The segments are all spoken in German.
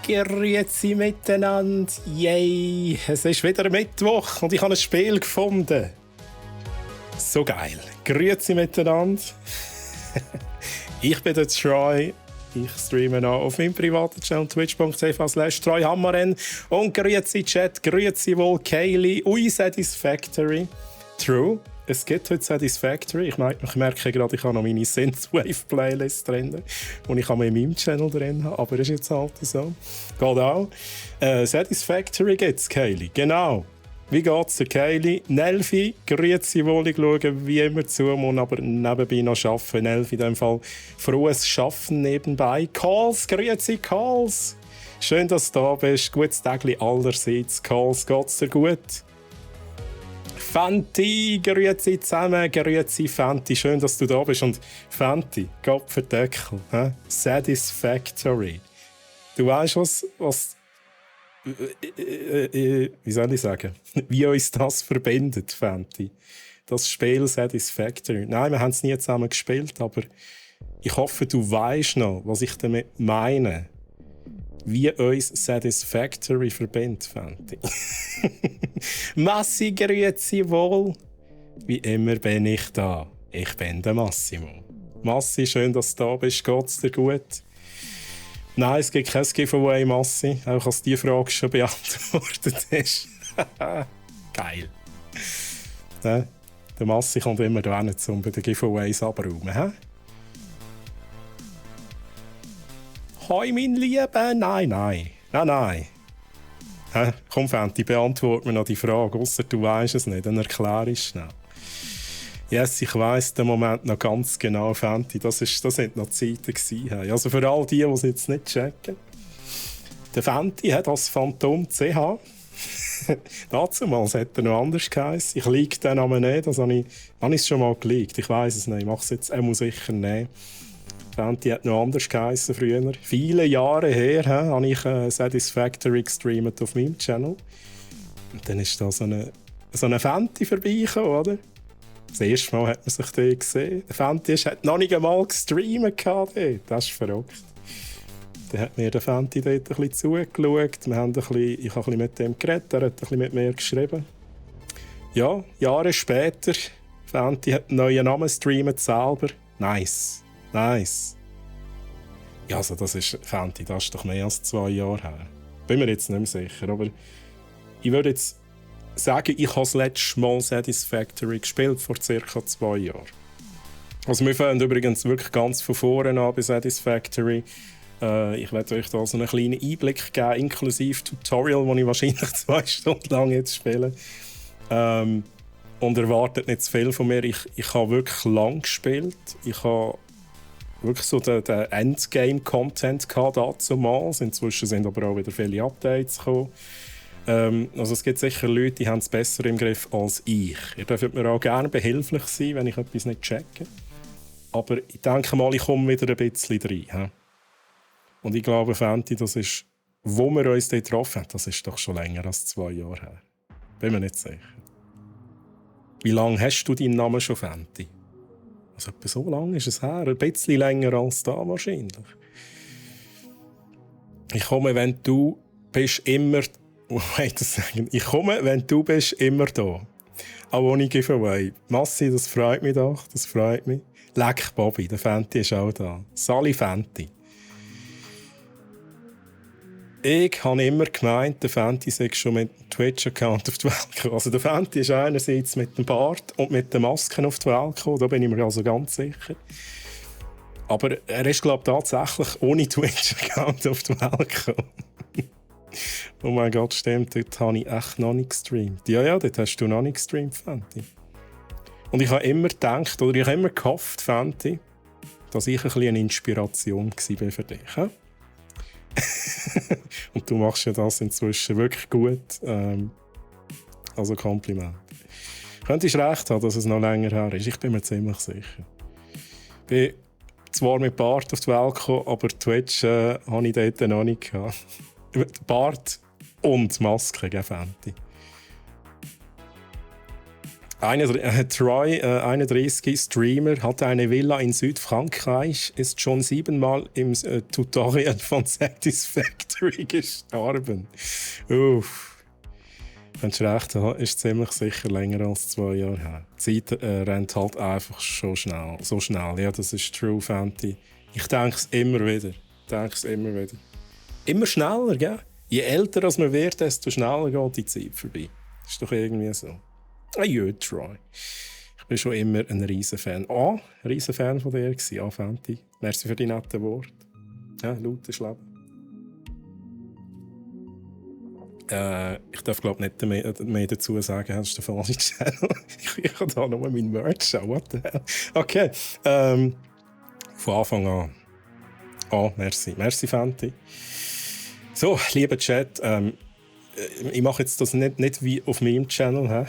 Grüezi miteinander. Yay, es ist wieder Mittwoch und ich habe ein Spiel gefunden. So geil. Grüezi miteinander. Ich bin der Troy. Ich streame noch auf meinem privaten Channel twitch.tv/TroyHammerN. Und grüezi Chat, grüezi wohl Kaylee. Ui, Satisfactory. True. Es gibt heute Satisfactory. Ich merke gerade, ich habe noch meine Synthwave-Playlist drin, die ich in meinem Channel drin habe. Aber ist jetzt halt so. Geht auch. Satisfactory gibt es, Kaylee. Genau. Wie geht's der Kaylee? Nelfi, grüezi wohl. Ich schaue wie immer zu, muss aber nebenbei noch arbeiten. Nelfi, in dem Fall frohes Schaffen nebenbei. Calls, grüezi Calls. Schön, dass du da bist. Gutes Tagli allerseits. Calls, geht's dir gut? Fenty, grüezi zusammen, grüezi Fenty, schön, dass du da bist. Und Fenty, Gott für Deckel, Satisfactory. Du weißt, was wie soll ich sagen, wie uns das verbindet, Fenty. Das Spiel Satisfactory. Nein, wir haben es nie zusammen gespielt, aber ich hoffe, du weißt noch, was ich damit meine. Wie uns Satisfactory verbindet, Fenty. Massi, grüezi wohl. Wie immer bin ich da. Ich bin der Massimo. Massi, schön, dass du da bist. Geht's dir gut? Nein, es gibt kein Giveaway, Massi. Auch als die Frage schon beantwortet ist. Geil. Ja, der Massi kommt immer da hin, um bei den Giveaways abzuräumen. Hoi, mein Lieber. Nein. Komm, Fenty, beantworte mir noch die Frage. Ausser du weißt es nicht, dann erkläre ich schnell. Yes, ich weiss den Moment noch ganz genau, Fenty. Das sind noch Zeiten gewesen. Also für all die es jetzt nicht checken. Der Fenty hat als Phantom CH. Damals hat er noch anders geheißen. Ich liege den Namen nicht. Das habe ich schon mal geleakt. Ich weiss es nicht. Ich mache es jetzt sicher nicht. Fenty hat noch anders geheißen früher. Viele Jahre her habe ich Satisfactory gestreamt auf meinem Channel. Und dann ist da so eine Fenty vorbeigekommen, oder? Das erste Mal hat man sich dort gesehen. Der Fenty hat noch nicht einmal gestreamt. Das ist verrückt. Dann hat mir der Fenty dort ein bisschen zugeschaut. Ich habe ein bisschen mit dem geredet, er hat ein bisschen mit mir geschrieben. Ja, Jahre später, Fenty hat einen neuen Namen streamt selber. Nice. Ja, also das ist Fenty, das ist doch mehr als 2 Jahre her. Bin mir jetzt nicht mehr sicher, aber ich würde jetzt sagen, ich habe das letzte Mal Satisfactory gespielt, vor ca. 2 Jahren. Also wir fangen übrigens wirklich ganz von vorne an bei Satisfactory. Ich werde euch da so einen kleinen Einblick geben, inklusive Tutorial, das ich wahrscheinlich 2 Stunden lang jetzt spiele. Und erwartet nicht zu viel von mir. Ich habe wirklich lang gespielt. Ich habe wirklich so den Endgame-Content damals. Inzwischen sind aber auch wieder viele Updates gekommen. Also es gibt sicher Leute, die haben es besser im Griff als ich. Ihr dürft mir auch gerne behilflich sein, wenn ich etwas nicht checke. Aber ich denke mal, ich komme wieder ein bisschen rein. Und ich glaube, Fenty, das ist, wo wir uns dort getroffen haben, das ist doch schon länger als 2 Jahre her. Bin mir nicht sicher. Wie lange hast du deinen Namen schon, Fenty? Also etwa so lange ist es her. Ein bisschen länger als da wahrscheinlich. Ich komme, wenn du bist, immer... Ich komme, wenn du bist, immer da. Auch ohne Giveaway. Massi, das freut mich doch. Das freut mich. Leck Bobby, der Fenty ist auch da. Sali Fenty. Ich habe immer gemeint, der Fenty sei schon mit dem Twitch-Account auf die Welt gekommen. Also der Fenty ist einerseits mit dem Bart und mit den Masken auf die Welt gekommen. Da bin ich mir also ganz sicher. Aber er ist, glaube ich, tatsächlich ohne Twitch-Account auf die Welt gekommen. Oh mein Gott, stimmt, dort habe ich echt noch nicht gestreamt. Ja, dort hast du noch nicht gestreamt, Fenty. Und ich habe immer gedacht, oder ich habe immer gehofft, Fenty, dass ich ein bisschen eine Inspiration war für dich. Und du machst ja das inzwischen wirklich gut. Also Kompliment. Könntest recht haben, dass es noch länger her ist. Ich bin mir ziemlich sicher. Ich bin zwar mit Bart auf die Welt gekommen, aber Twitch habe ich dort noch nicht gehabt. Bart und Maske, Fenty. Troy, 31, Streamer, hat eine Villa in Südfrankreich, ist schon 7-mal im Tutorial von Satisfactory gestorben. Uff. Wenn du recht hast, ist ziemlich sicher länger als 2 Jahre her. Die Zeit rennt halt einfach schon schnell. So schnell. Ja, das ist True Fantasy. Ich denke es immer wieder. Immer schneller, gell? Je älter als man wird, desto schneller geht die Zeit vorbei. Das ist doch irgendwie so. Ja, Troy. Ich bin schon immer ein riesen Fan. Ein riesen Fan von dir gewesen, Fenty. Merci für die netten Worte. Ja, lautes Leben. Ich darf glaube nicht mehr dazu sagen, das ist der falsche Channel. Ich kann da nur mein Merch schauen. What the hell? Okay. Von Anfang an. Merci. Merci, Fenty. So, lieber Chat, ich mache jetzt das nicht wie auf meinem Channel.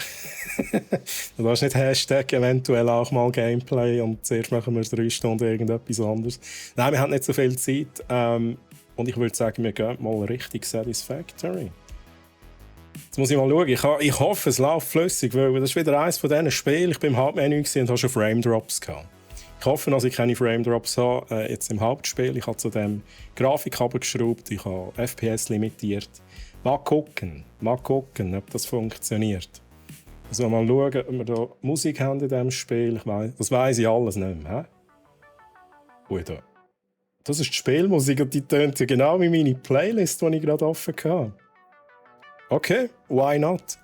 Du darfst nicht Hashtag eventuell auch mal Gameplay und zuerst machen wir 3 Stunden irgendetwas anderes. Nein, wir haben nicht so viel Zeit. Und ich würde sagen, wir gehen mal richtig Satisfactory. Jetzt muss ich mal schauen. Ich hoffe, es läuft flüssig, weil das ist wieder eines von diesen Spielen. Ich war im Hauptmenü und hatte schon Frame Drops gehabt. Ich hoffe, dass ich keine Frame Drops habe jetzt im Hauptspiel. Ich habe zu dem Grafikkabel geschraubt, ich habe FPS limitiert. Mal gucken, ob das funktioniert. Also mal schauen, ob wir da Musik haben in diesem Spiel. Das weiss ich alles nicht mehr. Ui, da. Das ist die Spielmusik und die tönt ja genau wie meine Playlist, die ich gerade offen hatte. Okay, why not?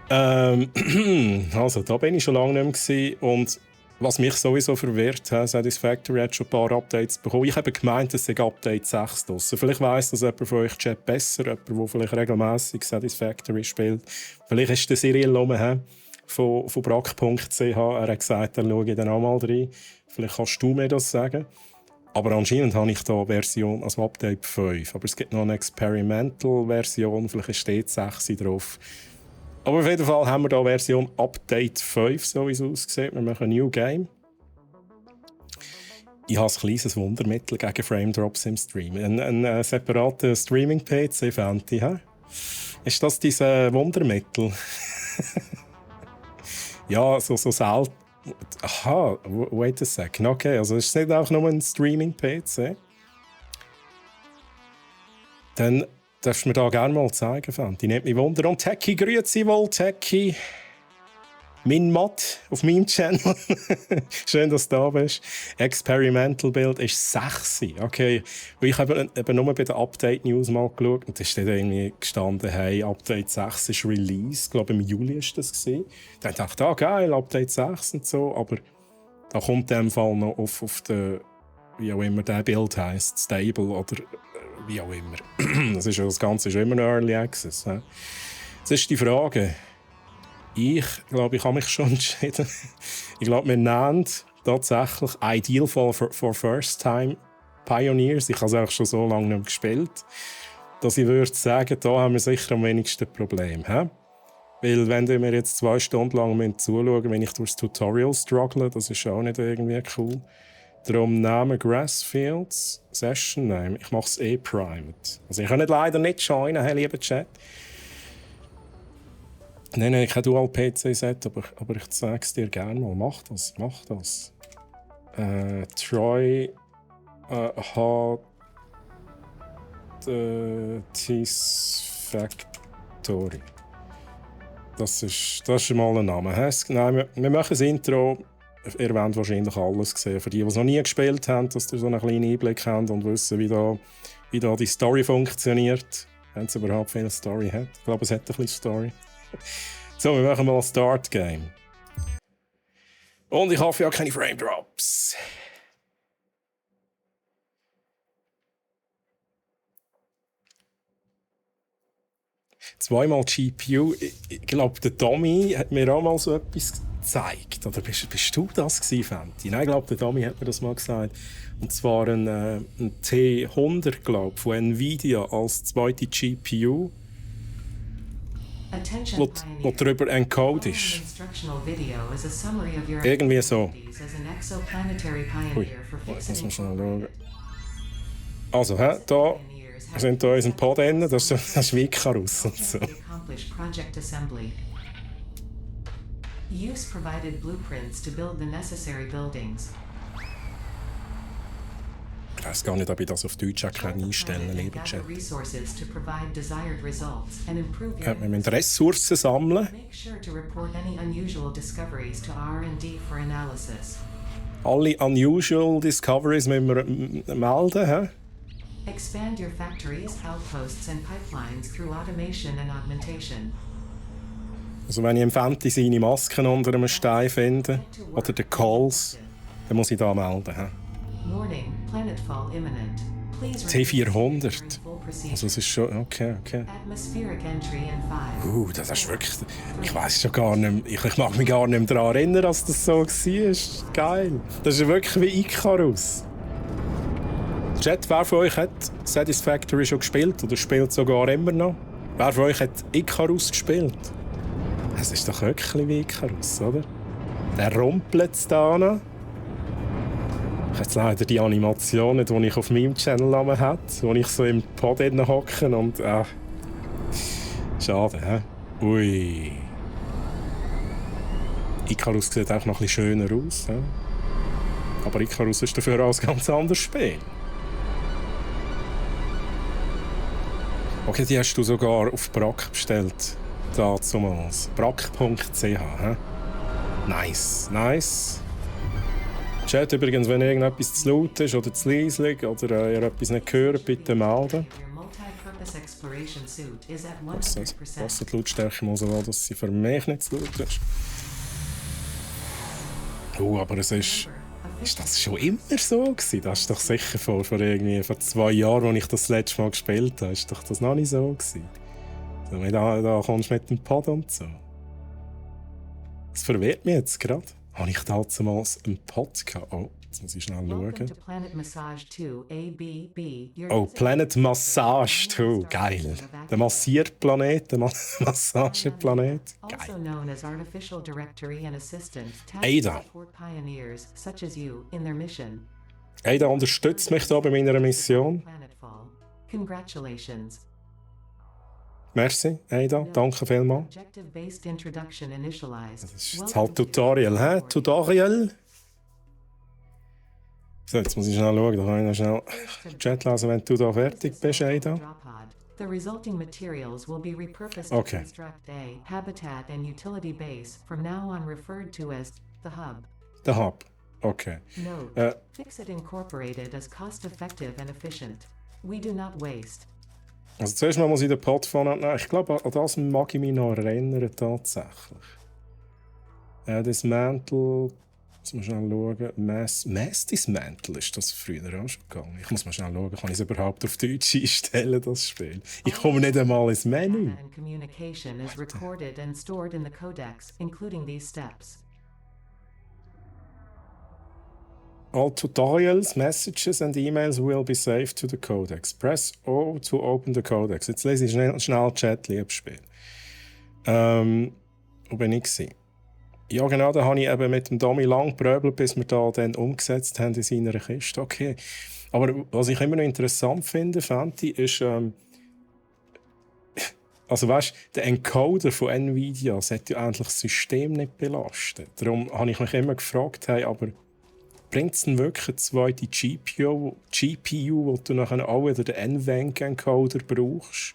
Also, da bin ich schon lange nicht mehr und was mich sowieso verwirrt hat, Satisfactory hat schon ein paar Updates bekommen. Ich habe gemeint, es sei Update 6 draussen. Vielleicht weiss das jemand von euch Chat besser, jemand, der vielleicht regelmässig Satisfactory spielt. Vielleicht ist der Cyril rum von brack.ch. Er hat gesagt, er schaue dann auch mal rein. Vielleicht kannst du mir das sagen. Aber anscheinend habe ich da Version, also Update 5. Aber es gibt noch eine Experimental-Version, vielleicht steht 6 drauf. Aber auf jeden Fall haben wir hier Version Update 5, so wie es aussieht. Wir machen ein New Game. Ich habe ein kleines Wundermittel gegen Frame Drops im Stream. Ein separater Streaming-PC, Fenty. Ist das dieses Wundermittel? Ja, so selten. Aha, wait a second. Okay, also es ist nicht auch nur ein Streaming-PC. Dann darfst du mir da gerne mal zeigen, Fenty. Nimmt mich Wunder. Und Techie, grüezi wohl, Techie. Mein Mod auf meinem Channel. Schön, dass du da bist. Experimental Build ist 6. Okay. Ich habe eben nur bei der Update News mal geschaut und da steht irgendwie gestanden, hey, Update 6 ist Release. Ich glaube, im Juli war das. Dann dachte ich, geil, Update 6 und so. Aber da kommt in dem Fall noch auf den, wie auch immer der Build heisst, Stable oder wie auch immer. Das Ganze ist immer noch Early Access. He? Jetzt ist die Frage. Ich glaube, ich habe mich schon entschieden. Ich glaube, wir nennen tatsächlich Ideal for First-Time Pioneers. Ich habe es eigentlich schon so lange nicht mehr gespielt, dass ich würde sagen, da haben wir sicher am wenigsten Probleme. He? Weil wenn wir jetzt 2 Stunden lang zuschauen, wenn ich durchs Tutorial struggle, das ist auch nicht irgendwie cool. Darum Name Grassfields, Session Name. Ich mache es private. Also ich kann leider nicht joinen, hey, lieber Chat. Nein, ich habe Dual-PC-Set, aber ich sage es dir gerne mal. Mach das. Troy hat Satisfactory. Das ist mal ein Name. Nein, wir machen das Intro. Ihr werdet wahrscheinlich alles sehen. Für die es noch nie gespielt haben, dass ihr so einen kleinen Einblick habt und wissen, wie da die Story funktioniert. Wenn es überhaupt viel Story hat. Ich glaube, es hat ein bisschen Story. So, wir machen mal ein Start Game. Und ich hoffe ja keine Frame Drops. Zweimal GPU. Ich glaube, der Tommy hat mir auch mal so etwas gezeigt. Oder bist du das gewesen, Fenty? Nein, ich glaube, der Tommy hat mir das mal gesagt. Und zwar ein T100, glaube ich, von Nvidia als zweite GPU. Wo darüber encode ist. Irgendwie so. Ui, jetzt muss man schnell schauen. Also, da sind da unseren Pod drin, das ist wie Icarus und so. Use provided blueprints to build the necessary buildings. Ich weiß gar nicht, ob ich das auf Deutsch auch einstellen kann, lieber Chat. Resources to provide desired results and improve Wir müssen Ressourcen sammeln. Make sure to report any unusual discoveries to R&D for analysis. Alle unusual discoveries müssen wir melden. He? Expand your factories, outposts and pipelines through automation and augmentation. Also wenn ich im Fenty seine Masken unter einem Stein finde, oder den Calls, dann muss ich da melden. He? Warning, planetfall imminent. Please T400. Also es ist schon... Okay. Atmospheric entry in 5. Das ist wirklich... Ich weiß schon gar nicht mehr, ich mag mich gar nicht mehr daran erinnern, dass das so war. Geil. Das ist wirklich wie Icarus. Chat, wer von euch hat Satisfactory schon gespielt oder spielt sogar immer noch? Wer von euch hat Icarus gespielt? Es ist doch wirklich wie Icarus, oder? Der rumpelt da noch. Ich habe jetzt leider die Animationen, die ich auf meinem Channel habe, wo ich so im Pod hocke und... schade, hä? Ui. Icarus sieht auch noch ein bisschen schöner aus. He? Aber Icarus ist dafür auch ein ganz anderes Spiel. Okay, die hast du sogar auf Brack bestellt. Dazumals. Brack.ch. Nice. Chat übrigens, wenn irgendetwas zu laut ist oder zu leise oder ihr etwas nicht hört, bitte melden. Was die Lautstärke muss auch, dass sie für mich nicht zu laut ist. Aber es ist das schon immer so gewesen? Das ist doch sicher vor 2 Jahren, als ich das letzte Mal gespielt habe, ist doch das noch nicht so gewesen. Also, da kommst du mit dem Pod und so. Das verwirrt mich jetzt gerade. Habe ich damals einen Pod gehabt? Oh, jetzt muss ich schnell schauen. Oh, Planet Massage 2. Geil. Der Massierplanet, der Massageplanet. Geil. Ada unterstützt mich da bei meiner Mission. Merci, Ada. Danke vielmals. Das ist jetzt halt Tutorial, hä? Tutorial. So, jetzt muss ich schnell schauen. Da kann ich noch schnell Chat lesen, wenn du da fertig bist, Ada. The resulting materials will be repurposed to construct a habitat and utility base, from now on referred to as the hub. The hub, okay. Note, Fixit Incorporated is cost-effective and efficient. We do not waste. Also zuerst mal muss ich den Pod von abnehmen. Ich glaube, an das mag ich mich noch erinnern, tatsächlich. Dismantle... Muss man schnell schauen. Mass Dismantle ist das früher auch schon gegangen. Ich muss mal schnell schauen, kann ich es überhaupt auf Deutsch einstellen, das Spiel? Ich komme nicht einmal ins Menü. Communication is recorded and stored in the codex, including these steps. All tutorials, messages and emails will be saved to the codex. Press O to open the codex. Jetzt lese ich schnell Chat, liebes Spiel. Wo bin ich gewesen? Ja genau, da habe ich eben mit dem Domi lang gepröbelt, bis wir da dann umgesetzt haben in seiner Kiste. Okay. Aber was ich immer noch interessant finde, Fenty, ist... also weißt, der Encoder von Nvidia sollte ja eigentlich das System nicht belasten. Darum habe ich mich immer gefragt, hey, aber... bringt es denn wirklich eine zweite GPU, wo du nachher auch wieder den NVENC-Encoder brauchst?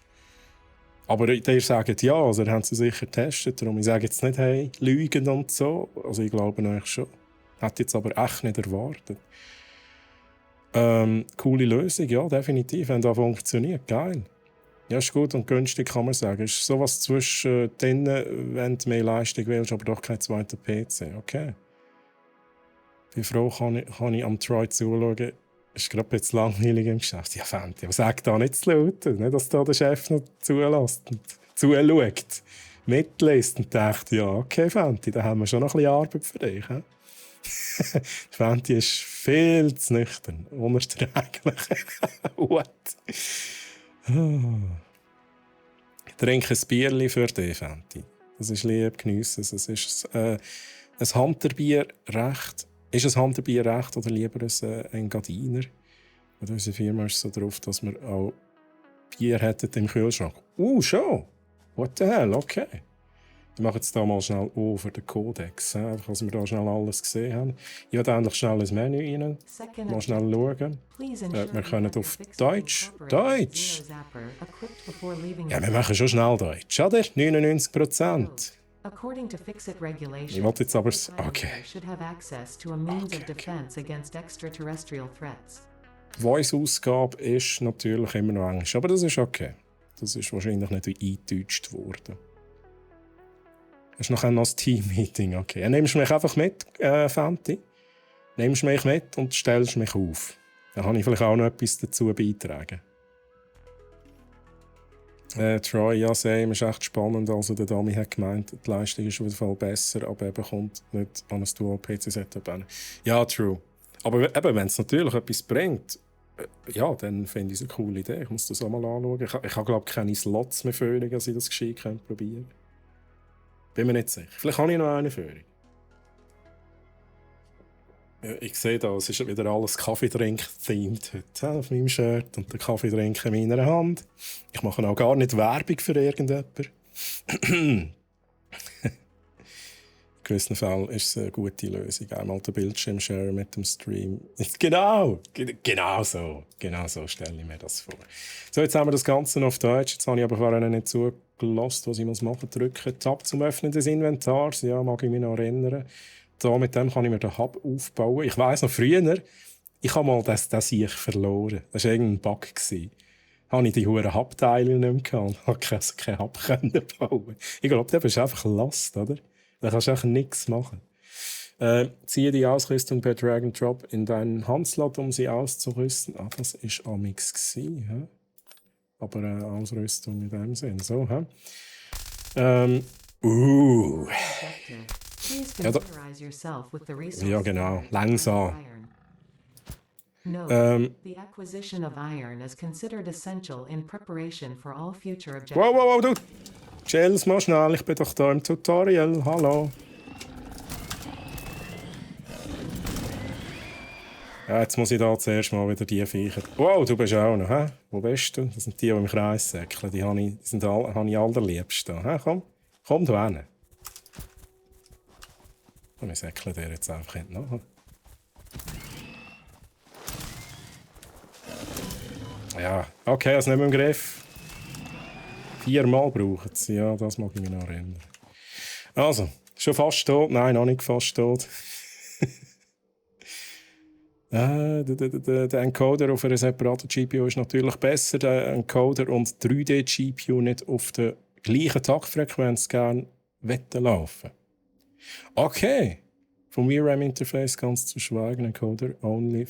Aber die sagen ja, also haben sie sicher getestet. Darum ich sage jetzt nicht, hey, lügen und so. Also ich glaube eigentlich schon. Hätte jetzt aber echt nicht erwartet. Coole Lösung, ja, definitiv. Wenn das funktioniert, geil. Ja, ist gut und günstig, kann man sagen. Ist sowas zwischen denen, wenn du mehr Leistung willst, aber doch keinen zweiten PC. Okay. Wie froh kann ich am Troy zuschauen. Ist gerade jetzt langweilig im Geschäft. Ja, Fenty, aber sag da nicht zu laut. Nicht, dass da der Chef noch zulässt und zuschaut, mitliest und denkt, ja, okay, Fenty, da haben wir schon noch ein bisschen Arbeit für dich. Fenty ist viel zu nüchtern, unerträglich. What? Ich trinke ein Bierchen für dich, Fenty. Das ist lieb, geniessen. Es ist ein Hunterbier recht. Ist ein Hunterbier recht oder lieber ein Engadiner? Und unsere Firma ist so drauf, dass wir auch Bier hätten im Kühlschrank. Schon? What the hell? Okay. Ich mache jetzt da mal schnell over den Codex, einfach, dass wir da schnell alles gesehen haben. Ich werde endlich schnell ins Menü rein. Mal schnell schauen. Wir können auf Deutsch. Deutsch! Ja, wir machen schon schnell Deutsch, oder? 99%. Ich wollte jetzt aber... Okay. Die Voice-Ausgabe ist natürlich immer noch Englisch, aber das ist okay. Das ist wahrscheinlich nicht eingedeutscht worden. Das ist nachher noch ein Team-Meeting, okay. Dann nimmst du mich einfach mit, Fenty. Nimmst mich mit und stellst mich auf. Dann habe ich vielleicht auch noch etwas dazu beitragen. Troy, ja, same, ist echt spannend. Also der Dami hat gemeint, die Leistung ist auf jeden Fall besser, aber eben kommt nicht an ein Dual-PC-Setup hin. Ja, true. Aber eben, wenn es natürlich etwas bringt, ja, dann finde ich es eine coole Idee. Ich muss das auch mal anschauen. Ich habe, glaube ich, keine Slots mehr führen, dass ich das gescheit probieren kann. Bin mir nicht sicher. Vielleicht habe ich noch eine Führung. Ja, ich sehe da, es ist wieder alles Kaffeetrink-themed heute auf meinem Shirt und der Kaffeetrink in meiner Hand. Ich mache auch gar nicht Werbung für irgendjemanden. In gewissen Fällen ist es eine gute Lösung. Einmal den Bildschirm share mit dem Stream. Genau so stelle ich mir das vor. So, jetzt haben wir das Ganze noch auf Deutsch. Jetzt habe ich aber vorher nicht zugelassen, was ich machen muss. Drücken Tab zum Öffnen des Inventars. Ja, mag ich mich noch erinnern. Da, mit dem kann ich mir den Hub aufbauen. Ich weiss noch früher, ich habe mal das hier verloren. Das war irgendein Bug. Habe ich die hohen Hub-Teile nicht mehr gehabt und konnte keinen Hub bauen. Ich glaube, der ist einfach Last, oder? Da kannst du einfach nichts machen. Ziehe die Ausrüstung per Drag and Drop in deinen Handslot, um sie auszurüsten. Ah, das war Amix gsi, aber Ausrüstung in dem Sinn. So, Ja, genau. Langsam. The acquisition of iron is considered essential in preparation for all future objectives. Wow, du! Chills mal schnell, ich bin doch da im Tutorial. Hallo. Ja, jetzt muss ich da zuerst mal wieder die Viecher... Wow, du bist auch noch, hä? Wo bist du? Das sind die im Kreis säckeln. Die habe ich allerliebst da. Komm du hin. Und wir säckeln dir jetzt einfach hinten. Ja, okay, also nicht mehr im Griff. 4-mal brauchen sie, ja, das mag ich mich noch erinnern. Also, schon fast tot? Nein, noch nicht fast tot. Der Encoder auf einer separaten GPU ist natürlich besser. Der Encoder und 3D-GPU nicht auf der gleichen Taktfrequenz gerne laufen. Okay. Vom VRAM-Interface ganz zu schweigen. Encoder only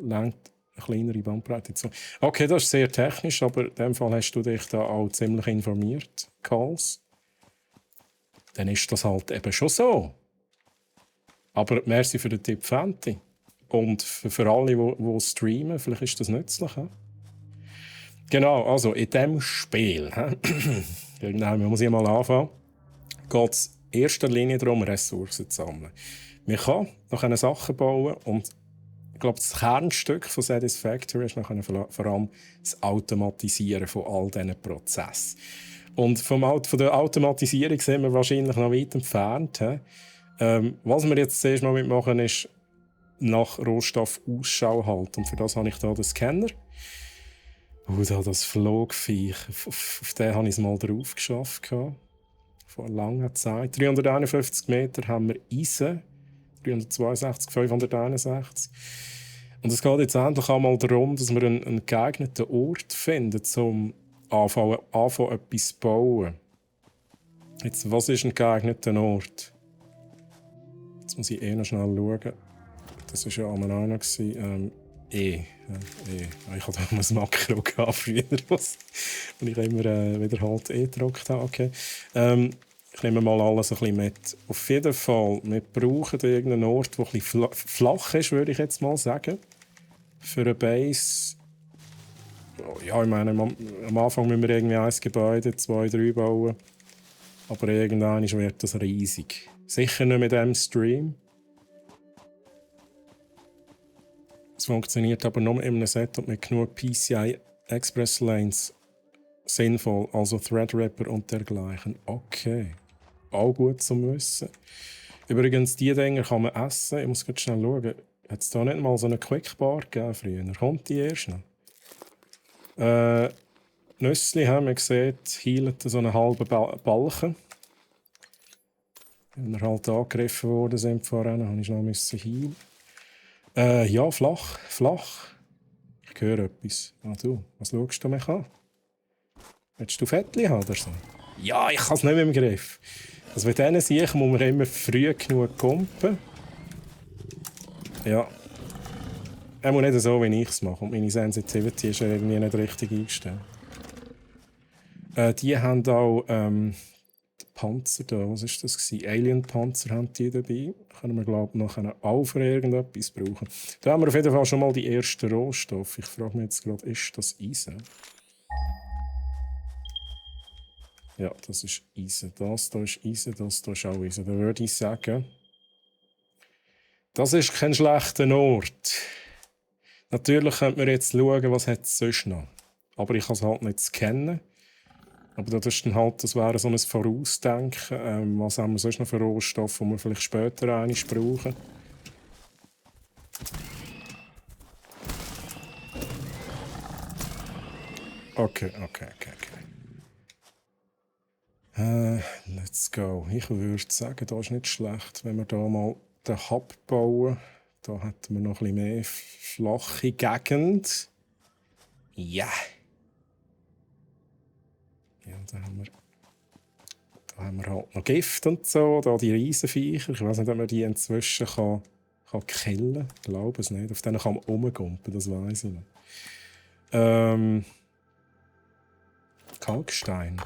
lenkt eine kleinere Bandbreite zu. Okay, das ist sehr technisch, aber in dem Fall hast du dich da auch ziemlich informiert, Calls. Dann ist das halt eben schon so. Aber merci für den Tipp, Fenty. Und für alle, die streamen, vielleicht ist das nützlich. Genau, also in diesem Spiel, man muss ich mal anfangen, geht es in erster Linie darum, Ressourcen zu sammeln. Man kann noch Sachen bauen und ich glaube, das Kernstück von Satisfactory ist nachher vor allem das Automatisieren von all diesen Prozessen. Und von der Automatisierung sind wir wahrscheinlich noch weit entfernt. Was wir jetzt zuerst mal mitmachen, ist nach Rohstoff Ausschau halten. Und für das habe ich hier den Scanner. Da das Flogviech. Auf den habe ich es mal drauf geschafft. Vor langer Zeit. 351 Meter haben wir Eisen. 362, 561. Und es geht jetzt endlich einmal darum, dass wir einen geeigneten Ort finden, um anfangen etwas zu bauen. Jetzt, was ist ein geeigneter Ort? Jetzt muss ich noch schnell schauen. Das war ja am einer. Ich hatte auch ein Makro früher, und ich immer wiederholt gedruckt habe. Okay. Ich nehme mal alles ein bisschen mit. Auf jeden Fall, wir brauchen irgendeinen Ort, der ein bisschen flach ist, würde ich jetzt mal sagen. Für eine Base. Ja, ich meine, am Anfang müssen wir irgendwie ein Gebäude, 2, 3 bauen. Aber irgendwann wird das riesig. Sicher nicht mit diesem Stream. Es funktioniert aber nur in einem Setup mit genug PCI Express Lanes sinnvoll, also Threadripper und dergleichen. Okay. auch gut zum Wissen. Übrigens, diese Dinger kann man essen. Ich muss ganz schnell schauen. Hat es da nicht mal so eine Quickbar gegeben früher? Kommt die erst noch? Nüssli haben wir gesehen, hielt so einen halben Balken. Wenn wir halt angegriffen worden sind vorhin, habe ich noch hielen. Ja, flach. Ich höre etwas. Ah, du, was schaust du mich an? Willst du Fettli haben oder so? Ja, ich habe es nicht mehr im Griff. Also bei diesen Sachen muss man immer früh genug kumpen. Ja. Er muss nicht so, wie ich es mache. Und meine Sensitivity ist irgendwie nicht richtig eingestellt. Die haben auch Panzer da. Was war das? Alien-Panzer haben die dabei. Können wir, glaube ich, nachher auch für irgendetwas brauchen. Da haben wir auf jeden Fall schon mal die ersten Rohstoffe. Ich frage mich jetzt gerade, ist das Eisen? Ja, das ist Eisen. Das hier ist Eisen, das hier ist auch Eisen. Da würde ich sagen, das ist kein schlechter Ort. Natürlich könnte man jetzt schauen, was es sonst noch. Aber ich kann es halt nicht scannen. Aber das ist dann halt, das wäre so ein Vorausdenken. Was haben wir sonst noch für Rohstoffe, die wir vielleicht später einmal brauchen? Okay. Let's go. Ich würde sagen, das ist nicht schlecht, wenn wir hier mal den Hub bauen. Da hätten wir noch ein bisschen mehr flache Gegend. Ja. Ja, da haben wir halt noch Gift und so, da die Riesenviecher. Ich weiß nicht, ob man die inzwischen kann killen. Ich glaube es nicht. Auf denen kann man rumgumpen, das weiß ich nicht. Kalkstein.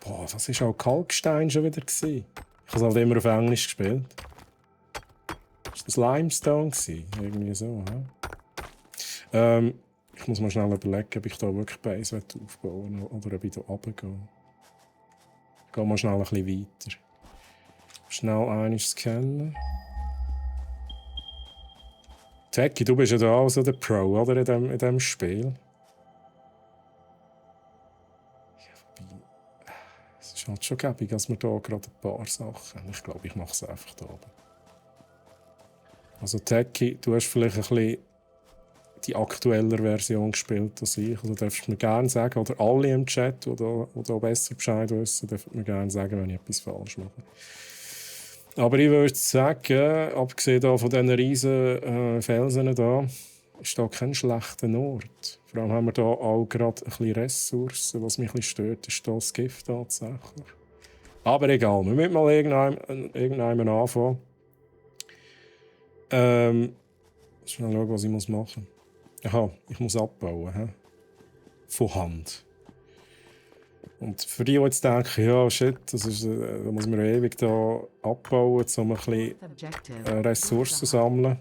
Boah, was war auch Kalkstein schon wieder? Ich habe es halt immer auf Englisch gespielt. War das Limestone? Irgendwie so, hä? Ich muss mal schnell überlegen, ob ich da wirklich Base aufbauen will oder ob ich da runtergehe. Ich gehe mal schnell ein bisschen weiter. Schnell eines scannen. Techie, du bist ja da also der Pro, oder? In diesem Spiel. Es ist halt schon gäbig, dass wir hier gerade ein paar Sachen haben. Ich glaube, ich mache es einfach da oben. Also Techie, du hast vielleicht ein bisschen die aktuellere Version gespielt als ich. Also darfst du mir gerne sagen, oder alle im Chat, die da besser Bescheid wissen, dürfen mir gerne sagen, wenn ich etwas falsch mache. Aber ich würde sagen, abgesehen da von diesen riesen Felsen da, ist da kein schlechter Ort. Vor allem haben wir da auch gerade ein bisschen Ressourcen. Was mich ein bisschen stört, ist das Gift tatsächlich. Aber egal, wir müssen mal irgendwann anfangen. Schnell schauen, was ich machen muss. Aha, ich muss abbauen. He? Von Hand. Und für die jetzt denken, ja, shit, da muss man ewig da abbauen, um ein bisschen Ressourcen sammeln.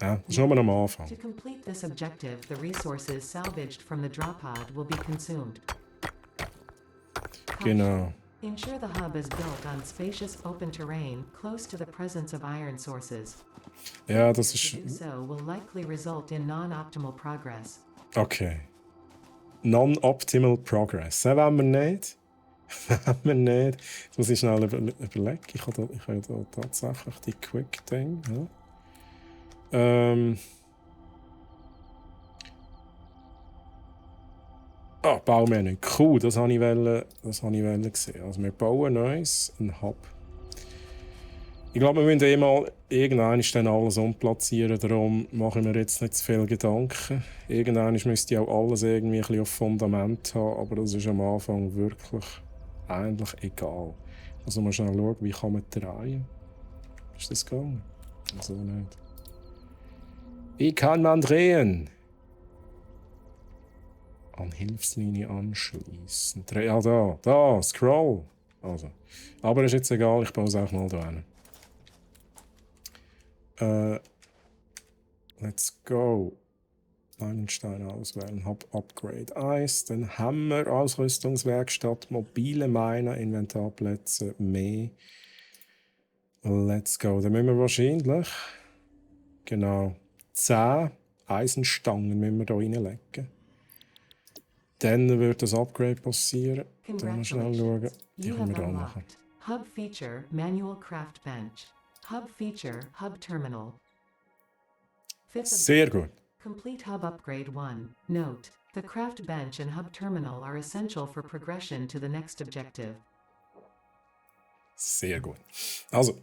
Ja, das ist nur am Anfang. To complete this objective, the resources salvaged from the drop pod will be consumed. Genau. Ensure the hub is built on spacious open terrain close to the presence of iron sources. Ja, das ist... To do so will likely result in non-optimal progress. Okay. Non-optimal progress. Das wollen wir nicht. Wollen wir nicht. Jetzt muss ich schnell überlegen. Ich habe da tatsächlich die Quick-Ding. Ja. Bauen wir nicht. Cool, das habe ich gesehen. Also wir bauen Neues, einen Hub. Ich glaube, wir müssen mal irgendwann alles umplatzieren. Darum mache ich mir jetzt nicht zu viel Gedanken. Irgendwann müsste ich auch alles irgendwie ein bisschen auf Fundament haben, aber das ist am Anfang wirklich eigentlich egal. Also mal schnell schauen, wie kann man drehen. Ist das gegangen? Also nicht. Wie kann man drehen? An Hilfslinie anschließen. Ja, da, Scroll. Also. Aber ist jetzt egal, ich baue es auch mal da hin. Let's go. Meilenstein auswählen, Hub Upgrade 1. Dann haben wir Ausrüstungswerkstatt, mobile Miner, Inventarplätze, mehr. Let's go. Dann müssen wir wahrscheinlich, genau, 10 Eisenstangen müssen wir da reinlegen. Dann wird das Upgrade passieren. Da mal schnell schauen. Die You können have wir auch machen. unlocked Hub Feature Manual Craft Bench. Hub Feature Hub Terminal. Fifth Sehr objective. gut. Complete Hub Upgrade 1. Note: the Craft Bench and Hub Terminal are essential for progression to the next objective. Sehr gut. Also,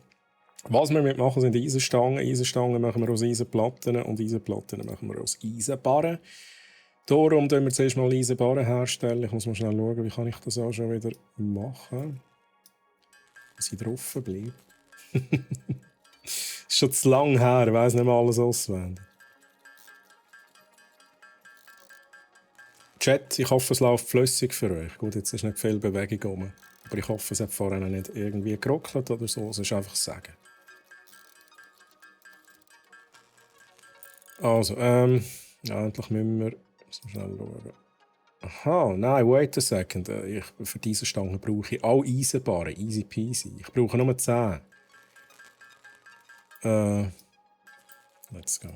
was wir mitmachen, sind Eisenstangen. Eisenstangen machen wir aus Eisenplatten und Eisenplatten machen wir aus Eisenbarren. Darum tun wir zuerst mal Eisenbarren herstellen. Ich muss mal schnell schauen, wie kann ich das auch schon wieder machen. Dass ich drauf bleibe. Ist schon zu lang her, ich weiss nicht mehr alles auswendig. Chat, ich hoffe, es läuft flüssig für euch. Gut, jetzt ist nicht viel Bewegung rum. Aber ich hoffe, es hat vorher nicht irgendwie geruckelt oder so. Sonst einfach sagen. Also, ja, endlich müssen wir schnell schauen. Aha, nein, wait a second. Für diese Stange brauche ich alle Eisenbarren. Easy peasy. Ich brauche nur 10. Let's go.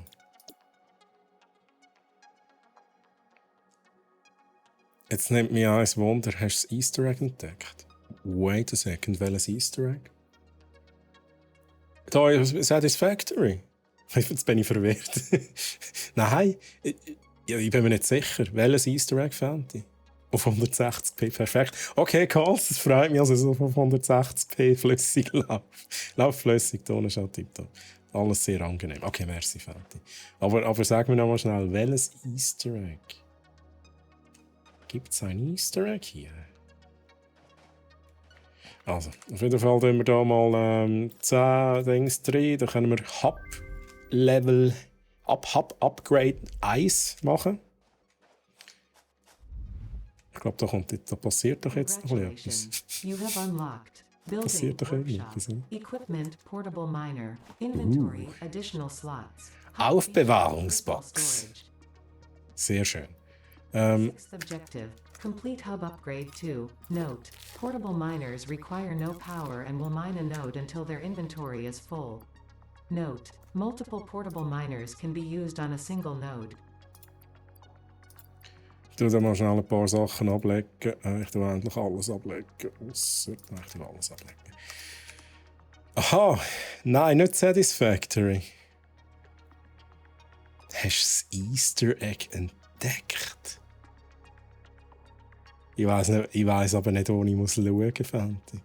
Jetzt nimmt mich eins Wunder, hast du das Easter Egg entdeckt? Wait a second, welches Easter Egg? Da, Satisfactory. Jetzt bin ich verwirrt. Nein, ich bin mir nicht sicher. Welches Easter Egg fand ich? Auf 160p, perfekt. Okay, cool, das freut mich, also so auf 160p flüssig läuft flüssig, Ton ist auch tipptopp. Alles sehr angenehm. Okay, merci, Fenty. Aber sag mir noch mal schnell, welches Easter Egg? Gibt es ein Easter Egg hier? Also, auf jeden Fall tun wir hier mal 10 Dings drin. Da können wir Hub-Level, Hub-Upgrade 1 machen. Ich glaube, da passiert doch jetzt noch etwas. You have unlocked Passiert Building doch Workshop. irgendetwas. Ne? Equipment Portable Miner. Inventory Additional Slots. Aufbewahrungsbox. Storage. Sehr schön. Sixth objective. Complete Hub Upgrade 2. Note: portable miners require no power and will mine a node until their inventory is full. Note: multiple portable miners can be used on a single node. Ich tue da mal schnell ein paar Sachen ablegen. Ich tue endlich alles ablegen. Ausser, ich tue alles ablegen. Aha! Nein, nicht Satisfactory. Hast du das Easter Egg entdeckt? Ich weiss aber nicht, wo ich muss schauen, Fenty.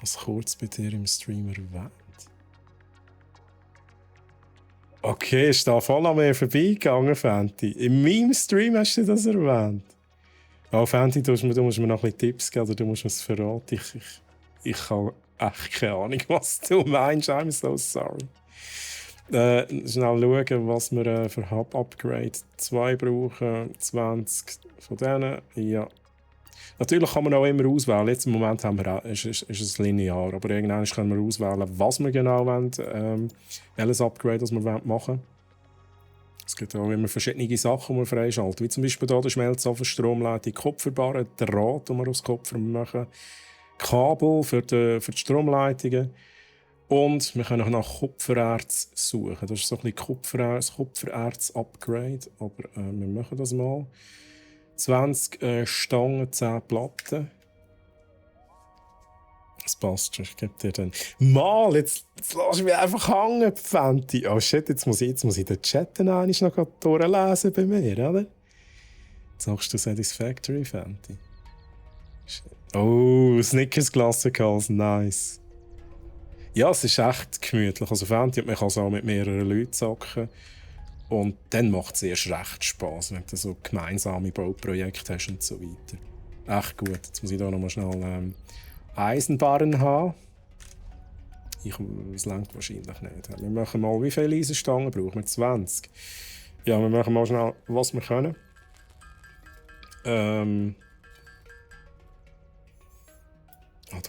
Was kurz bei dir im Stream erwähnt. Okay, ist da voll an mir vorbeigegangen, Fenty. In meinem Stream hast du das erwähnt. Oh, Fenty, du musst mir noch ein bisschen Tipps geben, oder du musst mir es verraten. Ich habe echt keine Ahnung, was du meinst. I'm so sorry. Schnell schauen, was wir für Hub-Upgrade 2 brauchen. 20 von denen. Ja. Natürlich kann man auch immer auswählen. Jetzt im Moment haben wir ist es linear. Aber irgendwann können wir auswählen, was wir genau wollen. Welches Upgrade das wir machen wollen. Es gibt auch immer verschiedene Sachen, die wir freischalten. Wie zum Beispiel hier der Schmelzofen, Stromleitung, Kupferbarren, der Draht, den wir aus Kupfer machen. Kabel für die Stromleitungen. Und wir können auch nach Kupfererz suchen. Das ist so ein bisschen Kupfererz-Upgrade. Aber wir machen das mal. 20 Stangen, 10 Platten. Das passt schon, ich gebe dir dann. Mal, jetzt lass mich einfach hängen, Fenty. Oh shit, jetzt muss ich den Chat noch durchlesen bei mir, oder? Jetzt sagst du Satisfactory, Fenty. Oh, Snickers Klassikals, nice. Ja, es ist echt gemütlich. Also Fenty, man kann es auch mit mehreren Leuten zocken. Und dann macht es erst recht Spass, wenn du so gemeinsame Bauprojekte hast und so weiter. Echt gut. Jetzt muss ich hier nochmal schnell Eisenbarren haben. Es reicht wahrscheinlich nicht. Wir machen mal, wie viele Eisenstangen brauchen wir? 20. Ja, wir machen mal schnell, was wir können. Da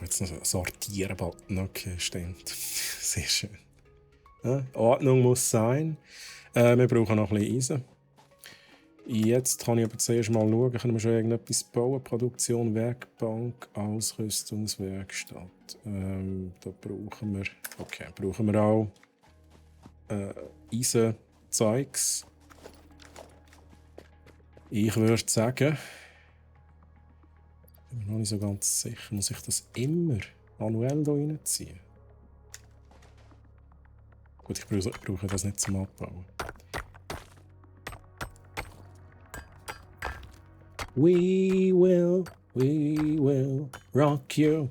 jetzt noch Sortieren-Button. Okay, stimmt. Sehr schön. Ja, Ordnung muss sein. Wir brauchen noch ein bisschen Eisen. Jetzt kann ich aber zuerst mal schauen, können wir schon irgendetwas bauen? Produktion, Werkbank, Ausrüstungswerkstatt. Da brauchen wir auch Eisenzeugs. Ich würde sagen, Bin mir noch nicht so ganz sicher. Muss ich das immer manuell hier reinziehen? Gut, ich brauche das nicht zum Abbauen. We will rock you.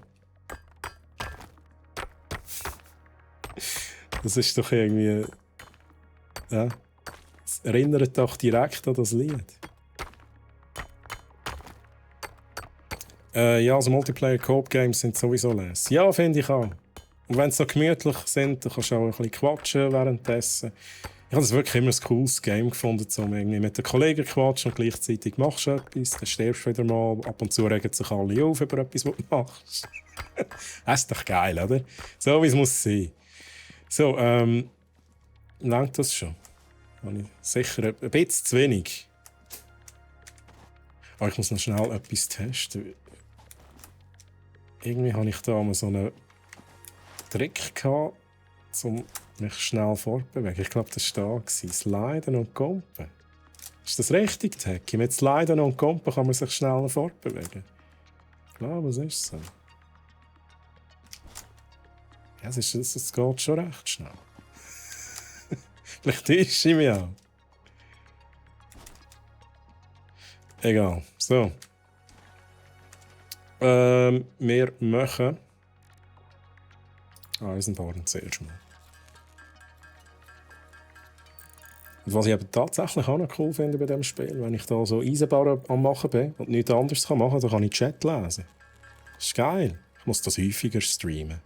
Das ist doch irgendwie... Ja, es erinnert doch direkt an das Lied. Ja, also Multiplayer-Coop-Games sind sowieso les. Ja, finde ich auch. Und wenn sie so gemütlich sind, dann kannst du auch ein bisschen quatschen währenddessen. Ich habe das wirklich immer ein cooles Game gefunden, um irgendwie mit den Kollegen quatschen und gleichzeitig machst du etwas, dann stirbst du wieder mal. Ab und zu regen sich alle auf über etwas, was du machst. Das ist doch geil, oder? So wie es muss sein. So, langt das schon? Habe ich sicher ein bisschen zu wenig. Aber ich muss noch schnell etwas testen. Irgendwie hatte ich da mal so einen Trick gehabt, um mich schnell fortbewegen. Ich glaube, das war da. Sliden und Kumpen. Ist das richtig, Techie? Mit Sliden und Kumpen kann man sich schneller fortbewegen. Ich glaube, es ist so. Ja, es geht schon recht schnell. Vielleicht täusche ich mich auch. Egal. So. Wir machen Eisenbahn zuerst mal. Und was ich aber tatsächlich auch noch cool finde bei diesem Spiel, wenn ich da so Eisenbahn am machen bin und nichts anderes machen kann, dann kann ich Chat lesen. Das ist geil. Ich muss das häufiger streamen.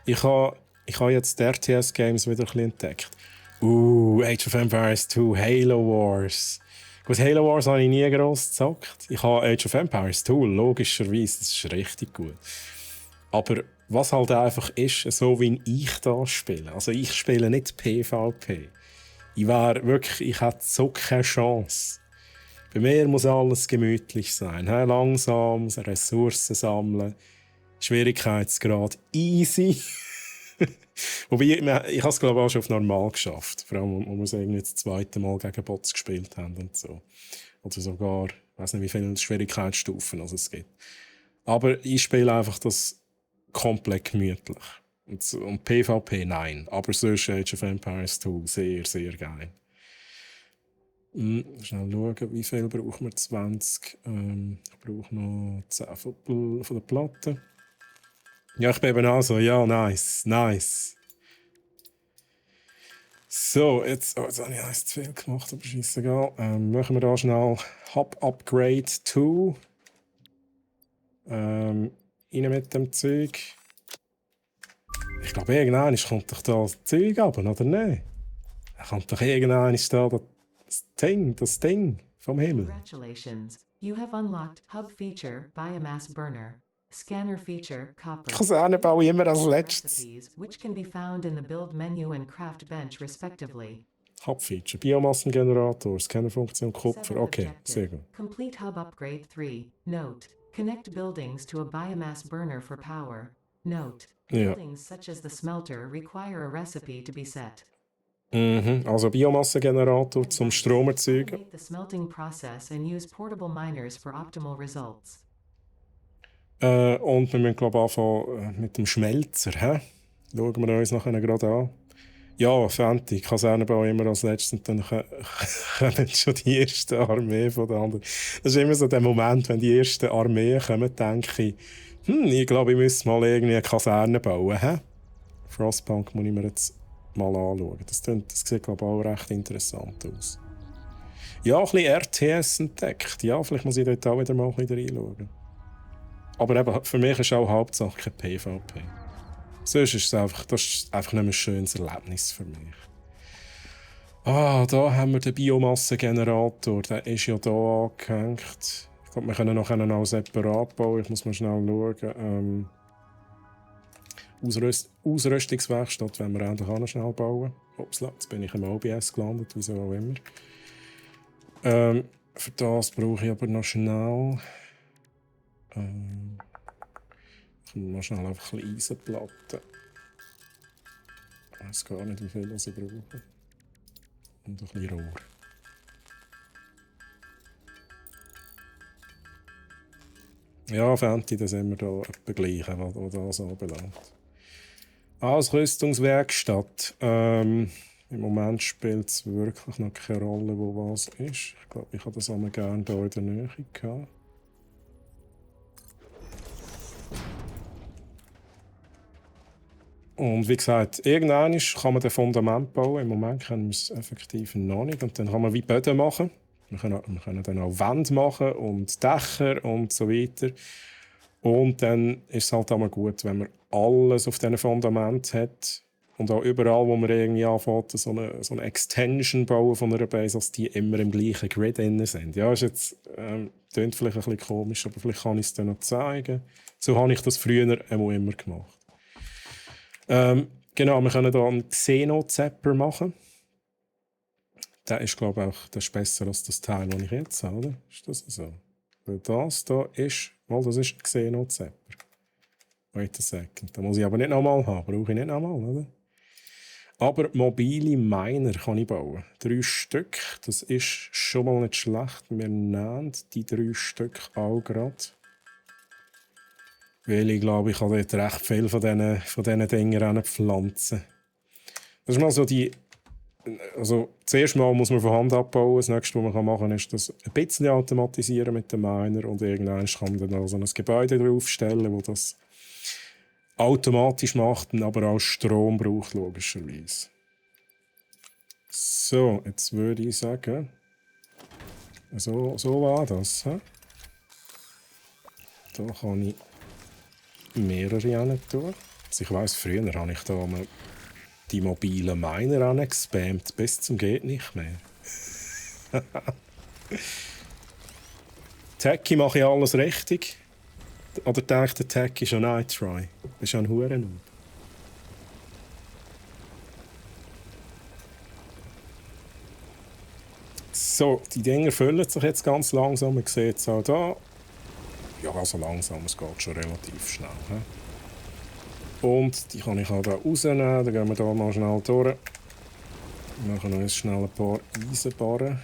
Ich habe jetzt die RTS-Games wieder ein bisschen entdeckt. Age of Empires 2, Halo Wars. Gut, Halo Wars habe ich nie gross gezockt. Ich habe Age of Empires 2, logischerweise, das ist richtig gut. Aber was halt einfach ist, so wie ich da spiele. Also ich spiele nicht PvP. Ich hätte so keine Chance. Bei mir muss alles gemütlich sein. Langsam, Ressourcen sammeln, Schwierigkeitsgrad easy. Wobei, ich habe es glaube ich auch schon auf normal geschafft. Vor allem, als wir irgendwie das zweite Mal gegen Bots gespielt haben und so. Oder sogar, ich weiß nicht, wie viele Schwierigkeitsstufen es gibt. Aber ich spiele einfach das komplett gemütlich. Und PvP, nein. Aber sonst Age of Empires 2 sehr, sehr geil. Schnell schauen, wie viel brauchen wir? 20. Ich brauche noch 10 von der Platte. Ja, ich bin eben auch so. Ja, nice. So, jetzt habe ich eins zu viel gemacht, aber scheissegal. Machen wir da schnell Hub Upgrade 2. Rein mit dem Zeug. Ich glaube, irgendwann kommt doch da das Zeug ab, oder nicht? Da kommt doch irgendwann da das Ding vom Himmel. Congratulations, you have unlocked Hub Feature Biomass Burner. Scanner Feature Copper. Kaserne baue ich immer als letztes. Recipes, which can be found in the Build menu and Craft bench respectively. Hub-Feature, Biomassengenerator, Scannerfunktion, Kupfer. Okay, sehr gut. Complete Hub Upgrade 3. Note: connect buildings to a biomass burner for power. Note: buildings such as the smelter require a recipe to be set. Also Biomassengenerator zum Strom erzeugen. Automate the smelting process and use portable miners for optimal results. Und wir müssen, glaube ich, anfangen mit dem Schmelzer. Schauen wir uns nachher gerade an. Ja, Fenty, Kasernenbau immer als letztes und dann kommen schon die erste Armee von den anderen. Das ist immer so der Moment, wenn die ersten Armeen kommen, denke ich, ich glaube, ich müsste mal irgendwie eine Kaserne bauen. Frostpunk muss ich mir jetzt mal anschauen. Das sieht, glaube ich, auch recht interessant aus. Ja, ein bisschen RTS entdeckt. Ja, vielleicht muss ich dort auch wieder mal ein bisschen reinschauen. Aber eben, für mich ist auch Hauptsache kein PvP. Sonst ist das ist einfach nicht ein schönes Erlebnis für mich. Da haben wir den Biomassengenerator. Der ist ja hier angehängt. Ich glaube, wir können nachher noch separat bauen. Ich muss mal schnell schauen. Ausrüstungswerkstatt, wenn wir endlich auch noch schnell bauen. Ups, jetzt bin ich im OBS gelandet, wieso auch immer. Für das brauche ich aber noch schnell... Ich muss mal schnell einfach ein bisschen Eisenplatten. Ich weiß gar nicht, wie viel ich brauche. Und ein bisschen Rohr. Ja, Fenty, da sind wir da etwa gleich, was das anbelangt. Ausrüstungswerkstatt. Im Moment spielt es wirklich noch keine Rolle, wo was ist. Ich glaube, ich habe das auch gerne hier in der Nähe gehabt. Und wie gesagt, irgendwann kann man das Fundament bauen. Im Moment können wir es effektiv noch nicht. Und dann kann man wie Böden machen. Wir können dann auch Wände machen und Dächer und so weiter. Und dann ist es halt auch mal gut, wenn man alles auf diesem Fundament hat. Und auch überall, wo man irgendwie anfängt, so eine Extension bauen von einer Base, dass die immer im gleichen Grid drin sind. Ja, ist jetzt, klingt vielleicht ein bisschen komisch, aber vielleicht kann ich es dann noch zeigen. So habe ich das früher immer gemacht. Genau, wir können hier einen Xeno-Zapper machen. Der ist, glaube ich, auch das ist besser als das Teil, das ich jetzt habe, oder? Ist das so? Weil das hier ist, das ist ein Xeno-Zapper. Wait a second. Da muss ich aber nicht nochmal haben. Brauche ich nicht nochmal, oder? Aber mobile Miner kann ich bauen. 3 Stück. Das ist schon mal nicht schlecht. Wir nehmen die 3 Stück auch gerade. Weil ich glaube, ich kann dort recht viel von diesen Dingen pflanzen. Das ist mal so die. Also, zuerst mal muss man von Hand abbauen. Das nächste, was man machen kann, ist das ein bisschen automatisieren mit dem Miner. Und irgendwann kann man dann also ein Gebäude draufstellen, das das automatisch macht, aber auch Strom braucht, logischerweise. So, jetzt würde ich sagen, so war das. He? Da kann ich mehrere rein tun. Also ich weiss, früher habe ich da mal die mobilen Miner gespammt, bis zum geht nicht mehr. Techie mache ich alles richtig. Oder denkt der Techie schon Night-Try? Das ist ja ein Hurenub. So, die Dinger füllen sich jetzt ganz langsam. Man sieht es auch hier. Ja, also langsam, es geht schon relativ schnell. He? Und die kann ich auch hier rausnehmen. Dann gehen wir hier mal schnell durch. Wir machen uns schnell ein paar Eisenbarren.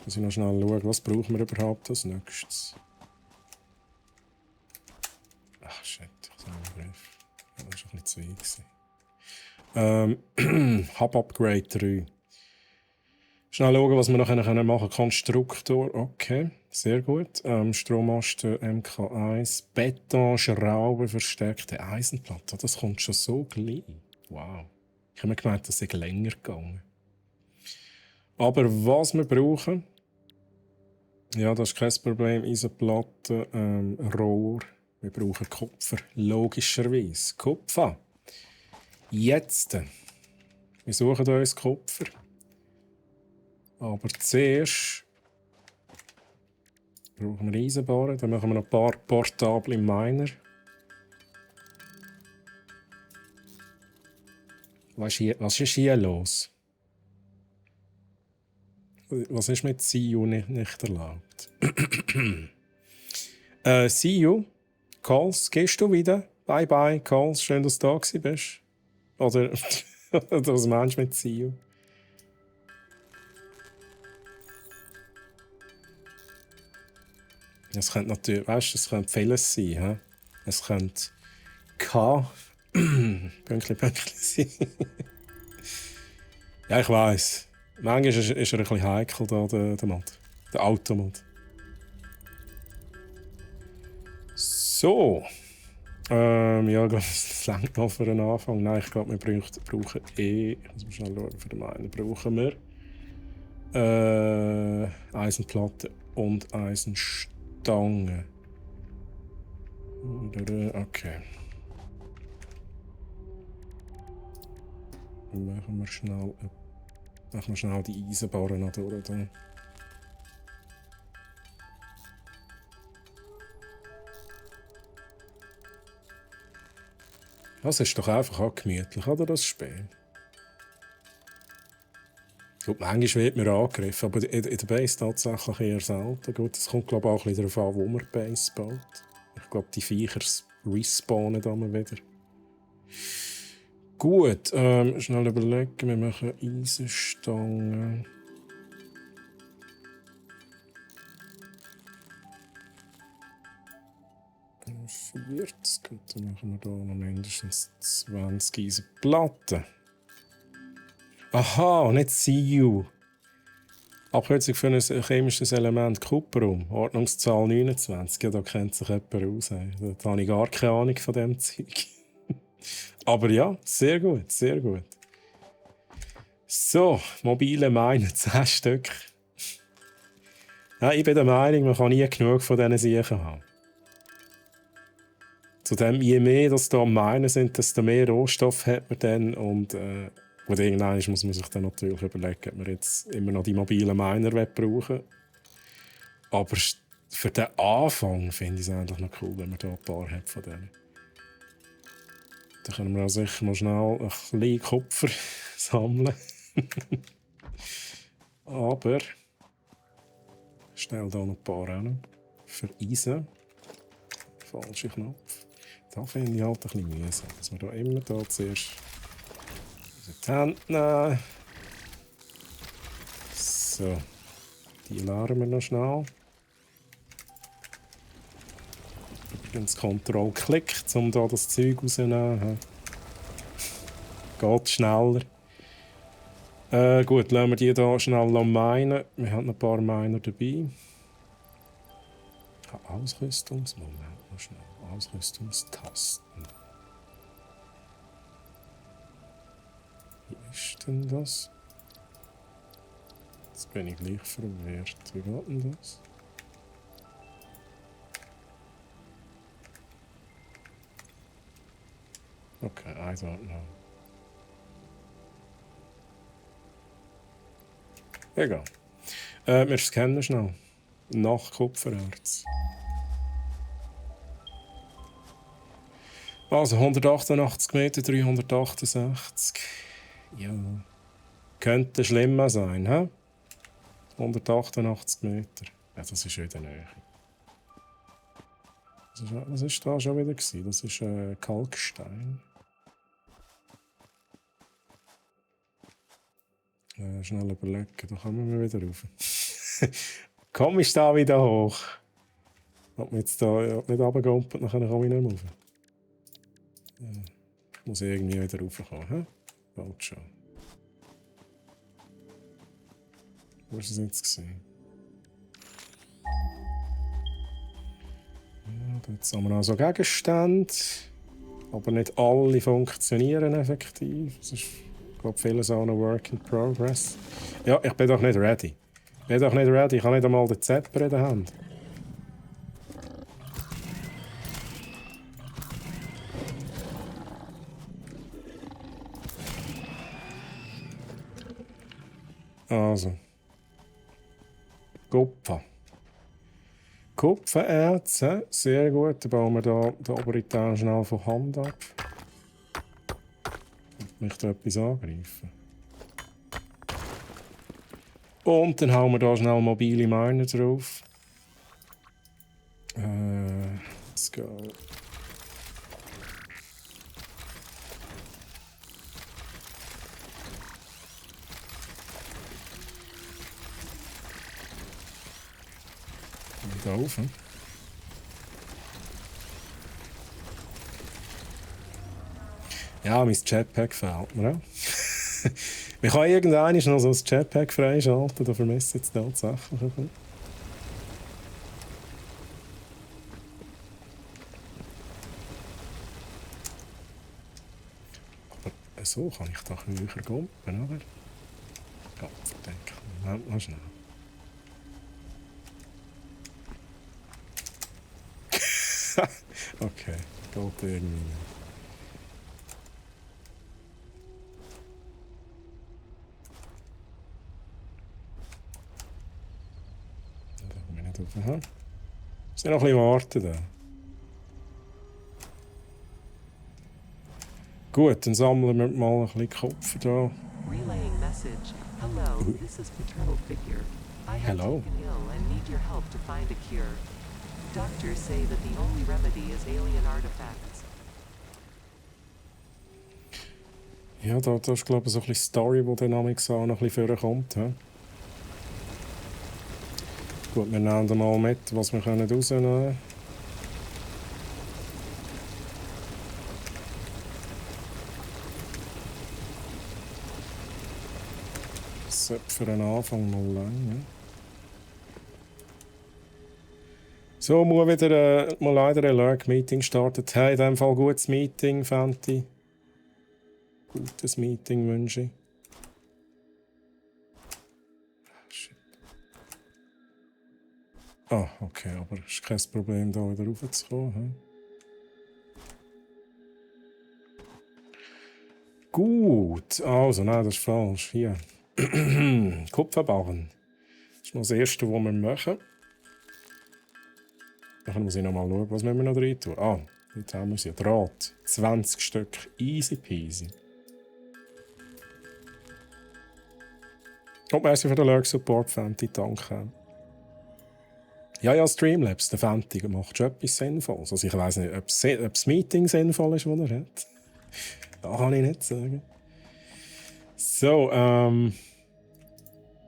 Muss ich noch schnell schauen, was brauchen wir überhaupt als nächstes. Ach shit, ich habe den Griff. Ja, das war ein bisschen zu weit. Hub-Upgrade 3. Schnell schauen, was wir noch machen können. Konstruktor, okay, sehr gut. Strommasten MK1, Betonschrauber, verstärkte Eisenplatte. Das kommt schon so gleich. Wow. Ich habe mir gemeint, das sei länger gegangen. Aber was wir brauchen, ja, das ist kein Problem. Eisenplatte, Rohr. Wir brauchen Kupfer, logischerweise. Kupfer. Jetzt. Wir suchen uns Kupfer. Aber zuerst brauchen wir Eisenbarren. Dann machen wir noch ein paar portable Miner. Was ist hier los? Was ist mit CU nicht erlaubt? CU, Calls, gehst du wieder? Bye bye, Calls, schön, dass du da bist. Oder was meinst du mit CU? Es könnte natürlich, weißt du, es könnte vieles sein. He? Es könnte Pünktchen sein. Ja, ich weiss. Manchmal ist er ein bisschen heikel, da, der Mod. Der Automod. So. Ja, das reicht noch für den Anfang. Nein, ich glaube, wir brauchen ich muss mal schnell schauen, für den einen brauchen wir Eisenplatte und Eisenstange. Okay. Dann machen wir schnell die Eisenbarren noch durch. Dann. Das ist doch einfach auch gemütlich, oder, das Spiel? Gut, manchmal wird man angegriffen, aber in der Base tatsächlich eher selten. Gut, es kommt, glaube ich, auch ein bisschen darauf an, wo man die Base baut. Ich glaube, die Viecher respawnen dann wieder. Gut, schnell überlegen, wir machen Eisenstangen. 40. Gut, dann machen wir hier noch mindestens 20 Eisenplatten. Aha, nicht CU. Abkürzung für ein chemisches Element Kupferum. Ordnungszahl 29. Ja, da kennt sich jemand aus. Da habe ich gar keine Ahnung von dem Zeug. Aber ja, sehr gut, sehr gut. So, mobile Miner, 10 Stück. Ja, ich bin der Meinung, man kann nie genug von diesen Sachen haben. Zudem, je mehr das da am Minen sind, desto mehr Rohstoff hat man dann. Und irgendwann muss man sich dann natürlich überlegen, ob man jetzt immer noch die mobilen Miner brauchen will. Aber für den Anfang finde ich es eigentlich noch cool, wenn man da ein paar hat von denen. Dann können wir auch sicher mal schnell ein bisschen Kupfer sammeln. Aber ich stelle hier noch ein paar an. Für Eisen. Falscher Knopf. Da finde ich halt ein bisschen mühsam, dass wir da immer da zuerst die Hände nehmen. So, die leeren wir noch schnell. Übrigens Ctrl Klick, um da das Zeug rauszunehmen. Geht schneller. Gut, lassen wir die hier schnell minen. Wir haben noch ein paar Miner dabei. Ausrüstungsmoment noch schnell. Ausrüstungstasten. Wie ist denn das? Jetzt bin ich gleich verwirrt. Wie geht denn das? Okay, I don't know. Egal. Wir scannen schnell. Nach Kupfererz. Also 188 Meter, 368. Ja. Könnte schlimmer sein, hä? 188 Meter. Ja, das ist wieder näher. Was ist da schon wieder gewesen? Das ist Kalkstein. Schnell überlegen, da kommen wir wieder rauf. Komm ich da wieder hoch? Ob man jetzt da nicht runtergumpelt, dann komme ich nicht mehr rauf. Ich muss irgendwie wieder raufkommen. Bald schon. Wo war es jetzt gesehen? Ja, jetzt haben wir also Gegenstände. Aber nicht alle funktionieren effektiv. Das ist, ich glaube, vieles auch noch Work in Progress. Ja, ich bin doch nicht ready. Ich bin doch nicht ready. Ich habe nicht einmal den Zepter in der Hand. Also. Kupfer. Kupfererze, sehr gut. Dann bauen wir da den oberen Teil schnell von Hand ab. Ich möchte etwas angreifen. Und dann hauen wir da schnell mobile Miner drauf. Let's go. Da rauf. Ja, mein Jetpack fehlt mir auch. Wir können irgendwann noch so ein Jetpack freischalten, da vermisse ich jetzt tatsächlich. Aber so kann ich doch höher gumpen, oder? Gott verdammt, Moment mal schnell. Okay, geht irgendwie nicht. Da kommen wir nicht rauf. Wir müssen noch ein bisschen warten. Da. Gut, dann sammeln wir mal ein bisschen Kupfer da. Relaying message. Hello, this is Paternal Figure. I have Hello. taken ill and need your help to find a cure. Doctors say that the only remedy is alien artifacts. Ja, da ist glaube ich so ein bisschen Story, die dann auch noch ein bisschen vorkommt. He? Gut, wir nehmen mal mit, was wir rausnehmen können. Das sollte für den Anfang mal lang. So, muss wieder mal leider ein Lurk-Meeting starten. Hey, in dem Fall gutes Meeting, Fenty. Gutes Meeting wünsche ich. Shit. Ah, okay, aber es ist kein Problem, da wieder raufzukommen. Hm? Gut, also, nein, das ist falsch. Hier. Kupferbarren. Das ist noch das Erste, was wir machen. Dann muss ich noch mal schauen, was wir noch rein tun. Ah, dort haben wir sie. Draht. 20 Stück. Easy peasy. Und merci für den Lurk Support, Fenty. Danke. Ja, Streamlabs, der Fenty macht schon etwas Sinnvolles. Also ich weiss nicht, ob das Meeting sinnvoll ist, das er hat. Das kann ich nicht sagen. So,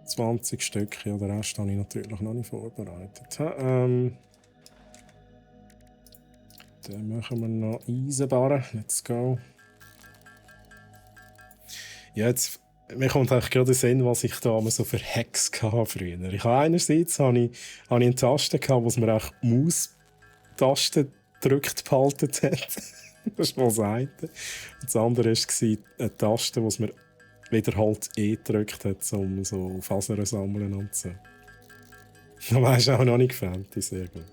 20 Stück. Ja, den Rest habe ich natürlich noch nicht vorbereitet. Dann machen wir noch Eisenbarren. Let's go. Jetzt, mir kommt eigentlich gerade in den Sinn, was ich da so für Hacks hatte früher. Einerseits hatte ich eine Taste, die mir auch die Maustaste gedrückt behalten hat. Das ist mal das eine. Und das andere war eine Taste, die mir wieder halt gedrückt hat, um so Fasern zu sammeln und so. Da weisst du auch noch nicht Fenty, sehr gut.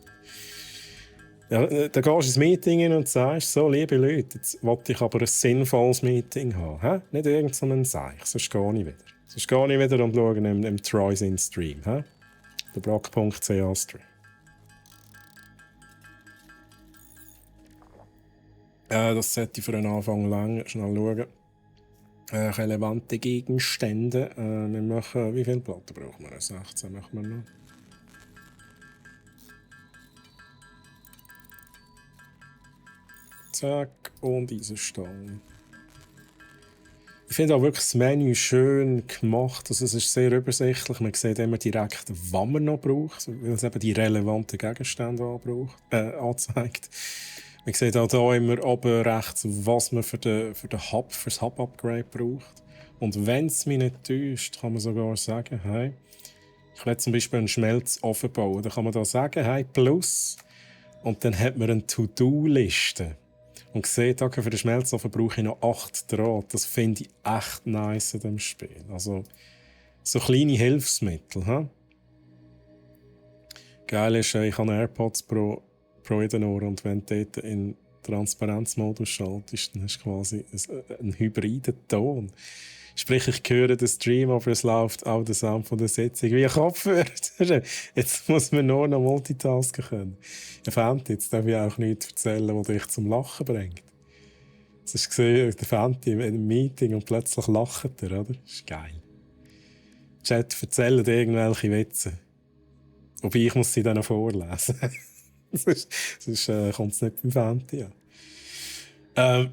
Ja, da gehst du ins Meeting hin und sagst, so, liebe Leute, jetzt wollte ich aber ein sinnvolles Meeting haben. He? Nicht irgendeinen Seich, sonst gehe ich wieder. Sonst gehe ich wieder und schaue im Troysin Stream. He? Der Brock.ch Stream. Das sollte ich für den Anfang lang schnell schauen. Relevante Gegenstände. Wir machen, wie viele Platten brauchen wir? 16 machen wir noch. Zack, und Eisenstange. Ich finde auch wirklich das Menü schön gemacht. Also es ist sehr übersichtlich. Man sieht immer direkt, was man noch braucht, weil es eben die relevanten Gegenstände anzeigt. Man sieht auch hier immer oben rechts, was man für das Hub-Upgrade braucht. Und wenn es mich nicht täuscht, kann man sogar sagen, hey, ich will zum Beispiel einen Schmelzofen bauen. Dann kann man da sagen, hey, plus. Und dann hat man eine To-Do-Liste. Und sieht, okay, für den Schmelzofen brauche ich noch 8 Draht. Das finde ich echt nice in diesem Spiel. Also, so kleine Hilfsmittel. He? Geil ist, ich habe AirPods Pro in den Ohren und wenn du dort in Transparenzmodus schaltest, dann hast du quasi einen hybriden Ton. Sprich, ich höre den Stream, aber es läuft auch der Sound von der Sitzung wie ein Kopfhörer. Jetzt muss man nur noch multitasken können. Ja, Fenty, jetzt darf ich auch nichts erzählen, was dich zum Lachen bringt. Jetzt hast du gesehen, der Fenty in einem Meeting und plötzlich lacht er, oder? Das ist geil. Chat erzählen dir irgendwelche Witze. Wobei, ich muss sie dann noch vorlesen. Sonst kommt es nicht beim Fenty an.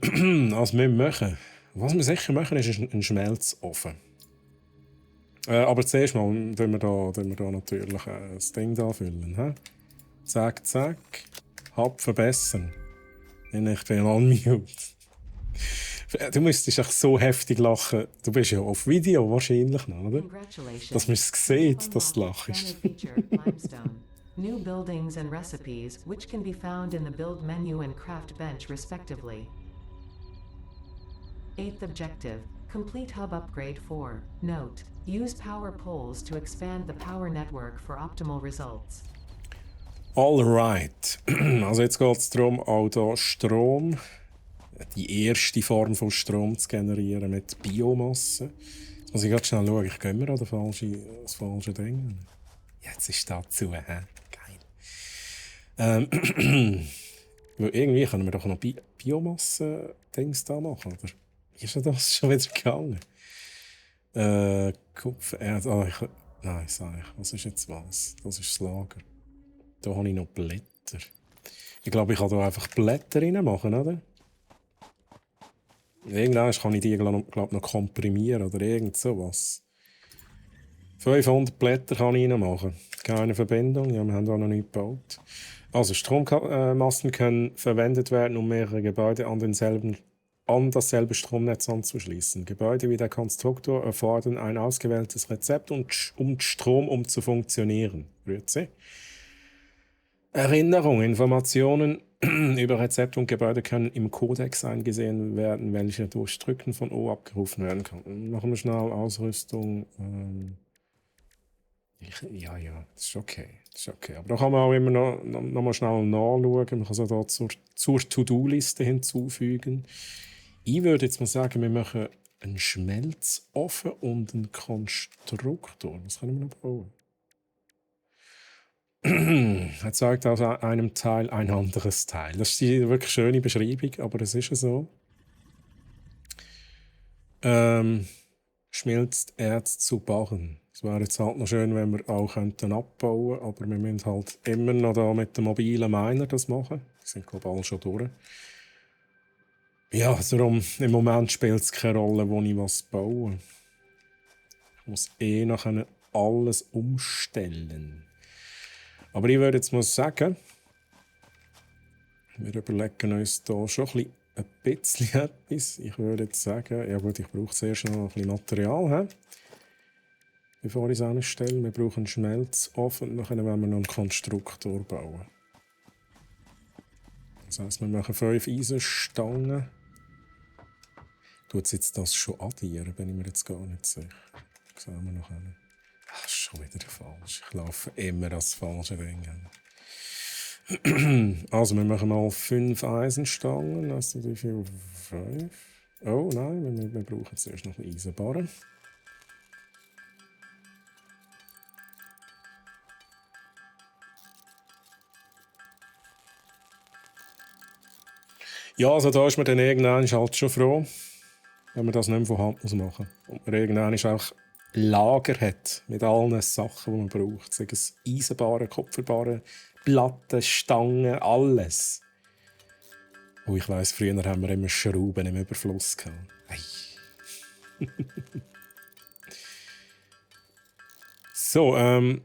Was wir machen. Was wir sicher machen, ist ein Schmelzofen. Aber zuerst mal tun wir da natürlich das Ding da füllen. He? Zack, zack. Hub verbessern. Ich bin unmute. Du müsstest echt so heftig lachen. Du bist ja auf Video wahrscheinlich noch, oder? Dass man es sieht, dass du lachst. New buildings and recipes, which can be found in the build menu and craft bench respectively. 8th objective, complete hub upgrade 4. Note, use power poles to expand the power network for optimal results. Alright. Also jetzt geht es darum, auch hier Strom, die erste Form von Strom zu generieren mit Biomasse. Jetzt muss ich gerade schnell schauen, ich gehe mir an das falsche Ding. Jetzt ist das zu, hä? Geil. Weil irgendwie können wir doch noch Biomasse-Dings da machen, oder? Ist ja das schon wieder gegangen? Kupfer, nein, sag ich. Was ist jetzt was? Das ist das Lager. Da habe ich noch Blätter. Ich glaube, ich kann hier einfach Blätter reinmachen, oder? Irgendwann kann ich die glaub, noch komprimieren oder irgend sowas. 500 Blätter kann ich reinmachen. Keine Verbindung, ja, wir haben da noch nicht gebaut. Also Strommasten können verwendet werden, um mehrere Gebäude an denselben an dasselbe Stromnetz anzuschließen. Gebäude wie der Konstruktor erfordern ein ausgewähltes Rezept, um Strom zu funktionieren. Grüezi. Erinnerung, Informationen über Rezept und Gebäude können im Kodex eingesehen werden, welche durch Drücken von O abgerufen werden kann. Machen wir schnell Ausrüstung. Ja, das ist okay. Das ist okay. Aber da kann man auch immer noch mal schnell nachschauen. Man kann es auch da zur To-Do-Liste hinzufügen. Ich würde jetzt mal sagen, wir machen einen Schmelzofen und einen Konstruktor. Was können wir noch bauen? Er zeigt aus einem Teil ein anderes Teil. Das ist die wirklich schöne Beschreibung, aber es ist ja so. Schmilzt Erz zu Barren. Es wäre jetzt halt noch schön, wenn wir auch abbauen könnten, aber wir müssen halt immer noch da mit dem mobilen Miner das machen. Die sind glaube ich alle schon durch. Ja, darum, im Moment spielt es keine Rolle, wo ich was baue. Ich muss noch alles umstellen. Aber ich würde jetzt mal sagen, wir überlegen uns hier schon ein bisschen etwas. Ich würde jetzt sagen, ja gut, ich brauche zuerst noch ein bisschen Material, bevor ich es anstelle. Wir brauchen einen Schmelzofen und dann wollen wir noch einen Konstruktor bauen. Das heisst, wir machen 5 Eisenstangen. Tut es jetzt das schon addieren, bin ich mir jetzt gar nicht sicher. Das sehen wir noch einen. Ach, schon wieder falsch. Ich laufe immer das falsche Ding an. Also, wir machen mal 5 Eisenstangen. Also, wie viel? 5? Oh nein, wir brauchen zuerst noch eine Eisenbarre. Ja, also da ist man dann irgendwann halt schon froh, wenn man das nicht mehr von Hand machen muss. Und man irgendwann auch Lager hat mit allen Sachen, die man braucht. Sei es Eisenbarren, Kupferbarren, Platten, Stangen, alles. Oh, ich weiss, früher haben wir immer Schrauben im Überfluss gehabt. Hey. So, mal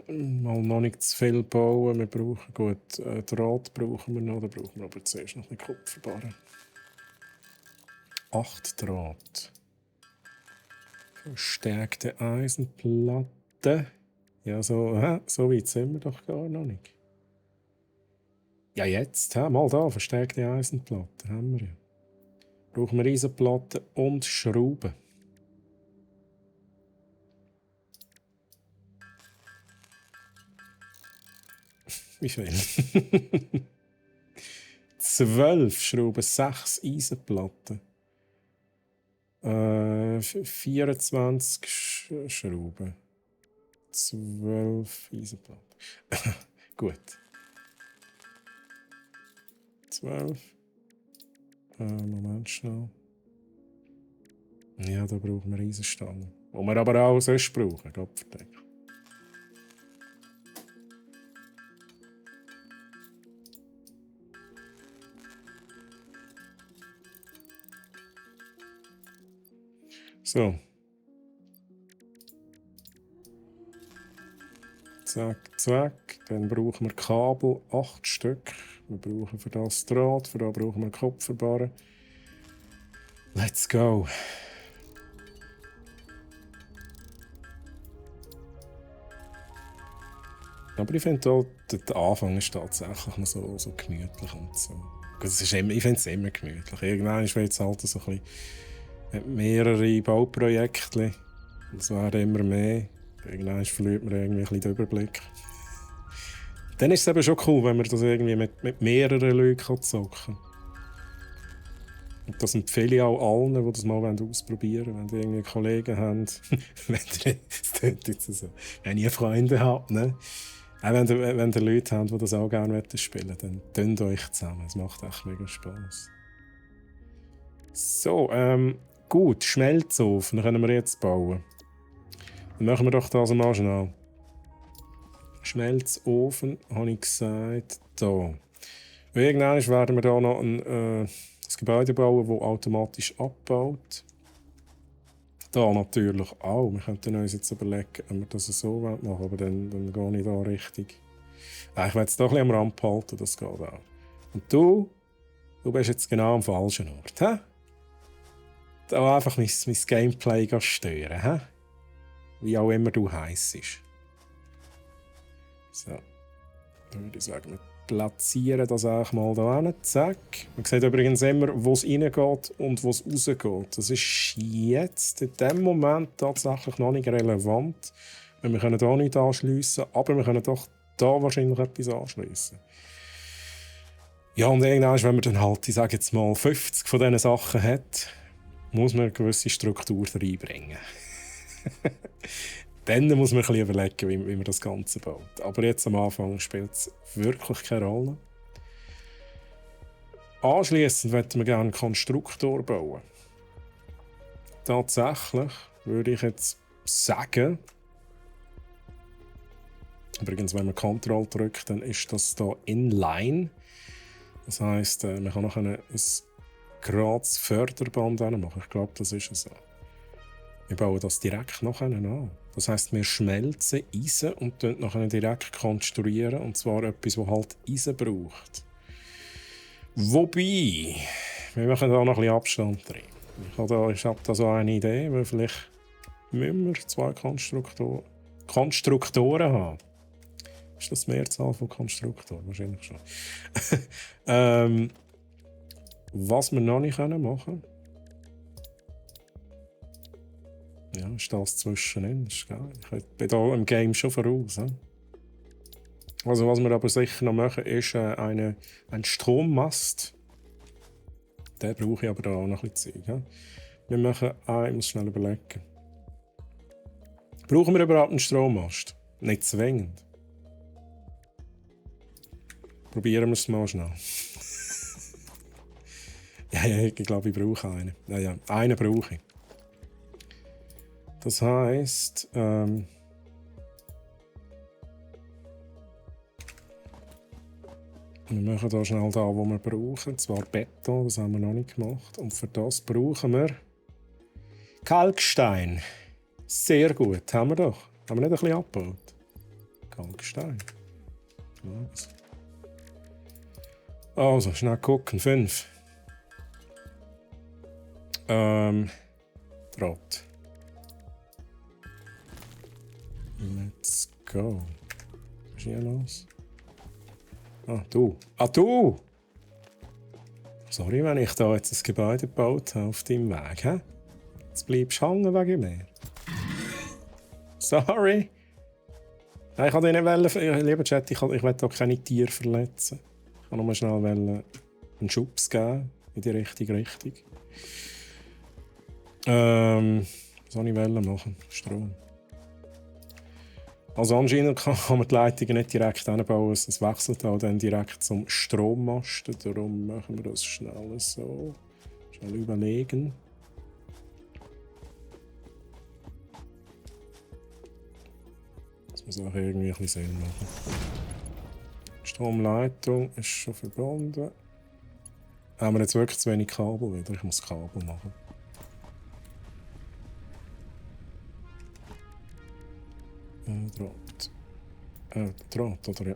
noch nicht zu viel bauen. Wir brauchen gut Draht brauchen wir noch. Da brauchen wir aber zuerst noch ein Kupferbarren. 8 Draht. Verstärkte Eisenplatte. Ja, so weit sind wir doch gar noch nicht. Ja, jetzt, mal da, verstärkte Eisenplatte haben wir ja. Brauchen wir Eisenplatte und Schrauben. Wie viel? 12 Schrauben, 6 Eisenplatten. 24 Schrauben. 12 Eisenplatten. Gut. 12. Moment schnell. Ja, da brauchen wir Eisenstangen. Die wir aber auch sonst brauchen, Gottverdeckel. So. Zack, zack. Dann brauchen wir Kabel, 8 Stück. Wir brauchen für das Draht, für das brauchen wir Kupferbarren. Let's go. Aber ich finde, der Anfang ist tatsächlich noch so gemütlich und so. Ich finde es immer gemütlich. Irgendwann ist es halt so ein bisschen mehrere Bauprojekte. Es werden immer mehr. Irgendwann verliert man irgendwie ein bisschen den Überblick. Dann ist es eben schon cool, wenn man das irgendwie mit mehreren Leuten zocken kann. Und das empfehle ich auch allen, die das mal ausprobieren wollen. Wenn die irgendwie Kollegen haben, das klingt jetzt so, wenn ihr Freunde habt, ne? Auch wenn ihr Leute habt, die das auch gerne spielen wollen, dann tönt euch zusammen. Es macht echt mega Spass. So, gut, Schmelzofen, den können wir jetzt bauen. Dann machen wir doch das mal schnell. Schmelzofen, habe ich gesagt, da. Und irgendwann werden wir hier noch ein Gebäude bauen, das automatisch abbaut. Da natürlich auch. Wir könnten uns jetzt überlegen, ob wir das so machen wollen, aber dann gehe ich da richtig. Ich will es doch ein bisschen am Rand behalten, das geht auch. Und du Du bist jetzt genau am falschen Ort. He? Da einfach mein Gameplay stören. He? Wie auch immer du heisst. So. Dann würde ich sagen, wir platzieren das auch mal da hin. Zack. Man sieht übrigens immer, wo es reingeht und wo es rausgeht. Das ist jetzt in diesem Moment tatsächlich noch nicht relevant. Wir können hier nicht anschliessen, aber wir können doch da wahrscheinlich etwas anschliessen. Ja, und irgendwann, wenn man dann halt, ich sage jetzt mal, 50 von diesen Sachen hat, muss man eine gewisse Struktur reinbringen. Dann muss man ein bisschen überlegen, wie man das Ganze baut. Aber jetzt am Anfang spielt es wirklich keine Rolle. Anschliessend möchten wir gerne einen Konstruktor bauen. Tatsächlich würde ich jetzt sagen, übrigens, wenn man Ctrl drückt, dann ist das hier inline. Das heisst, man kann noch ein gerades Förderband machen. Ich glaube, das ist so. Wir bauen das direkt nachher an. Das heisst, wir schmelzen Eisen und nachher direkt konstruieren. Und zwar etwas, das halt Eisen braucht. Wobei, wir machen da noch ein bisschen Abstand drin. Ich habe da so eine Idee, weil vielleicht müssen wir 2 Konstruktoren haben. Ist das die Mehrzahl von Konstruktoren? Wahrscheinlich schon. Was wir noch nicht machen können. Ja, ist das zwischenin. Das ist geil. Ich bin hier im Game schon voraus. He? Also, was wir aber sicher noch machen, ist ein Strommast. Den brauche ich aber da auch noch ein bisschen Zeug. He? Wir machen ich muss schnell überlegen. Brauchen wir überhaupt einen Strommast? Nicht zwingend. Probieren wir es mal schnell. Ja, ich glaube, ich brauche einen. Ja, einen brauche ich. Das heisst, wir machen hier schnell da, wo wir brauchen. Zwar Beton, das haben wir noch nicht gemacht. Und für das brauchen wir Kalkstein. Sehr gut, haben wir doch. Haben wir nicht ein bisschen abgebaut? Kalkstein. Also, schnell gucken. 5. Draht. Let's go. Was ist hier los? Du! Du! Sorry, wenn ich da jetzt ein Gebäude gebaut habe auf deinem Weg. He? Jetzt bleibst du hängen wegen mir. Sorry! Nein, ich wollte nicht wollen, lieber Chat, ich will hier keine Tiere verletzen. Ich wollte nur schnell einen Schubs geben in die richtige Richtung. Was soll ich machen? Strom. Also anscheinend kann man die Leitungen nicht direkt hinbauen, es wechselt auch dann direkt zum Strommasten. Darum machen wir das schnell so. Schnell überlegen. Das muss auch irgendwie ein bisschen Sinn machen. Die Stromleitung ist schon verbunden. Haben wir jetzt wirklich zu wenig Kabel wieder? Ich muss Kabel machen. Draht, oder ja.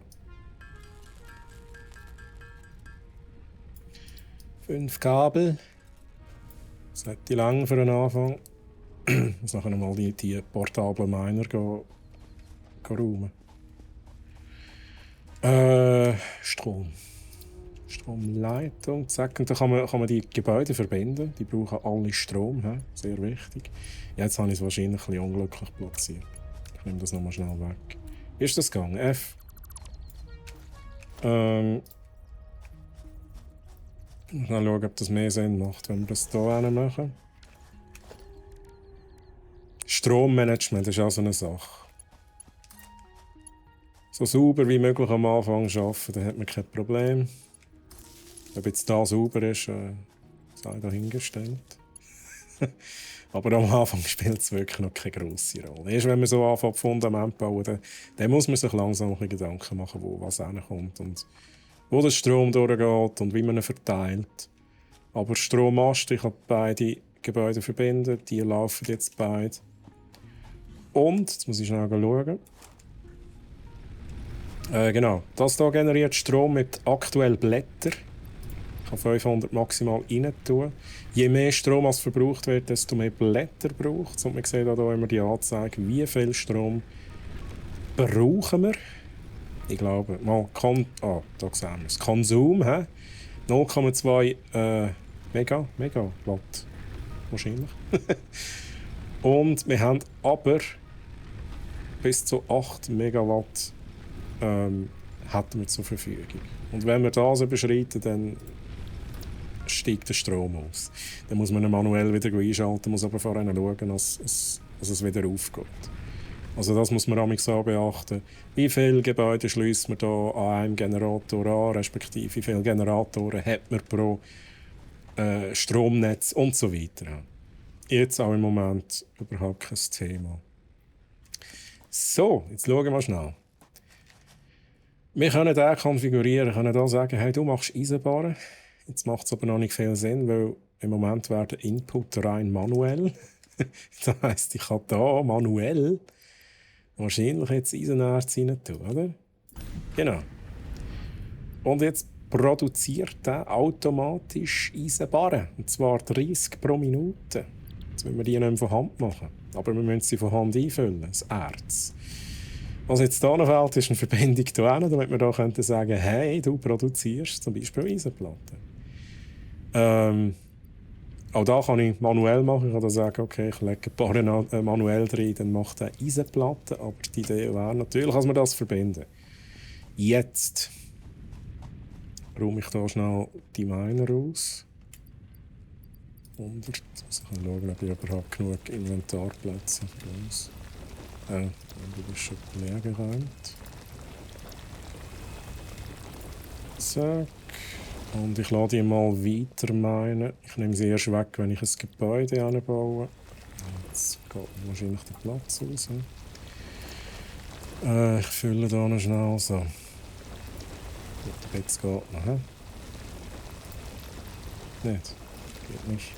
5 Kabel. Das hat die lang für den Anfang. Ich muss nachher mal die portablen Miner räumen. Strom. Stromleitung. Zack. Und dann kann man die Gebäude verbinden. Die brauchen alle Strom. He? Sehr wichtig. Jetzt habe ich es wahrscheinlich ein bisschen unglücklich platziert. Ich nehme das nochmal schnell weg. Wie ist das gegangen? F. Mal schauen, ob das mehr Sinn macht, wenn wir das hier machen. Strommanagement ist auch so eine Sache. So sauber wie möglich am Anfang arbeiten, dann hat man kein Problem. Ob jetzt da sauber ist, sei dahingestellt. Aber am Anfang spielt es wirklich noch keine grosse Rolle. Erst wenn man so anfängt, Fundament bauen, dann muss man sich langsam ein Gedanken machen, wo was hinkommt und wo der Strom durchgeht und wie man ihn verteilt. Aber Strommasten, ich habe beide Gebäude verbinden, die laufen jetzt beide. Und, jetzt muss ich schnell schauen. Genau, das hier generiert Strom mit aktuell Blättern. Ich kann 500 maximal rein tun. Je mehr Strom als verbraucht wird, desto mehr Blätter braucht es. Und man sieht hier immer die Anzeige, wie viel Strom brauchen wir. Ich glaube, mal da sehen wir es. Konsum, 0,2 Megawatt. Wahrscheinlich. Und wir haben aber bis zu 8 Megawatt hätten wir zur Verfügung. Und wenn wir das überschreiten, dann steigt der Strom aus. Dann muss man ihn manuell wieder einschalten, muss aber vorher schauen, dass es wieder aufgeht. Also das muss man auch beachten. Wie viele Gebäude schließt man da an einem Generator an, respektive wie viele Generatoren hat man pro Stromnetz und so weiter. Jetzt auch im Moment überhaupt kein Thema. So, jetzt schauen wir schnell. Wir können den konfigurieren, können hier sagen, hey, du machst Eisenbahnen. Jetzt macht es aber noch nicht viel Sinn, weil im Moment wäre der Input rein manuell. Das heisst, ich kann hier manuell wahrscheinlich jetzt Eisenerz rein tun, oder? Genau. Und jetzt produziert er automatisch Eisenbarren. Und zwar 30 pro Minute. Jetzt müssen wir die nicht mehr von Hand machen. Aber wir müssen sie von Hand einfüllen, das Erz. Was jetzt hier noch fehlt, ist eine Verbindung hier hin, damit wir hier sagen könnten, hey, du produzierst zum Beispiel Eisenplatten. Auch da kann ich manuell machen. Ich kann sagen, okay, ich lege ein paar manuell rein, dann macht er Eisenplatten. Aber die Idee wäre natürlich, dass wir das verbinden. Jetzt räume ich hier schnell die Miner aus. 100. Also ich kann schauen, ob ich überhaupt genug Inventarplätze für uns. Du bist schon leer geräumt. Zack. Und ich lasse die mal weiter meinen. Ich nehme sie erst weg, wenn ich ein Gebäude anbaue. Jetzt geht wahrscheinlich der Platz raus. Ich fülle hier noch schnell so. Gut, jetzt geht noch. Nicht? Geht nicht.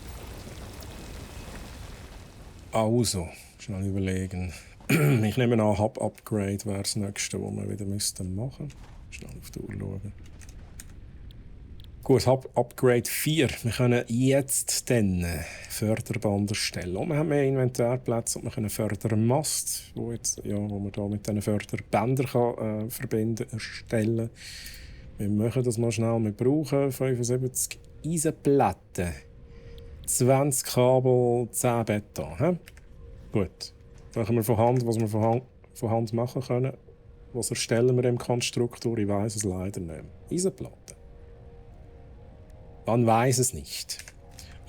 Also, schnell überlegen. Ich nehme an, Hub-Upgrade wäre das nächste, was wir wieder machen müssten. Schnell auf die Uhr schauen. Gut, Hub-Upgrade 4. Wir können jetzt dann Förderband erstellen. Und wir haben mehr Inventarplätze und wir können Fördermast, wo man hier mit diesen Förderbändern verbinden, erstellen. Wir machen das mal schnell. Wir brauchen 75 Eisenplatten, 20 Kabel, 10 Beton. Gut. Machen wir von Hand, was wir von Hand machen können. Was erstellen wir im Konstruktor? Ich weiss es leider nicht. Eisenplatten. Man weiss es nicht.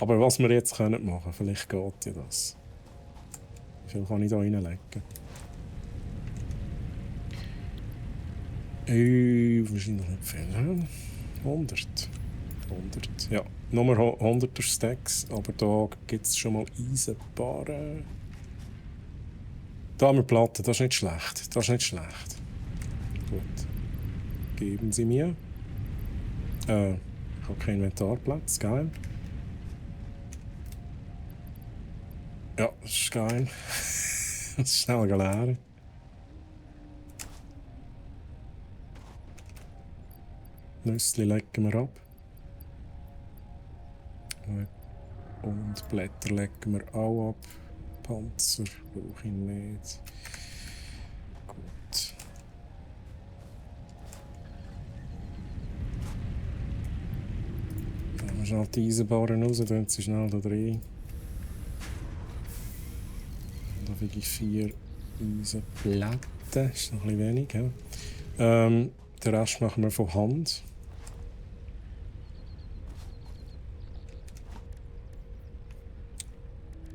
Aber was wir jetzt machen können, vielleicht geht ja das. Wie viel kann ich da reinlegen? Wahrscheinlich nicht viel. 100. Ja, nur 100er Stacks, aber da gibt es schon mal Eisenbarren. Da haben wir Platten, das ist nicht schlecht. Gut. Geben Sie mir. Ich habe keinen Inventarplatz, geil. Ja, das ist geil. Das ist schnell geleert. Nüssli legen wir ab. Und Blätter legen wir auch ab. Panzer brauche ich nicht. Gut. Dann haben wir schnell die Eisenbarren raus, dann sie schnell da rein. Und da wirklich 4 Eisenplatten. Das ist noch ein bisschen wenig. Ja. Den Rest machen wir von Hand.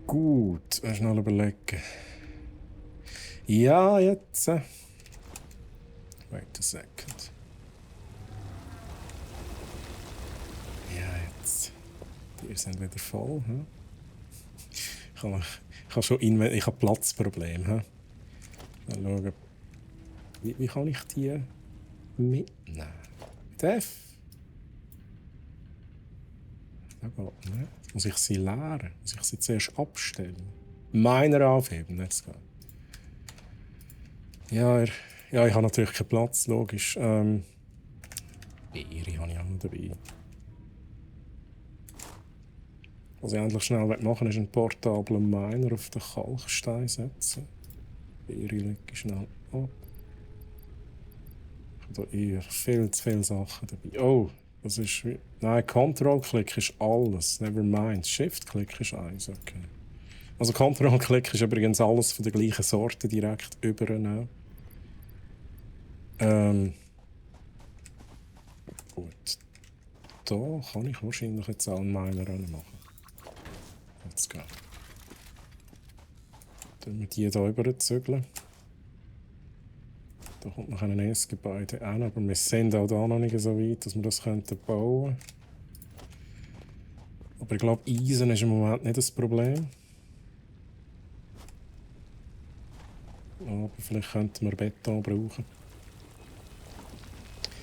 Gut, schnell überlegen. Ja, jetzt. Wait a second. Ja, jetzt. Die sind wieder voll. Hm? Ich habe Platzprobleme. Hm? Mal schauen. Wie kann ich die mitnehmen? Def? Da geht nicht. Muss ich sie leeren? Muss ich sie zuerst abstellen? Meiner aufheben, jetzt geht. Ja, ich habe natürlich keinen Platz, logisch. Beere habe ich auch noch dabei. Was ich endlich schnell machen will, ist einen portablen Miner auf den Kalkstein setzen. Ihre lege schnell ab. Ich habe hier viel zu viele Sachen dabei. Oh, das ist wie... Nein, Control-Klick ist alles. Never mind. Shift-Klick ist eins, okay. Also Control-Klick ist übrigens alles von der gleichen Sorte direkt übernehmen. Gut. Da kann ich wahrscheinlich jetzt auch einen Miner machen. Let's go. Dann wir die hier rüber zügeln. Da kommt noch ein neues Gebäude an, aber wir sind auch da noch nicht so weit, dass wir das bauen könnten. Aber ich glaube, Eisen ist im Moment nicht das Problem. Aber vielleicht könnten wir Beton brauchen.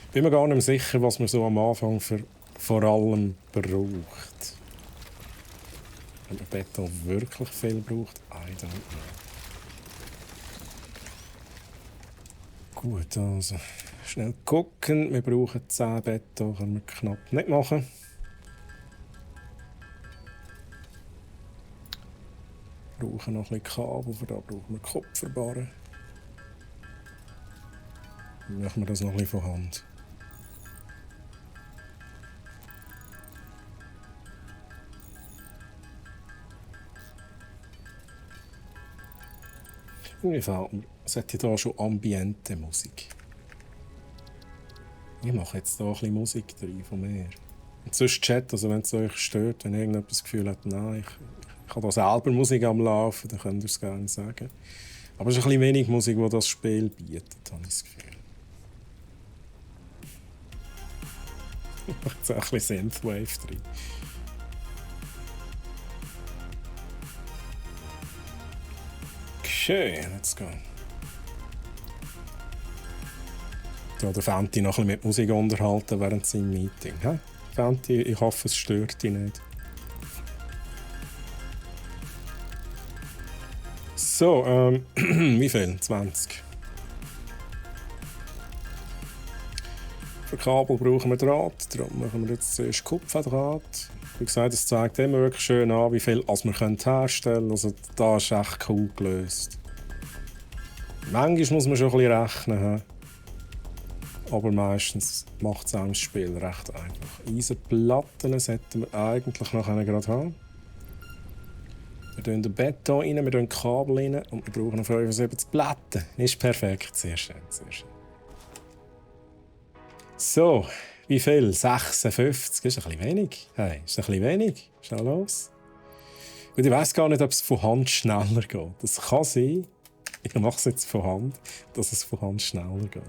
Ich bin mir gar nicht mehr sicher, was man so am Anfang vor allem braucht. Wenn man Beton wirklich viel braucht, I don't know. Gut, also schnell gucken. Wir brauchen 10 Beton, können wir knapp nicht machen. Wir brauchen noch ein bisschen Kabel, für da brauchen wir Kupferbarren. Dann machen wir das noch ein bisschen von Hand. Irgendwie fehlt mir, es hat ja da schon ambiente Musik. Ich mache jetzt da ein bisschen Musik rein von mir. Und sonst Chat, also wenn es euch stört, wenn irgendjemand das Gefühl hat, nein, ich habe da selber Musik am Laufen, dann könnt ihr es gerne sagen. Aber es ist ein bisschen wenig Musik, die das Spiel bietet, habe ich das Gefühl. Ich mache jetzt auch ein bisschen Synthwave drin. Okay, let's go. Ja, der Fenty noch ein bisschen mit Musik unterhalten während seinem Meeting. He? Fenty, ich hoffe, es stört dich nicht. So, wie viel? 20. Für Kabel brauchen wir Draht, darum machen wir jetzt zuerst Kupferdraht. Wie gesagt, es zeigt immer wirklich schön an, wie viel wir herstellen können. Also da ist echt cool gelöst. Manchmal muss man schon ein bisschen rechnen, aber meistens macht es auch das Spiel recht einfach. Eisenplatten sollten wir eigentlich noch gerade haben. Wir tun den Beton rein, wir tun Kabel rein und wir brauchen noch 75 Platten. Ist perfekt, sehr schön, sehr schön. So, wie viel? 56, ist ein bisschen wenig. Hey, ist ein bisschen wenig. Schnell los. Und ich weiss gar nicht, ob es von Hand schneller geht. Das kann sein, ich mache es jetzt von Hand, dass es von Hand schneller geht.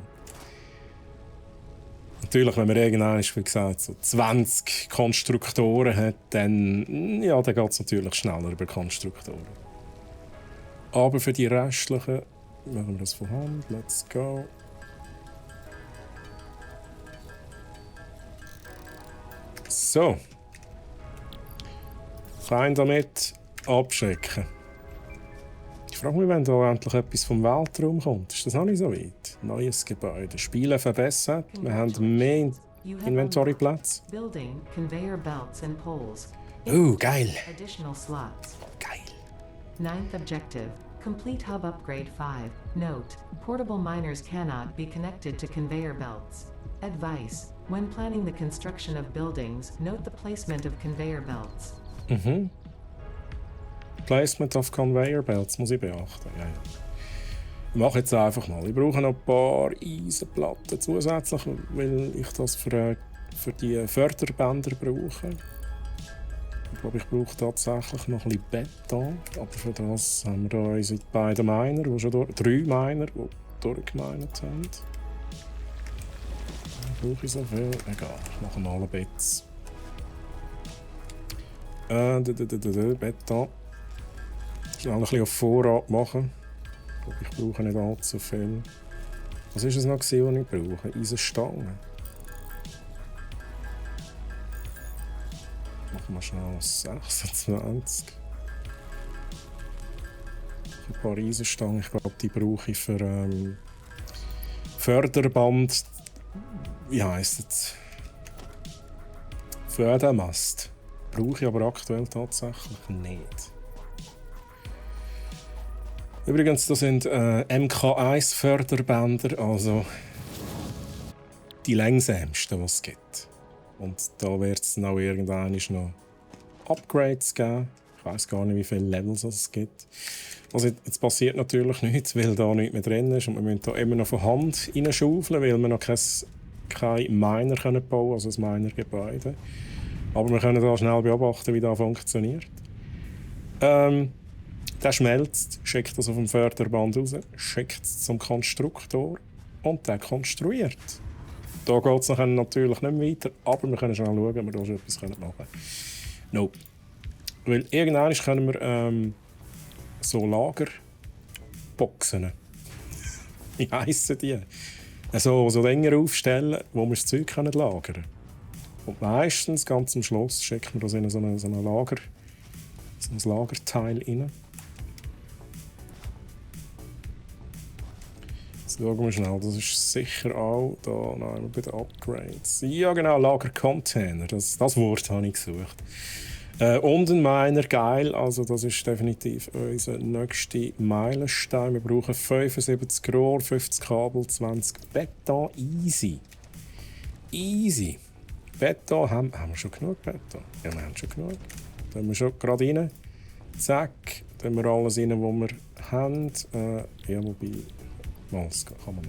Natürlich, wenn man irgendwann, wie gesagt, so 20 Konstruktoren hat, dann, ja, dann geht es natürlich schneller über Konstruktoren. Aber für die restlichen machen wir das von Hand. Let's go. So. Fein damit abschicken. Ich frage mich, wenn da endlich etwas vom Weltraum kommt. Ist das noch nicht so weit? Neues Gebäude. Spiele verbessert. Wir haben mehr Inventoryplatz. Building conveyor belts and poles. Geil. Additional slots. Geil. 9th objective. Complete hub upgrade 5. Note: portable miners cannot be connected to conveyor belts. Advice: when planning the construction of buildings, note the placement of conveyor belts. Placement of Conveyor Belts muss ich beachten. Ja, ja. Ich mache jetzt einfach mal. Ich brauche noch ein paar Eisenplatten zusätzlich, weil ich das für die Förderbänder brauche. Ich glaube, ich brauche tatsächlich noch ein bisschen Beton. Aber für das haben wir hier unsere beiden Miner, die schon 3 Miner, die durchgeminert haben. Brauche ich so viel? Egal, ich mache mal ein bisschen. Beton. Schnell ein bisschen auf Vorrat machen. Ich brauche nicht allzu viel. Was war es noch, was ich brauche? Eisenstangen. Machen wir schnell 26. Ein paar Eisenstangen. Ich glaube, die brauche ich für Förderband. Wie heisst es? Fördermast. Brauche ich aber aktuell tatsächlich nicht. Übrigens, das sind MK1-Förderbänder, also die längsamsten, die es gibt. Und da wird es noch irgendwann noch Upgrades geben. Ich weiß gar nicht, wie viele Levels es gibt. Also jetzt passiert natürlich nichts, weil da nichts mehr drin ist. Und wir müssen da immer noch von Hand reinschaufeln, weil wir noch kein Miner bauen können, also ein Miner-Gebäude. Aber wir können da schnell beobachten, wie das funktioniert. Der schmelzt, schickt das auf dem Förderband raus, schickt es zum Konstruktor und der konstruiert. Da geht es natürlich nicht mehr weiter, aber wir können schnell schauen, ob wir da schon etwas machen können. No. Weil irgendwann können wir so Lagerboxen, wie heissen die? So Dinger aufstellen, wo wir das Zeug lagern können. Und meistens, ganz am Schluss, schicken wir das in so ein Lagerteil rein. Jetzt schauen wir schnell, das ist sicher auch da bei den Upgrades. Ja genau, Lagercontainer, das Wort habe ich gesucht. Und ein Miner, geil, also das ist definitiv unser nächster Meilenstein. Wir brauchen 75 Rohr, 50 Kabel, 20 Beton, easy. Easy. Beton, haben wir schon genug Beton? Ja, wir haben schon genug. Da haben wir schon gerade rein. Zack, da haben wir alles rein, was wir haben. Ja, wobei, das kann man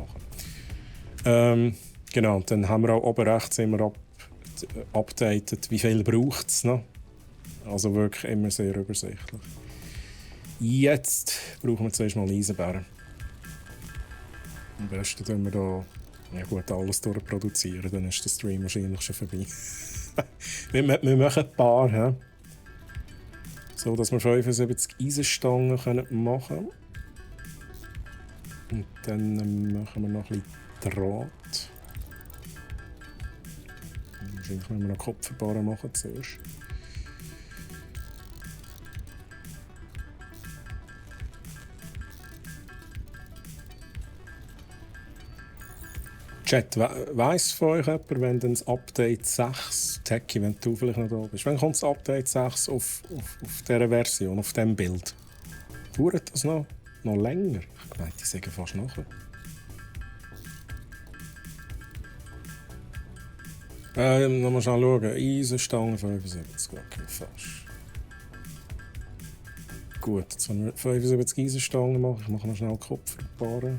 machen. Genau, dann haben wir auch oben rechts immer updated, wie viel braucht es noch. Also wirklich immer sehr übersichtlich. Jetzt brauchen wir zuerst mal Eisenbären. Am besten tun wir da alles durchproduzieren, dann ist der Stream wahrscheinlich schon vorbei. wir machen ein paar, he? So dass wir 75 Eisenstangen machen können. Und dann machen wir noch ein bisschen Draht. Wahrscheinlich müssen wir noch Kupferbarren machen zuerst. Chat, weiss von euch jemand, wenn dann das Update 6, Techie, wenn du vielleicht noch da bist, wann kommt das Update 6 auf dieser Version, auf diesem Bild? Dauert das noch länger? Ich meine, die sagen fast nachher. Nochmal schnell schauen. Eisenstange 75, okay, fast. Gut, jetzt wenn wir 75 Eisenstangen machen, ich mache noch schnell Kupferbarren.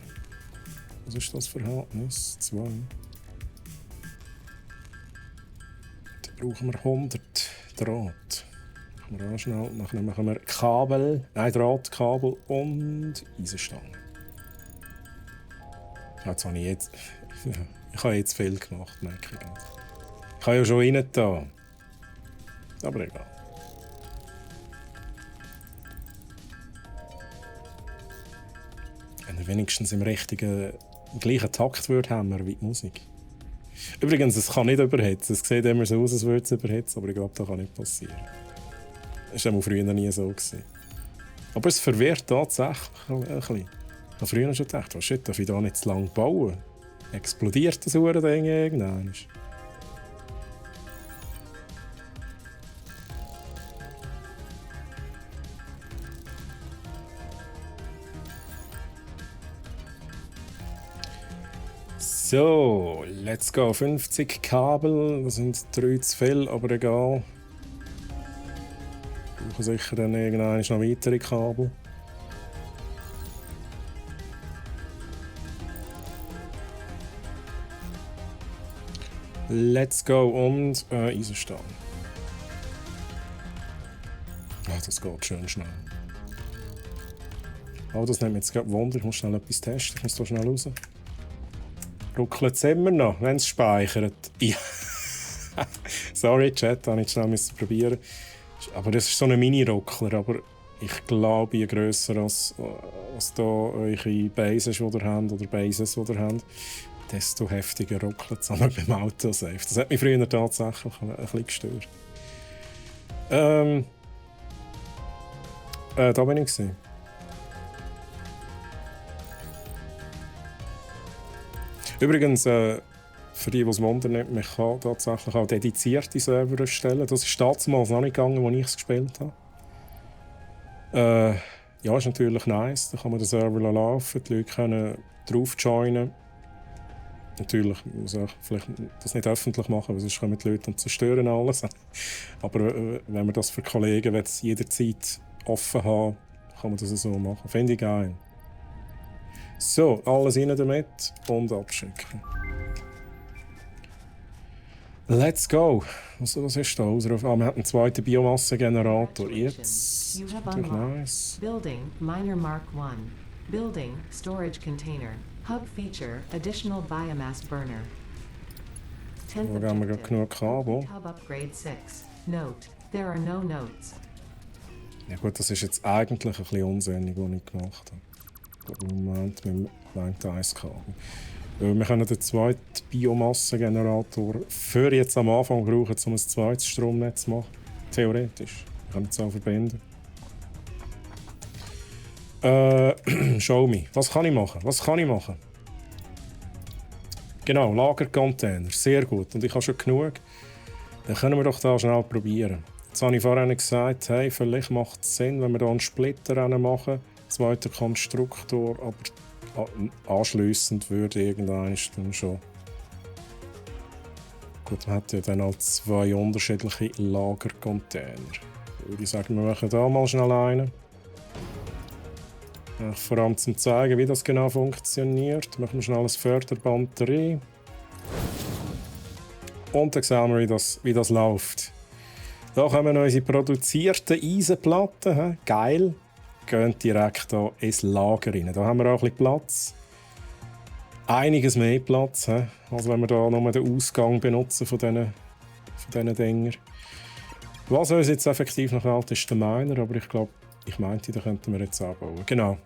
Was ist das Verhältnis? 2. Dann brauchen wir 100 Draht. Machen wir auch schnell. Dann machen wir Draht, Kabel und Eisenstangen. Jetzt habe ich habe jetzt viel gemacht, merke ich. Ich habe ja schon rein da. Aber egal. Wenn er wenigstens im gleichen Takt haben wir wie die Musik. Übrigens, es kann nicht überhitzen. Es sieht immer so aus, als würde es überhitzen, aber ich glaube, das kann nicht passieren. Das war früher nie so gewesen. Aber es verwirrt tatsächlich ein bisschen. Ich habe früher schon gedacht, oh shit, darf ich da nicht zu lange bauen? Explodiert das Ding irgendwann? So, let's go. 50 Kabel, das sind 3 zu viel, aber egal. Wir brauchen sicher dann irgendwann noch weitere Kabel. Let's go und Eisenstahl. Das geht schön schnell. Oh, das nimmt mich jetzt gerade Wunder. Ich muss schnell etwas testen. Ich muss da schnell raus. Ruckelt es immer noch, wenn es speichert? Ja. Sorry, Chat, habe ich schnell probieren. Aber das ist so ein Mini-Ruckler, aber ich glaube, je grösser als da eure Bases, die ihr habt, oder Bases, die ihr habt, desto heftiger ruckelt es beim Autosave. Das hat mich früher tatsächlich ein bisschen gestört. Da bin ich. Übrigens, für die es wundern nicht, man kann tatsächlich auch dedizierte Server erstellen. Das ist damals noch nicht gegangen, als ich es gespielt habe. Ja, ist natürlich nice. Da kann man den Server laufen, die Leute können drauf joinen. Natürlich muss ich vielleicht das nicht öffentlich machen, weil sonst kommen die Leute und zerstören alles. Aber wenn man das für Kollegen jederzeit offen haben, kann man das so machen. Finde ich geil. So, alles rein damit und abschicken. Let's go! Was ist da? Wir haben einen zweiten Biomassengenerator. Jetzt. You have Natürlich unlocked nice. Building Miner Mark 1. Building Storage Container. Hub Feature Additional Biomass Burner. 10th Da haben wir gerade genug Kabel. Complete Hub Upgrade 6. Note: There are no notes. Ja gut, das ist jetzt eigentlich ein bisschen unsinnig, was ich gemacht habe. Aber im Moment mit dem 1 Kabel. Wir können den zweiten Biomassengenerator für jetzt am Anfang brauchen, um ein zweites Stromnetz zu machen. Theoretisch. Wir können es auch verbinden. Show me. Was kann ich machen? Genau, Lagercontainer. Sehr gut. Und ich habe schon genug. Dann können wir doch da schnell probieren. Jetzt habe ich vorhin gesagt, hey, vielleicht macht es Sinn, wenn wir hier einen Splitter machen. Zweiter Konstruktor, aber anschliessend würde irgendeiner dann schon. Gut, man hat ja dann halt zwei unterschiedliche Lagercontainer. Würde ich sagen, wir machen da mal schnell einen. Vor allem zum zeigen, wie das genau funktioniert. Machen wir schnell ein Förderband rein. Und dann sehen wir, wie das läuft. Da kommen unsere produzierten Eisenplatten. He? Geil. Gehen direkt hier ins Lager rein. Da haben wir auch ein bisschen Platz. Einiges mehr Platz, he? als wenn wir hier nur den Ausgang benutzen von diesen Dingern. Was uns jetzt effektiv noch fehlt, ist der Miner, aber ich meinte, den könnten wir jetzt anbauen. Genau.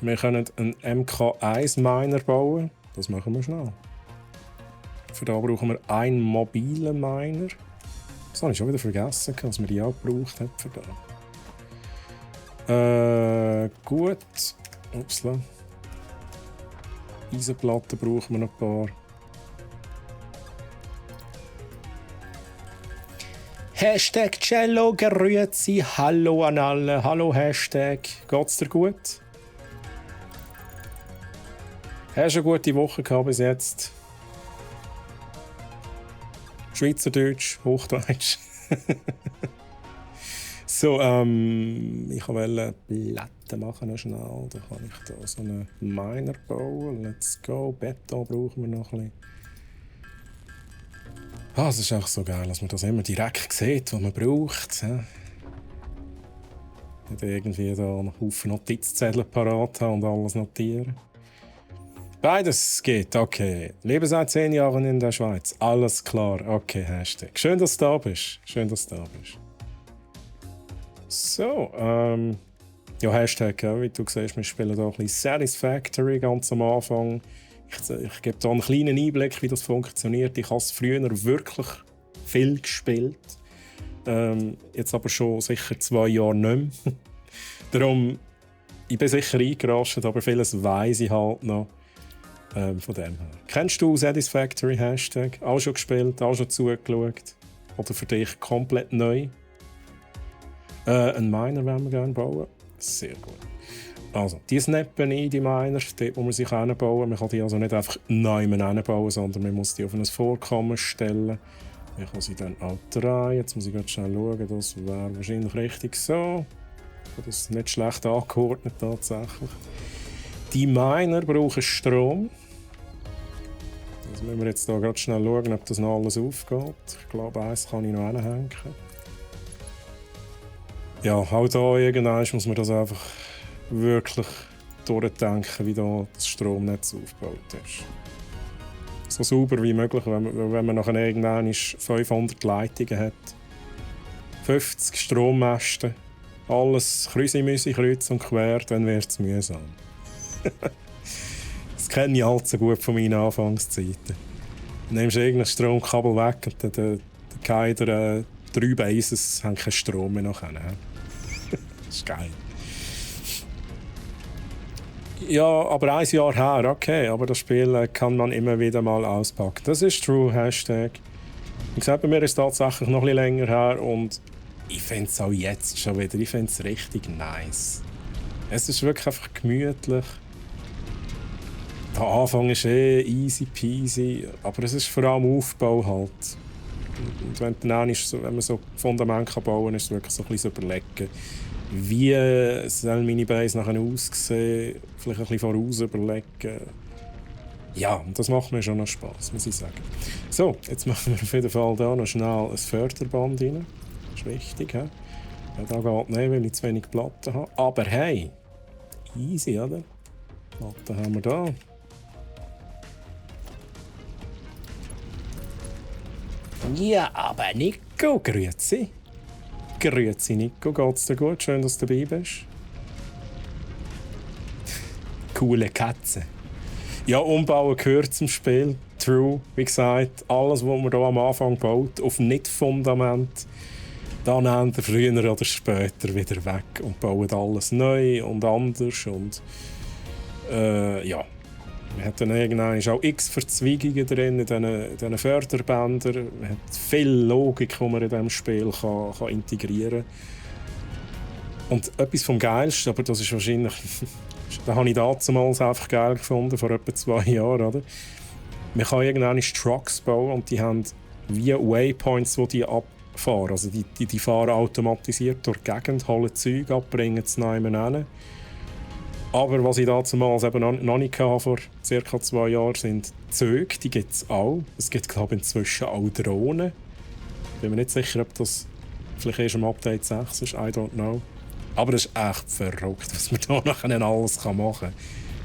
Wir können einen MK1-Miner bauen. Das machen wir schnell. Für da brauchen wir einen mobilen Miner. Das habe ich schon wieder vergessen, dass wir die auch gebraucht haben für da. Gut. Upsla. Eisenplatten brauchen wir noch ein paar. Hashtag Cello Grüezi. Hallo an alle. Hallo Hashtag. Geht's dir gut? Hast du eine gute Woche gehabt bis jetzt? Schweizerdeutsch, Hochdeutsch. So, ich wollte Platten machen noch schnell. Da kann ich da so einen Miner bauen. Let's go. Beton brauchen wir noch ein bisschen. Es ist auch so geil, dass man das immer direkt sieht, was man braucht. Nicht irgendwie da einen Haufen Notizzettel parat haben und alles notieren. Beides geht, okay. Lebe seit 10 Jahren in der Schweiz. Alles klar, okay, Hashtag. Schön, dass du da bist. So, ja, Hashtag, ja, wie du siehst, wir spielen hier ein bisschen Satisfactory ganz am Anfang. Ich gebe hier einen kleinen Einblick, wie das funktioniert. Ich habe es früher wirklich viel gespielt. Jetzt aber schon sicher 2 Jahre nicht mehr. Darum, ich bin sicher eingerastet, aber vieles weiss ich halt noch. Von dem her. Kennst du Satisfactory Hashtag? Auch schon gespielt, auch schon zugeschaut? Oder für dich komplett neu? Einen Miner wollen wir gerne bauen. Sehr gut. Also, die snappen ein, die Miner, dort wo man sich hinbauen. Man kann die also nicht einfach neu hinbauen, sondern man muss die auf ein Vorkommen stellen. Ich kann sie dann auch drehen. Jetzt muss ich ganz schnell schauen, das wäre wahrscheinlich richtig so. Das ist nicht schlecht angeordnet tatsächlich. Die Miner brauchen Strom. Das müssen wir jetzt hier gerade schnell schauen, ob das noch alles aufgeht. Ich glaube, eins kann ich noch hinhängen. Ja, auch hier irgendwann muss man das einfach wirklich durchdenken, wie da das Stromnetz aufgebaut ist. So sauber wie möglich, wenn man nachher irgendwann 500 Leitungen hat. 50 Strommasten. Alles Krüsi-Müsi, kreuz und quer, dann wird es mühsam. Das kenne ich allzu gut von meinen Anfangszeiten. Du nimmst irgendein Stromkabel weg und dann keine 3 Bases haben keinen Strom mehr nachher. Das ist geil. Ja, aber ein Jahr her, okay. Aber das Spiel kann man immer wieder mal auspacken. Das ist true, Hashtag. Wie gesagt, bei mir ist es tatsächlich noch ein bisschen länger her und ich finde es auch jetzt schon wieder. Ich finde es richtig nice. Es ist wirklich einfach gemütlich. Der Anfang ist easy peasy, aber es ist vor allem Aufbau halt. Und wenn, wenn man so Fundament bauen kann, ist es wirklich so ein bisschen überlegen, wie soll meine Base nachher aussehen, vielleicht ein bisschen voraus überlegen. Ja, und das macht mir schon noch Spass, muss ich sagen. So, jetzt machen wir auf jeden Fall da noch schnell ein Förderband rein. Das ist wichtig, he? Ja, da geht nicht, weil ich zu wenig Platten habe. Aber hey, easy, oder? Platten haben wir da. Ja, aber Nico, grüezi. Grüezi, Nico. Geht's dir gut? Schön, dass du dabei bist. Coole Katze. Ja, Umbauen gehört zum Spiel. True, wie gesagt, alles, was man hier am Anfang baut, auf Nicht-Fundament, dann haben wir früher oder später wieder weg und bauen alles neu und anders. Und ja, man hat dann irgendwann auch x Verzweigungen drin in diesen Förderbändern. Man hat viel Logik, die man in diesem Spiel kann integrieren kann. Und etwas vom Geilsten, aber das ist wahrscheinlich... Das habe ich damals einfach geil gefunden, vor etwa 2 Jahren. Oder? Man kann irgendwann Trucks bauen und die haben wie Waypoints, die abfahren. Also die fahren automatisiert durch die Gegend, holen Zeug ab, bringen es nach hin. Aber was ich damals eben noch nicht hatte, vor ca. 2 Jahren, sind Züge. Die gibt es auch. Es gibt, glaube ich, inzwischen auch Drohnen. Ich bin mir nicht sicher, ob das vielleicht erst im Update 6 ist. I don't know. Aber das ist echt verrückt, was man da nachher alles machen kann.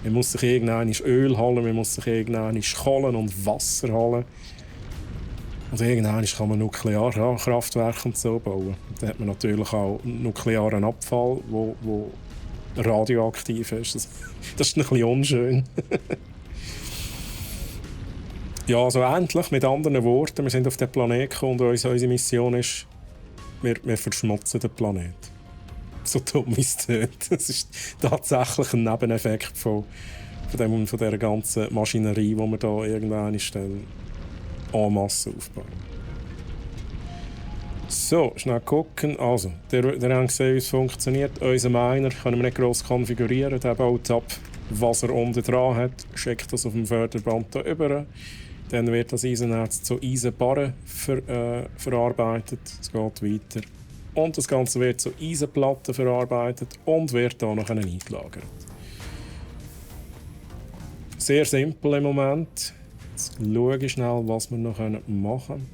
Man muss sich irgendwann Öl holen, man muss sich irgendwann Kohlen und Wasser holen. Und irgendwann kann man Nuklearkraftwerke und so bauen. Da hat man natürlich auch nuklearen Abfall, wo radioaktiv ist. Das ist ein bisschen unschön. Ja, also endlich, mit anderen Worten, wir sind auf den Planeten gekommen und unsere Mission ist, wir verschmutzen den Planeten. So dumm wie es tönt. Das ist tatsächlich ein Nebeneffekt von dieser ganzen Maschinerie, die wir hier irgendwann en masse aufbauen. So, schnell gucken. Also, der haben gesehen, wie es funktioniert. Unser Miner können wir nicht gross konfigurieren. Der baut ab, was er unten dran hat, schickt das auf dem Förderband hier rüber. Dann wird das Eisenerz zu Eisenbarren verarbeitet. Es geht weiter. Und das Ganze wird zu Eisenplatten verarbeitet und wird hier noch eingelagert. Sehr simpel im Moment. Jetzt schaue ich schnell, was wir noch machen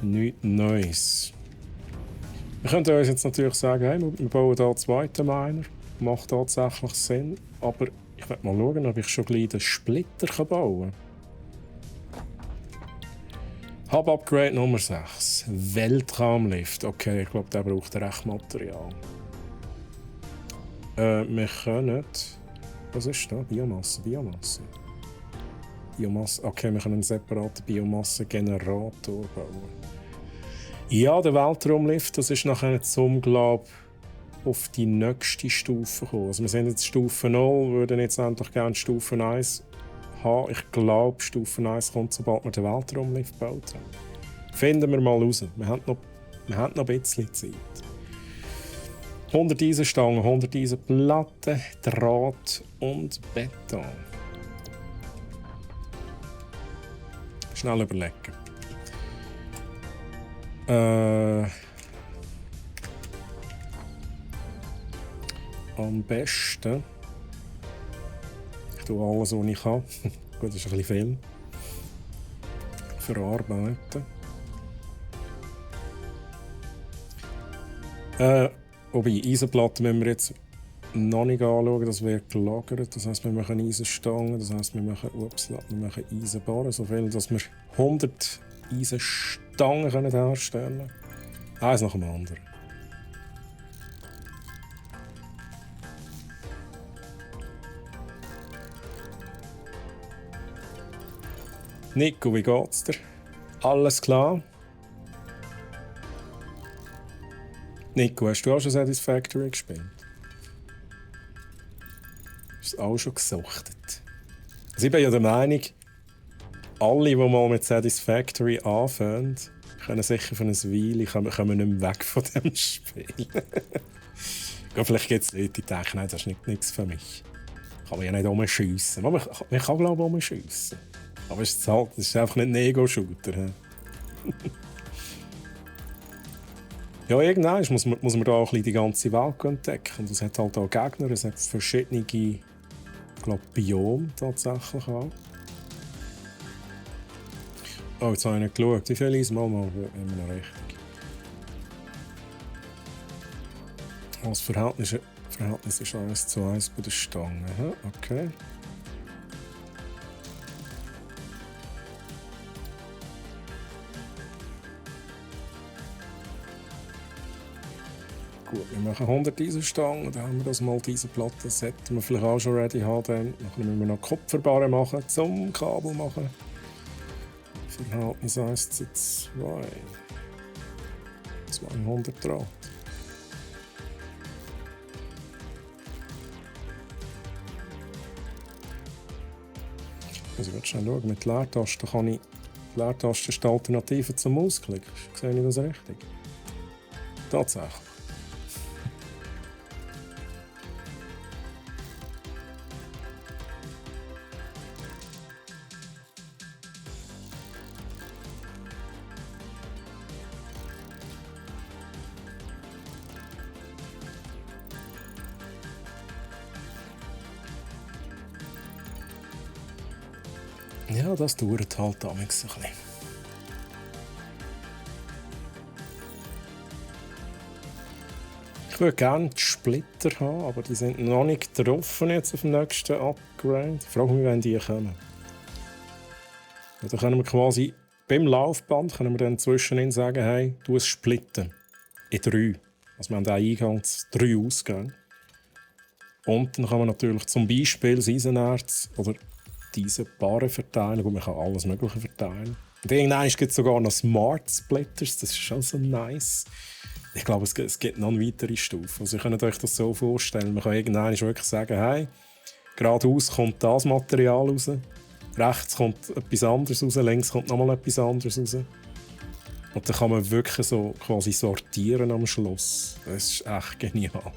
können. Nichts Neues. Wir könnten uns jetzt natürlich sagen, hey, wir bauen hier einen zweiten Miner. Macht tatsächlich Sinn. Aber ich werde mal schauen, ob ich schon gleich den Splitter bauen kann. Hub-Upgrade Nummer 6. Weltraumlift. Okay, ich glaube, der braucht recht Material. Wir können... Was ist da? Biomasse. Okay, wir können einen separaten Biomassengenerator bauen. Ja, der Weltraumlift, das ist nachher zum, glaube ich, auf die nächste Stufe gekommen. Also wir sind jetzt Stufe 0, würden jetzt endlich gerne Stufe 1 haben. Ich glaube, Stufe 1 kommt, sobald wir den Weltraumlift gebaut haben. Finden wir mal raus. Wir haben noch ein bisschen Zeit. 100 Eisenstangen, 100 Eisenplatten, Draht und Beton. Schnell überlegen. Am besten... Ich tue alles, was ich kann. Gut, das ist ein bisschen viel. Verarbeiten. Wobei, Eisenplatten müssen wir jetzt noch nicht anschauen, das wird gelagert. Das heisst, wir machen Eisenstangen, das heisst, wir machen Eisenbarren, so viel, dass wir 100 Eisenstangen herstellen können. Eins nach dem anderen. Nico, wie geht's dir? Alles klar? Nico, hast du auch schon Satisfactory gespielt? Ist auch schon gesuchtet. Also ich bin ja der Meinung, alle, die mal mit Satisfactory anfangen, können sicher von einer Weile kommen nicht mehr weg von diesem Spiel. Ja, vielleicht gibt es Leute, die denken, nein, das ist nichts für mich. Kann man ja nicht rumschiessen. Man kann, glaube ich, rumschiessen. Aber es ist, halt, es ist einfach nicht ein Ego-Shooter. Ja, irgendwann muss man da auch ein bisschen die ganze Welt entdecken. Und es hat halt auch Gegner, es hat verschiedene, ich glaube, Biome tatsächlich auch. Oh, jetzt habe ich nicht geschaut. Wie viel ist mal immer noch richtig? Das Verhältnis ist 1:1 bei der Stange. Okay. Gut, wir machen 100 Eisenstangen, dann haben wir das mal diese Platte, sollten wir vielleicht auch schon ready haben. Dann müssen wir noch Kupferbarren machen, zum Kabel machen. Verhältnis 1:2. 200 Draht. Also ich will schnell schauen, mit Leertasten kann ich... Die Leertaste ist die Alternative zum Mausklick. Sehe ich das richtig? Tatsächlich. Ja, das dauert halt damals ein bisschen. Ich würde gerne die Splitter haben, aber die sind noch nicht getroffen jetzt auf dem nächsten Upgrade. Ich frage mich, wann die kommen. Ja, da können wir quasi beim Laufband können wir dann zwischendrin sagen, hey, du es splitten. In 3. Also wir haben den Eingangs 3 Ausgänge. Und dann kann man natürlich zum Beispiel das Eisenerz oder diese Paare verteilen, wo man kann alles Mögliche verteilen. Und irgendwann gibt es sogar noch Smart Splitters, das ist schon so nice. Ich glaube, es gibt noch eine weitere Stufe. Also ihr könnt euch das so vorstellen, man kann irgendwann wirklich sagen, hey, geradeaus kommt das Material raus, rechts kommt etwas anderes raus, links kommt nochmal etwas anderes raus. Und dann kann man wirklich so quasi sortieren am Schluss. Das ist echt genial.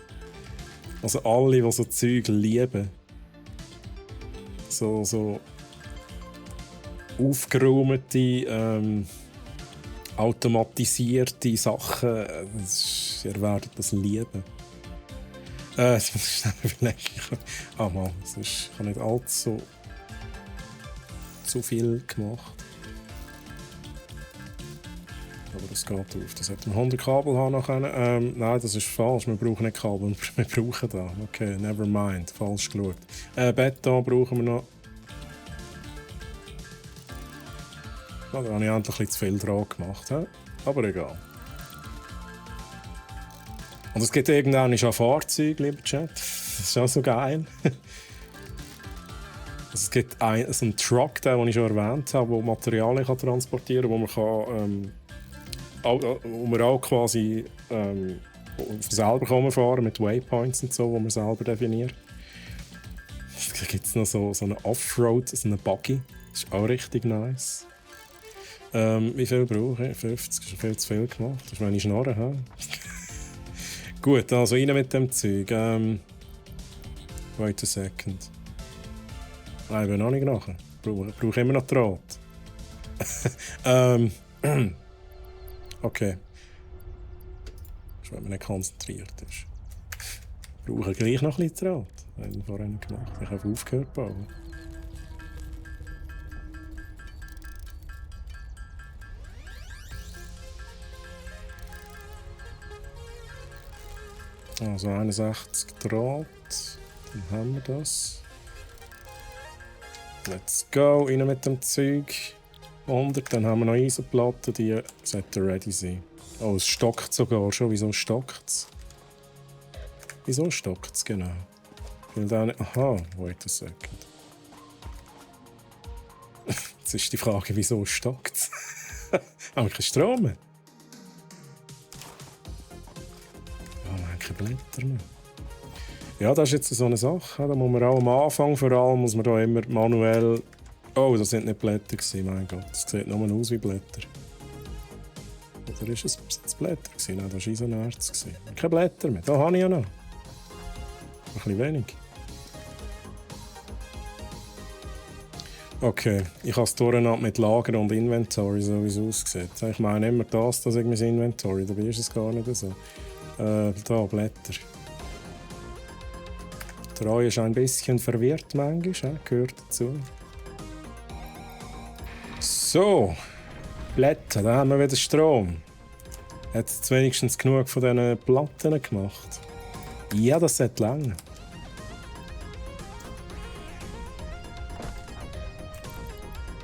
Also alle, die so Zeug lieben, so aufgeräumte, automatisierte Sachen, ihr werdet das lieben. Jetzt muss ich schnell überlegen. Mann, ich habe nicht allzu zu viel gemacht. Aber das geht auf. Das hätte man 100 Kabel haben können. Nein, das ist falsch. Wir brauchen nicht Kabel, wir brauchen da. Okay, never mind. Falsch geschaut. Beton brauchen wir noch. Ja, da habe ich endlich ein bisschen zu viel dran gemacht. Aber egal. Und es gibt irgendwann schon Fahrzeuge, lieber Chat. Das ist auch so geil. Es gibt so einen Truck, den ich schon erwähnt habe, der Materialien transportieren kann, wo man auch quasi selber fahren mit Waypoints und so, die man selber definiert. Da gibt es noch so einen Offroad, so einen Buggy. Das ist auch richtig nice. Wie viel brauche ich? 50, ist viel zu viel gemacht. Das ist meine Schnarre. Gut, also rein mit dem Zeug. Wait a second. Nein, ich bin noch nicht nachher. Ich brauche immer noch Draht. Okay. Das ist, wenn man nicht konzentriert ist. Ich brauche gleich noch ein bisschen Draht. Das habe ich vorher nicht gemacht. Ich habe aufgehört zu bauen. Also 61 Draht. Dann haben wir das. Let's go, rein mit dem Zeug. 100, dann haben wir noch Eisenplatten, die sollten ready sein. Oh, es stockt sogar schon. Wieso stockt es? Wieso stockt es genau? Weil dann... Aha, wait a second. Jetzt ist die Frage, wieso stockt es? Haben wir keinen Strom mehr? Ja, wir haben keine Blätter mehr. Ja, das ist jetzt so eine Sache. Da muss man auch am Anfang vor allem muss man da immer manuell... Oh, das sind nicht Blätter gewesen, mein Gott. Das sieht nur aus wie Blätter. Oder ist es Blätter gewesen? Nein, das war Eisenerz. Keine Blätter mehr. Da habe ich ja noch. Ein bisschen wenig. Okay, ich habe es durcheinander mit Lager und Inventory, so wie es aussieht. Ich meine immer das ist mein Inventory, dabei ist es gar nicht so. Da, Blätter. Der Roy ist ein bisschen verwirrt manchmal, gehört dazu. So, Blätter, da haben wir wieder Strom. Hat jetzt wenigstens genug von diesen Platten gemacht? Ja, das sollte lange.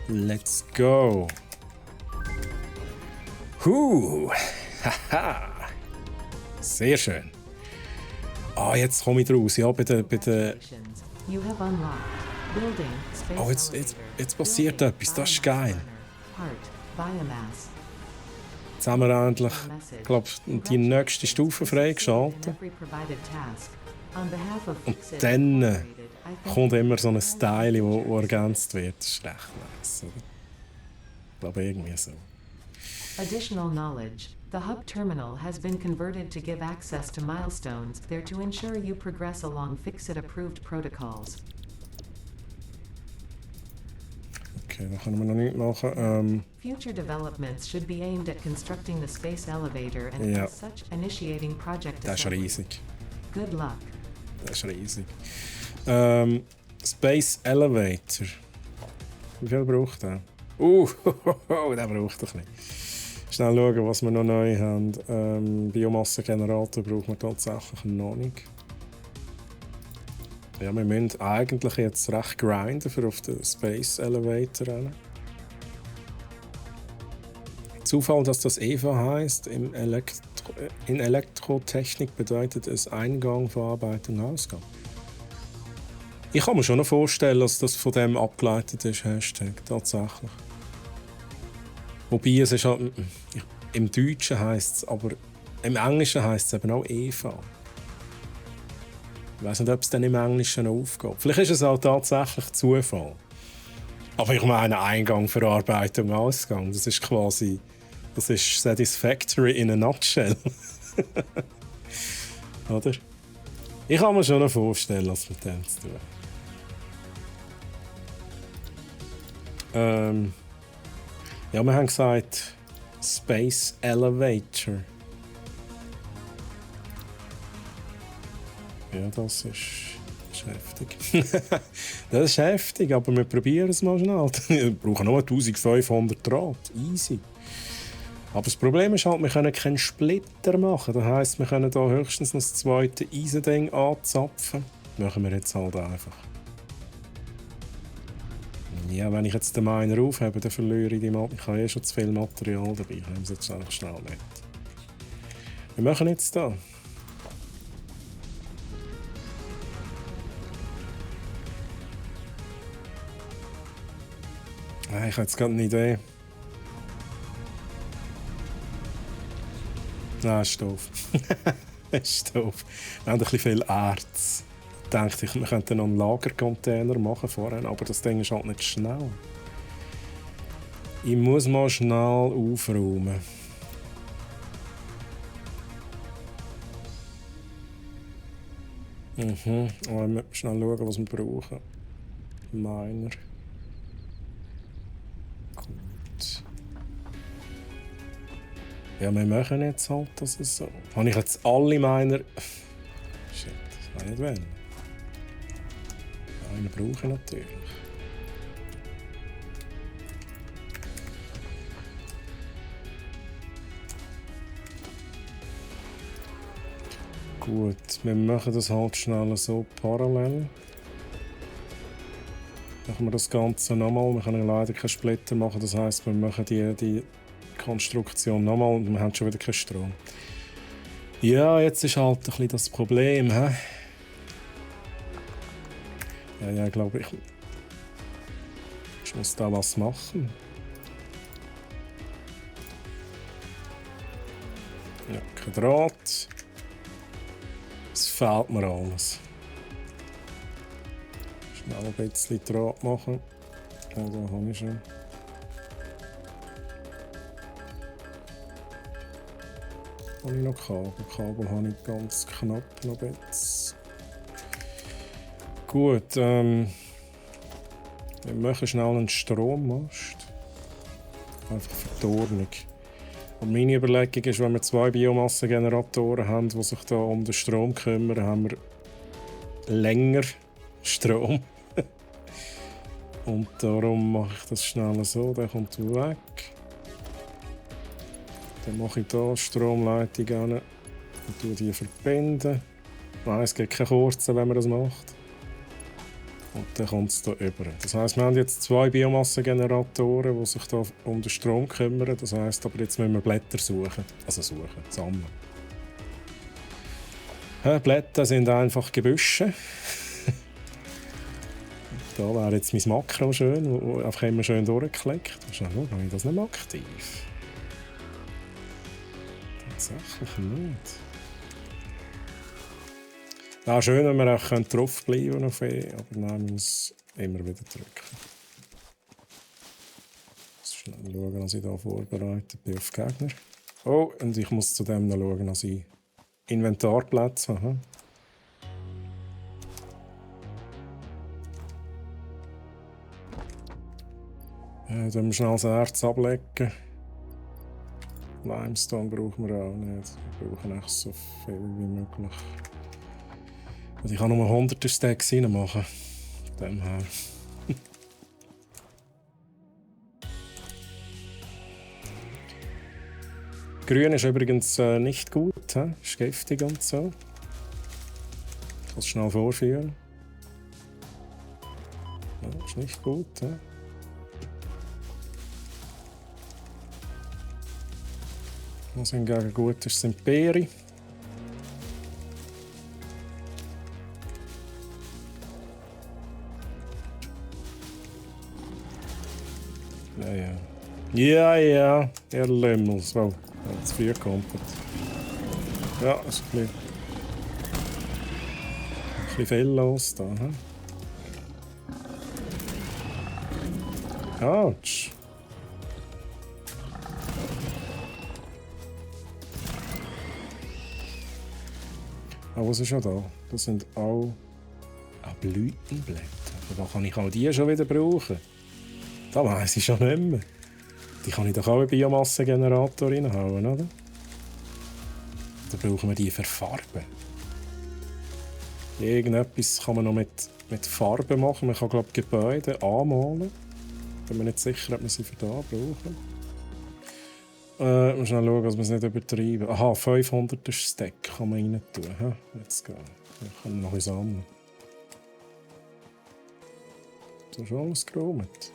Let's go. Haha. Sehr schön. Ah, jetzt komme ich raus. Ja, bei der... You have unlocked. Building, space Oh, jetzt passiert etwas. Das ist geil. Jetzt haben wir endlich, glaube die nächste Stufe freigeschaltet. Und dann kommt immer so ein Style, wo ergänzt wird. Das ist recht nice, oder? Ich glaube, irgendwie so. Additional knowledge. The hub terminal has been converted to give access to milestones there to ensure you progress along FICSIT-approved protocols. Okay, da können wir noch nichts machen. Future developments should be aimed at constructing the space elevator and Ja. as such initiating project Das ist assembly. riesig. Good luck. Das ist riesig. Space Elevator. Wie viel braucht der? Der braucht ein bisschen. Schnell schauen, was wir noch neu haben. Biomassengenerator brauchen wir tatsächlich noch nicht. Ja, wir müssen eigentlich jetzt recht grinden für auf den Space Elevator rennen. Zufall, dass das EVA heisst, in Elektrotechnik bedeutet es Eingang, Verarbeitung, Ausgang. Ich kann mir schon noch vorstellen, dass das von dem abgeleitet ist, Hashtag, tatsächlich. Wobei es ist halt, im Deutschen heisst es, aber im Englischen heisst es eben auch EVA. Ich weiß nicht, ob es dann im Englischen noch aufgeht. Vielleicht ist es auch tatsächlich Zufall. Aber ich meine Eingang, Verarbeitung, Ausgang. Das ist quasi... Das ist Satisfactory in a nutshell. Oder? Ich kann mir schon noch vorstellen, was mit dem zu tun. Ja, wir haben gesagt Space Elevator. Ja, das ist heftig. Das ist heftig, aber wir probieren es mal schnell. Wir brauchen nur 1500 Draht. Easy. Aber das Problem ist halt, wir können keinen Splitter machen. Das heisst, wir können hier höchstens noch das zweite Eisending anzapfen. Machen wir jetzt halt einfach. Ja, wenn ich jetzt den Miner aufhebe, dann verliere ich die Material. Ich habe eh schon zu viel Material dabei. Ich nehme es jetzt einfach schnell mit. Wir machen jetzt da. Ich habe jetzt gerade eine Idee. Nein, ist doof. Ist doof. Wir haben ein bisschen viel Erz. Ich dachte, wir könnten noch einen Lagercontainer machen vorher, aber das Ding ist halt nicht schnell. Ich muss mal schnell aufräumen. Aber wir müssen schnell schauen, was wir brauchen. Miner. Gut. Ja, wir machen jetzt halt, dass es so. Habe ich jetzt alle Miner. Shit, das kann ich nicht wählen. Einen brauche ich natürlich. Gut, wir machen das halt schnell so parallel. Machen wir das Ganze nochmal. Wir können leider keinen Splitter machen, das heisst, wir machen die Konstruktion nochmal und wir haben schon wieder keinen Strom. Ja, jetzt ist halt ein bisschen das Problem. He? Ja, glaube ich. Ich muss da was machen. Ja, kein Draht. Es fehlt mir alles. Schnell ein bisschen Draht machen. Ja, da habe ich schon. Habe ich noch Kabel? Kabel habe ich ganz knapp noch jetzt. Gut, wir machen schnell einen Strommast. Einfach für die Ordnung. Und meine Überlegung ist, wenn wir 2 Biomassengeneratoren haben, die sich da um den Strom kümmern, haben wir länger Strom. Und darum mache ich das schnell so, der kommt weg. Dann mache ich hier Stromleitung hin und tue die verbinden. Nein, es gibt keine kurzen, wenn man das macht. Und dann kommt es hier über. Das heisst, wir haben jetzt 2 Biomassengeneratoren, die sich hier um den Strom kümmern. Das heisst, aber jetzt müssen wir Blätter suchen. Also suchen, sammeln. Blätter sind einfach Gebüsche. Da wäre jetzt mein Makro schön, wo einfach immer schön durchgeklickt. Schnell schauen, habe ich das nicht aktiv? Tatsächlich nicht. Wäre schön, wenn wir auch draufbleiben auf E, aber nein, man muss immer wieder drücken. Schnell schauen, dass ich hier vorbereitet bin auf Gegner. Oh, und ich muss zudem noch schauen, dass ich Inventarplatz habe. Dann müssen wir schnell das Erz ablegen. Limestone brauchen wir auch nicht. Wir brauchen echt so viel wie möglich. Also ich kann nur 100er Stacks reinmachen. Von dem her. Grün ist übrigens nicht gut. Ist giftig und so. Ich kann es schnell vorführen. Ja, ist nicht gut. Was hingegen gut ist, sind Beeren. Ja, ihr Lümmel. So, jetzt früh kommt. Ja, ist ein bisschen viel los da. Autsch. Aber was ist schon da? Das sind auch Blütenblätter. Da kann ich auch die schon wieder brauchen. Da weiss ich schon nicht mehr. Die kann ich doch auch in Biomassengenerator reinhauen, oder? Da brauchen wir die für Farben. Irgendetwas kann man noch mit Farben machen. Man kann, glaube ich, Gebäude anmalen. Bin mir nicht sicher, ob wir sie für da brauchen. Schnell schauen, dass wir es nicht übertreiben. Aha, 500er Stack kann man rein tun. Jetzt gehen. Wir können noch etwas sammeln. Das ist alles geräumt.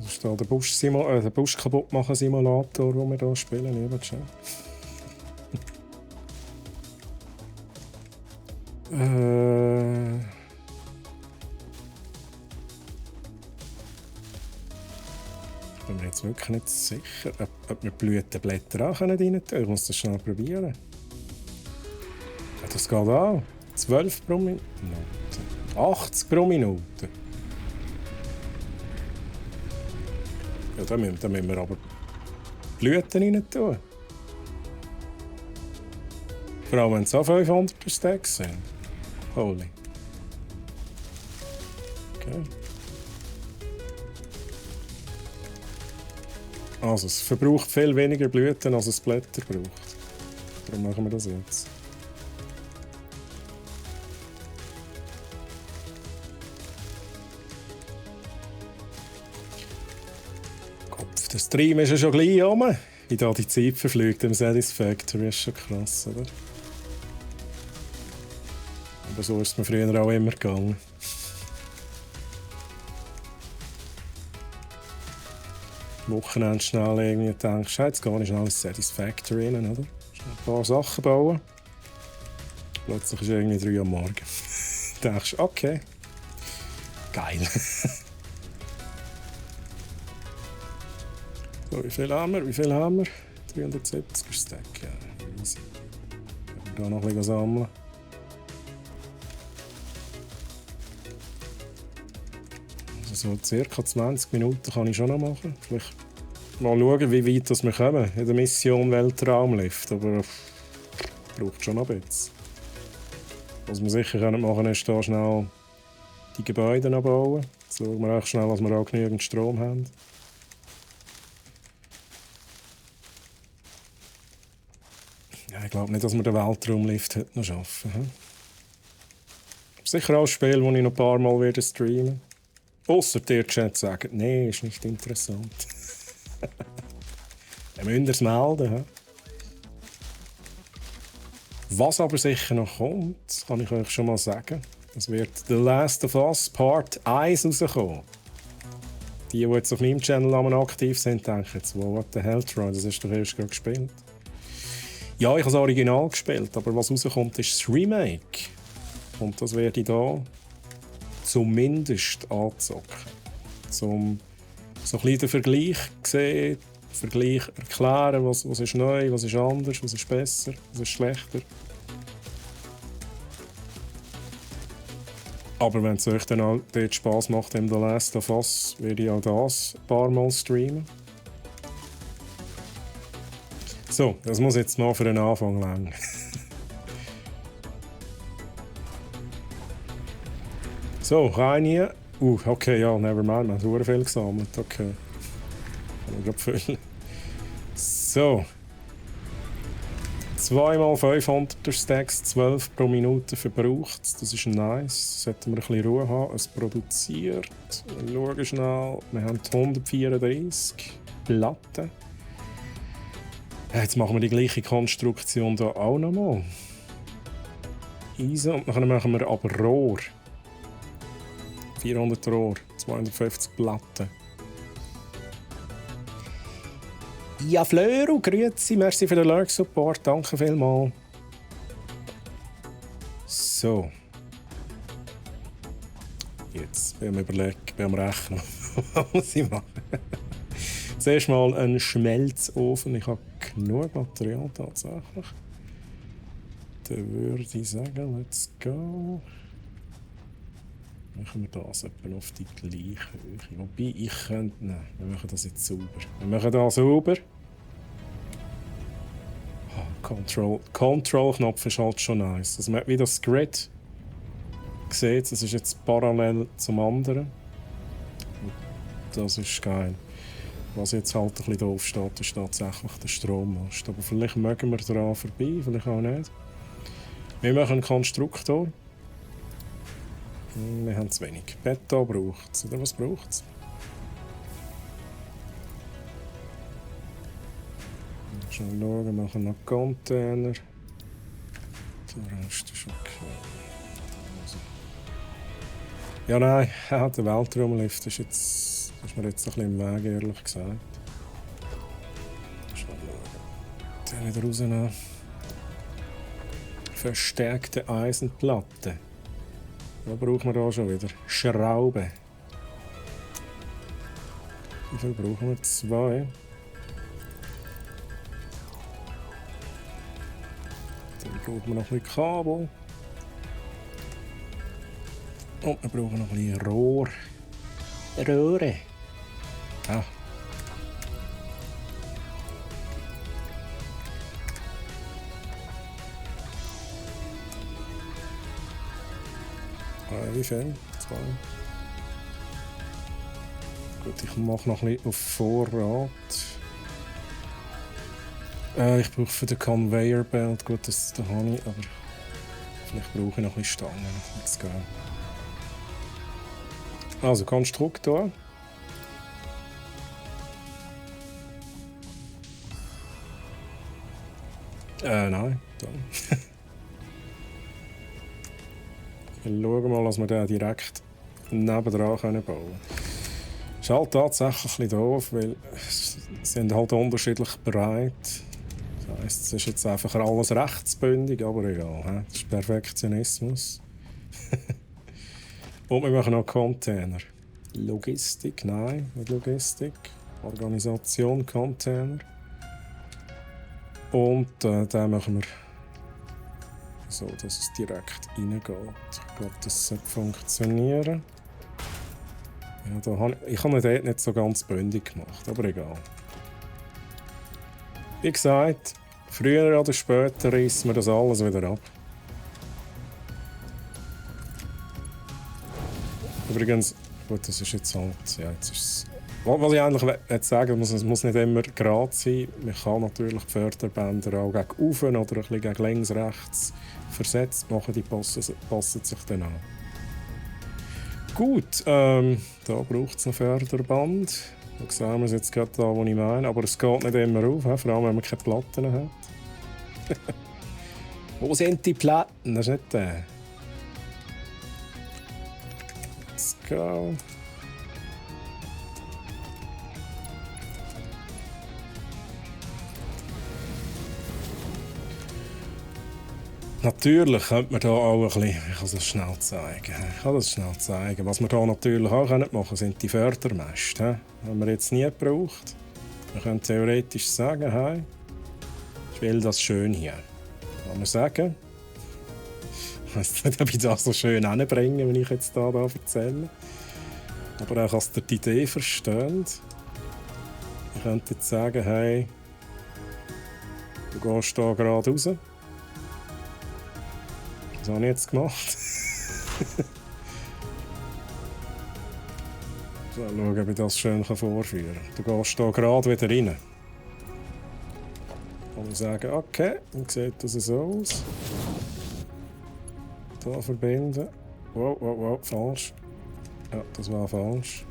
Das ist da der Busch kaputt machen Simulator, den wir hier spielen. Lieber schön. Ich bin mir jetzt wirklich nicht sicher, ob wir Blütenblätter auch rein tun können. Ich muss das schnell probieren. Ja, das geht auch. 12 pro Minute. 80 pro Minute. Ja, da müssen wir aber Blüten rein tun. Vor allem, wenn es auch 500er Stacks sind. Holy. Okay. Also, es verbraucht viel weniger Blüten, als es Blätter braucht. Darum machen wir das jetzt. Kopf, der Stream ist ja schon gleich rum. Wie da die Zeit verfliegt im Satisfactory, ist schon krass, oder? Aber so ist es mir früher auch immer gegangen. Wochenende schnell irgendwie denkst, jetzt gehe ich schnell ins Satisfactory rein, oder? ein paar Sachen bauen. Plötzlich ist irgendwie 3 Uhr am Morgen. Du denkst, okay, geil. So, wie viel haben wir? 370 Stack, ja, easy. Wir hier noch ein bisschen sammeln. Also so circa 20 Minuten kann ich schon noch machen. Vielleicht mal schauen, wie weit wir kommen in der Mission Weltraumlift. Aber braucht schon noch ein bisschen. Was wir sicher machen können, ist hier schnell die Gebäude bauen. So schauen wir auch schnell, dass wir auch genügend Strom haben. Ja, ich glaube nicht, dass wir den Weltraumlift heute noch schaffen. Sicher auch ein Spiel, das ich noch ein paar Mal streamen werde. Ausser der Chat sagt, nee, ist nicht interessant. Dann müsst ihr es melden. He? Was aber sicher noch kommt, kann ich euch schon mal sagen. Es wird The Last of Us Part 1 rauskommen. Die jetzt auf meinem Channel aktiv sind, denken jetzt, what the hell, Troy, das hast du doch erst gerade gespielt. Ja, ich habe das Original gespielt, aber was rauskommt, ist das Remake. Und das werde ich hier zumindest anzocken. Um so ein bisschen den Vergleich sehen, Vergleich erklären, was ist neu, was ist anders, was ist besser, was ist schlechter. Aber wenn es euch dann auch dort Spass macht, im The Last of Us, werde ich auch das ein paar Mal streamen. So, das muss jetzt mal für den Anfang lang. So, rein hier. Okay, ja, nevermind, wir haben sehr viel gesammelt. Okay. Kann ich gerade füllen. So. 2x500er Stacks, 12 pro Minute verbraucht. Das ist nice. Sollten wir ein bisschen Ruhe haben. Es produziert. Wir schauen schnell. Wir haben 134 Platten. Jetzt machen wir die gleiche Konstruktion hier auch nochmal. Easy. Und dann machen wir aber Rohr. 400 Rohr, 250 Platten. Ja, Flöru, grüezi, merci für den Lurk-Support, danke vielmals. So. Jetzt werden wir überlegen, werden wir rechnen, was muss ich machen. Zuerst mal einen Schmelzofen, ich habe genug Material tatsächlich. Dann würde ich sagen, let's go. Machen wir das etwa auf die gleiche Höhe. Wobei, ich könnte... Nein, wir machen das jetzt sauber. Wir machen das sauber. Control-Knopf ist halt schon nice. Also man hat wie das Grid sieht, das ist jetzt parallel zum anderen. Und das ist geil. Was jetzt halt ein bisschen doof steht, ist tatsächlich der Strommast. Aber vielleicht mögen wir daran vorbei, vielleicht auch nicht. Wir machen einen Konstruktor. Wir haben zu wenig. Beton braucht es. Oder was braucht es? Schon schauen, wir machen noch Container. Der Rest ist okay. Also. Ja, nein, der Weltraumlift ist mir jetzt ein bisschen im Weg, ehrlich gesagt. Schon schauen. Den wieder rausnehmen. Verstärkte Eisenplatte. Was brauchen wir da schon wieder? Schrauben. Wie viel brauchen wir? 2. Dann brauchen wir noch ein bisschen Kabel. Und wir brauchen noch ein bisschen Rohr. Röhre. Ah. Wie viel? 2. Gut, ich mache noch ein bisschen auf Vorrat. Ich brauche für den Conveyor Belt, gut, das habe ich, aber vielleicht brauche ich noch ein bisschen Stangen. Let's go. Also, Konstruktor. Nein, dann. Wir schauen mal, dass wir den direkt nebendran bauen können. Ist halt tatsächlich ein bisschen doof, weil sie sind halt unterschiedlich breit. Das heisst, es ist jetzt einfach alles rechtsbündig, aber egal. He? Das ist Perfektionismus. Und wir machen noch Container. Logistik, nein, nicht Logistik. Organisation, Container. Und den machen wir so, dass es direkt reingeht. Ich glaube, das sollte funktionieren. Ja, ich habe dort nicht so ganz bündig gemacht, aber egal. Wie gesagt, früher oder später reissen wir das alles wieder ab. Übrigens, gut, das ist jetzt halt, ja, jetzt ist es... Was ich eigentlich sagen will, es muss nicht immer gerade sein. Man kann natürlich die Förderbänder auch gegen oben oder ein bisschen gegen links, rechts versetzt machen. Die passen sich dann an. Gut, da braucht es ein Förderband. Da sehen wir es jetzt gerade da, wo ich meine. Aber es geht nicht immer auf, vor allem wenn man keine Platten hat. Wo sind die Platten? Das ist nicht der. Let's go. Natürlich könnte man hier auch ein bisschen, ich kann das schnell zeigen. Was wir hier natürlich auch machen können, sind die Fördermäste. Haben wir jetzt nie gebraucht. Wir können theoretisch sagen, hey, ich will das schön hier. Kann man sagen. Ich weiß nicht, ob ich das so schön hinbringe, wenn ich jetzt da erzähle. Aber auch, dass ihr die Idee versteht. Ich könnte jetzt sagen, hey, du gehst hier gerade raus. Das habe ich jetzt gemacht. So, schauen, ob ich das schön vorführen kann. Du gehst hier gerade wieder rein. Und ich sagen, okay, dann sieht das so aus. Hier verbinden. Wow, falsch. Ja, das war falsch.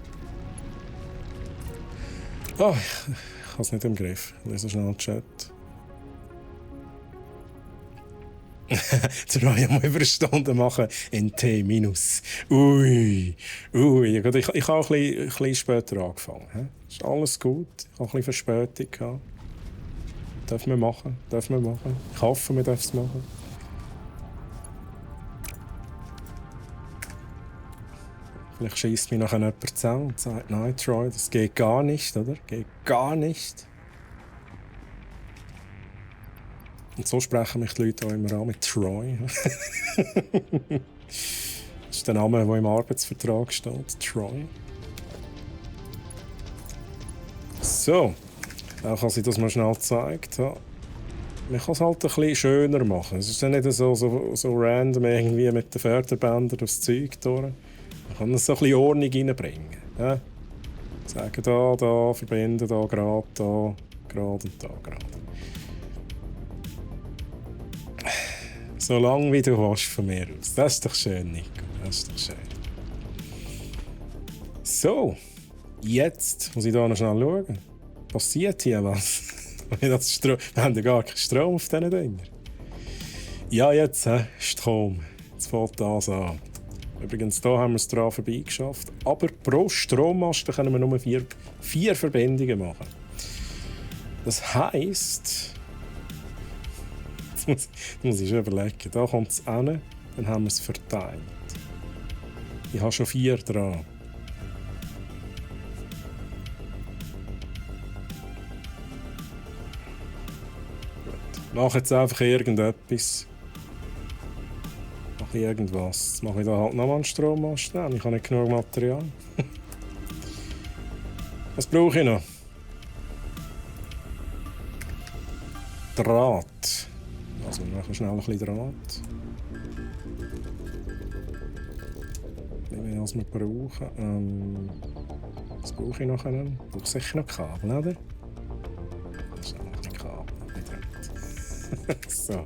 Oh, ich habe es nicht im Griff. Ich lese schnell den Chat. Der Ryan muss über eine Stunde machen in T-. Ui. Ich habe ein bisschen später angefangen. Ist alles gut. Ich habe ein bisschen Verspätung gehabt. Dürfen wir machen. Ich hoffe, wir dürfen es machen. Vielleicht schießt mich nachher jemand zusammen und sagt, nein, Troy, das geht gar nicht, oder? Geht gar nicht. Und so sprechen mich die Leute auch immer an mit Troy. Das ist der Name, der im Arbeitsvertrag steht. Troy. So. Auch als ich das mal schnell gezeigt habe. Man kann es halt ein bisschen schöner machen. Es ist dann nicht so random irgendwie mit den Förderbändern das Zeug durch. Man kann es so ein bisschen Ordnung reinbringen. Ja? Sagen da, verbinden da, gerade und da, gerade. So lange wie du willst von mir aus. Das ist doch schön, Nico. Das ist doch schön. So, jetzt muss ich da noch schnell schauen. Passiert hier was? Wir haben ja gar keinen Strom auf diesen Dingen. Ja, jetzt Strom. Jetzt fängt das an. Übrigens, hier haben wir es dran vorbeigeschafft. Aber pro Strommasten können wir nur vier Verbindungen machen. Das heisst... Das muss ich schon überlegen. Da kommt es hin, dann haben wir es verteilt. Ich habe schon 4 dran. Gut. Mach jetzt einfach irgendetwas. Mache ich irgendwas. Jetzt mache ich da halt nochmal einen Strommast. Ich habe nicht genug Material. Was brauche ich noch? Draht. Also wir machen schnell ein bisschen Draht. Wie mehr als wir brauchen. Was brauche ich noch? Ich brauche sicher noch Kabel, oder? Das ist noch ein Kabel, nicht so.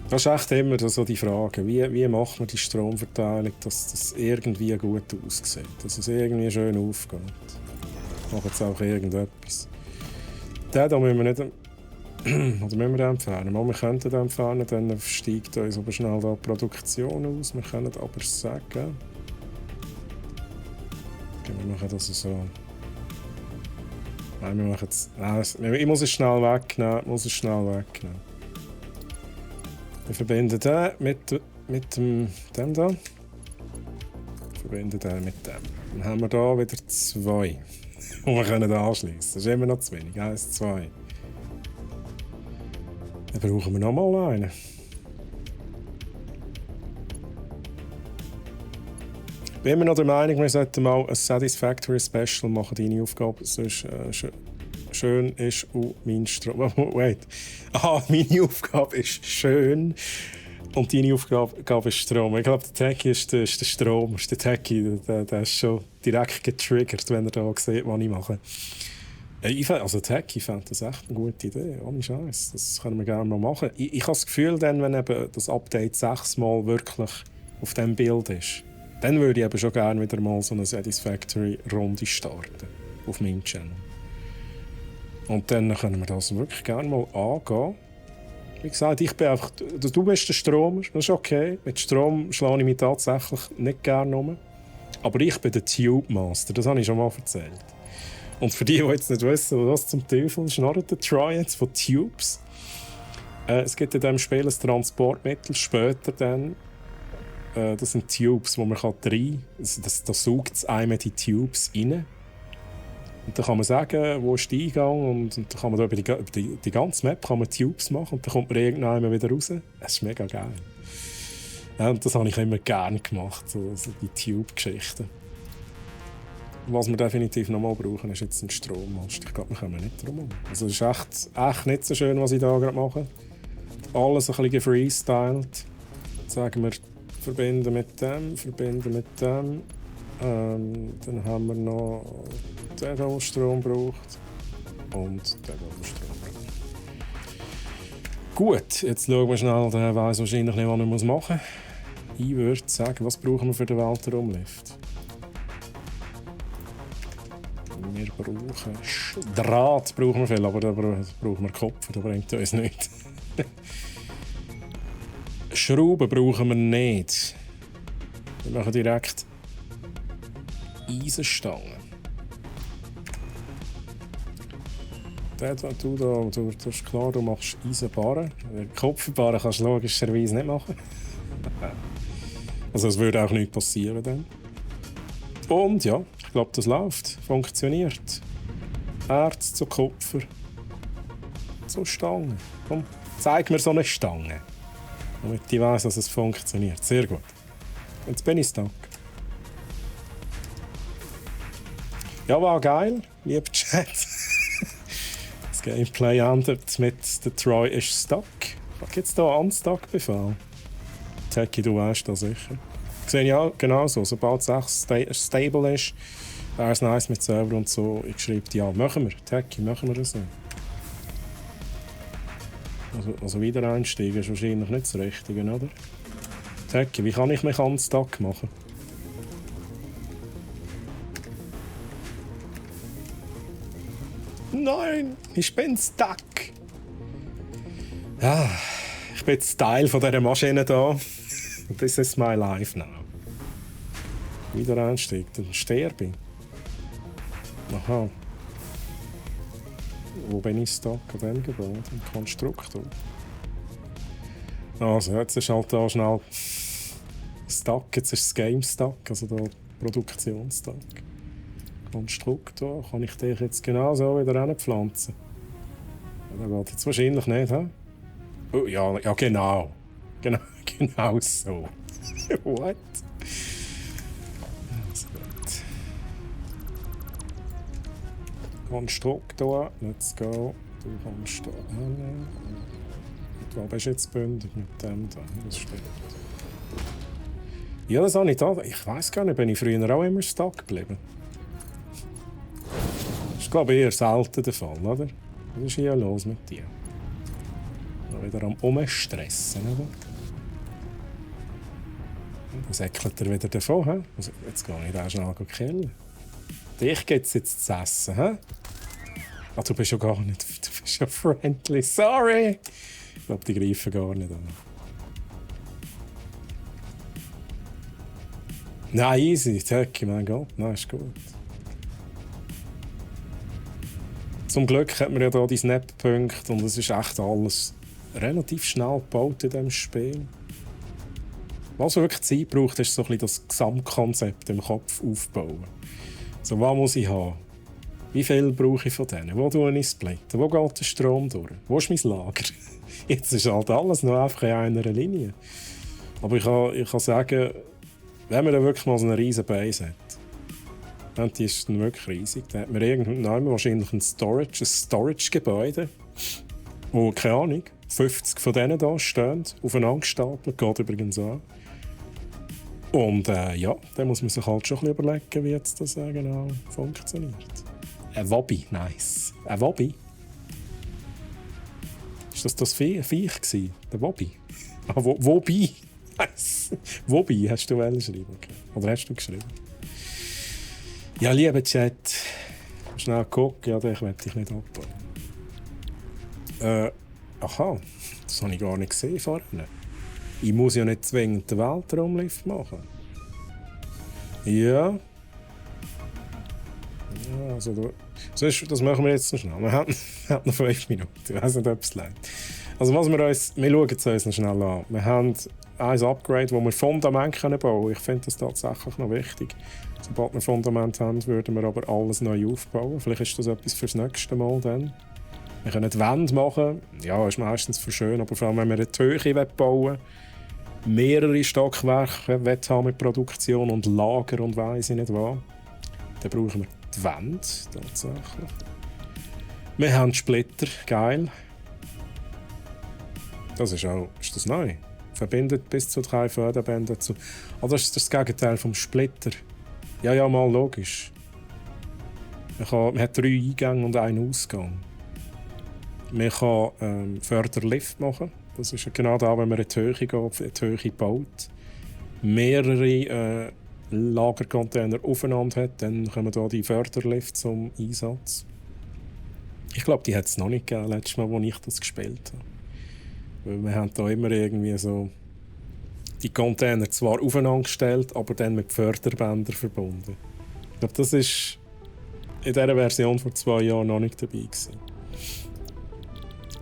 Das ist echt immer so die Frage, wie macht man die Stromverteilung, dass das irgendwie gut aussieht, dass es irgendwie schön aufgeht. Ich mache jetzt auch irgendetwas. Den hier müssen wir nicht... Oder müssen wir den entfernen? Wir könnten den entfernen, dann steigt uns aber schnell da die Produktion aus. Wir können aber sagen... Okay, wir machen das so... Nein, wir machen jetzt... Ich muss es schnell wegnehmen. Wir verbinden den mit dem da. Verbinden den mit dem. Dann haben wir hier wieder 2. Und wir können anschließen. Das ist immer noch zu wenig. 1, 2. Dann brauchen wir noch mal einen. Ich bin immer noch der Meinung, wir sollten mal ein Satisfactory Special machen, deine Aufgabe. Sonst schön ist und mein Strom. Wait. Meine Aufgabe ist schön und deine Aufgabe ist Strom. Ich glaube, der Techie ist der Strom. Der Techie, der ist schon direkt getriggert, wenn er da sieht, was ich mache. Techie fand das echt eine gute Idee. Ohne Scheiß. Das können wir gerne mal machen. Ich habe das Gefühl, dann, wenn eben das Update 6 Mal wirklich auf diesem Bild ist, dann würde ich eben schon gerne wieder mal so eine Satisfactory-Runde starten. Auf meinem Channel. Und dann können wir das wirklich gerne mal angehen. Wie gesagt, ich bin einfach... Du bist der Stromer, das ist okay. Mit Strom schlage ich mich tatsächlich nicht gerne um. Aber ich bin der Tube Master, das habe ich schon mal erzählt. Und für die jetzt nicht wissen, was zum Teufel schnarrt der Triads von Tubes. Es gibt in diesem Spiel ein Transportmittel, später dann. Das sind Tubes, wo man rein kann. Da saugt es einem die Tubes rein. Und dann kann man sagen, wo ist der Eingang. Und dann kann man da über die ganze Map kann man Tubes machen. Und dann kommt man irgendwann wieder raus. Das ist mega geil. Ja, und das habe ich immer gerne gemacht, so die Tube-Geschichten. Was wir definitiv noch mal brauchen, ist jetzt ein Strommast. Ich glaube, wir kommen nicht drum herum. Also es ist echt nicht so schön, was ich da gerade mache. Alles ein bisschen gefreestylt. Sagen wir, verbinden mit dem. Dann haben wir noch den, der Strom braucht. Und den, der Strom braucht. Gut, jetzt schauen wir schnell, der weiss wahrscheinlich nicht, was er machen muss. Ich würde sagen, was brauchen wir für den Weltraumlift? Wir brauchen Draht, brauchen wir viel, aber da brauchen wir Kopf, das bringt uns nichts. Schrauben brauchen wir nicht. Wir machen direkt Eisenstangen. Du ist klar, du machst Eisenbarren. Kopfbarren kannst du logischerweise nicht machen. Also es würde auch nichts passieren dann. Und ja, ich glaube, das läuft. Funktioniert. Erz zu Kupfer. So Stangen. Komm, zeig mir so eine Stange. Damit ich weiss, dass es funktioniert. Sehr gut. Jetzt bin ich stuck. Ja, war geil, lieber Chat. Das Gameplay endet mit «Der Troy ist stuck». Was gibt es da an Unstuck-Befehl? Techie, du weißt das sicher. Sehe ich auch genauso. Sobald es stable ist, wäre es nice mit Server und so. Ich schreibe ja, machen wir. Techie, machen wir das so. Also wieder einsteigen ist wahrscheinlich nicht das Richtige, oder? Techie, wie kann ich mich unstuck machen? Nein, ich bin stuck. Ja, ich bin jetzt Teil von dieser Maschine da. This is my life now. Wieder einsteigt, dann sterbe ich. Aha. Wo bin ich stuck? An dem Gebäude? Im Konstruktor. Also, jetzt ist halt da schnell stuck. Jetzt ist das Game stuck, also da Produktion stuck. Konstruktor, kann ich dich jetzt genau so wieder hinpflanzen? Ja, das geht jetzt wahrscheinlich nicht, hä? Oh, ja, genau. Genau so. What? Also gut. Konstruktor, let's go. Du kannst da hin. Du bist jetzt bündig mit dem da. Das stimmt. Ja, das habe ich da. Ich weiss gar nicht, bin ich früher auch immer stuck geblieben. Das ist, glaube ich, eher selten der Fall, oder? Was ist hier los mit dir? Wieder am Umstressen, oder? Dann säckelt er wieder davon, hä? Also, jetzt gehe ich da schnell killen. Dich gibt es jetzt zu essen, hä? Ah, du bist ja gar nicht... Du bist ja friendly, sorry! Ich glaube, die greifen gar nicht an. Nein, easy, Techie, mein Gott, nein, ist gut. Zum Glück hat man ja hier die Snap-Punkte und es ist echt alles relativ schnell gebaut in diesem Spiel. Was wirklich Zeit braucht, ist so ein bisschen das Gesamtkonzept im Kopf aufbauen. So, was muss ich haben? Wie viel brauche ich von denen? Wo tue ich splitten? Wo geht der Strom durch? Wo ist mein Lager? Jetzt ist halt alles noch einfach in einer Linie. Aber ich kann sagen, wenn man dann wirklich mal so eine riesen Base hat, und die ist dann wirklich riesig, dann hat man irgendwann wahrscheinlich ein Storage-Gebäude, wo, keine Ahnung, 50 von denen da stehen, aufeinander gestapelt, geht übrigens an. Und ja, dann muss man sich halt schon ein bisschen überlegen, wie jetzt das genau funktioniert. Ein Wobby, nice. Ein Wobby? Ist das Viech gewesen? Der Wobby? Ah, Wobby? Nice. Wobby hast du schreiben, okay. Oder hast du geschrieben? Ja, lieber Chat, schnell gucken, ja, den möchte ich nicht abbauen. Aha, das habe ich gar nicht gesehen vorhin. Ich muss ja nicht zwingend den Weltraumlift machen. Ja. Ja, also das machen wir jetzt noch schnell. Wir haben noch 5 Minuten. Ich weiß nicht, ob es leid. Also wir schauen es uns noch schnell an. Wir haben ein Upgrade, wo wir Fundament bauen können. Ich finde das tatsächlich noch wichtig. Sobald wir Fundament haben, würden wir aber alles neu aufbauen. Vielleicht ist das etwas fürs nächste Mal dann. Wir können die Wände machen. Ja, ist meistens für schön, aber vor allem, wenn wir eine Höhe bauen wollen, mehrere Stockwerke haben mit Produktion und Lager und weiss ich nicht was, dann brauchen wir die Wände tatsächlich. Wir haben Splitter, geil. Das ist das neu? Verbindet bis zu 3 Förderbänder zu. Ah, das ist das Gegenteil vom Splitter. Ja, mal logisch. Man hat 3 Eingänge und 1 Ausgang. Man kann Förderlift machen. Das ist genau da, wenn man in die Höhe geht, in die Höhe baut. Mehrere Lagercontainer aufeinander hat, dann kommen hier die Förderlift zum Einsatz. Ich glaube, die hat es noch nicht gegeben, letztes Mal, als ich das gespielt habe. Weil wir haben da immer irgendwie so die Container zwar aufeinander gestellt, aber dann mit Förderbändern verbunden. Ich glaube, das ist in dieser Version vor 2 Jahren noch nicht dabei gewesen.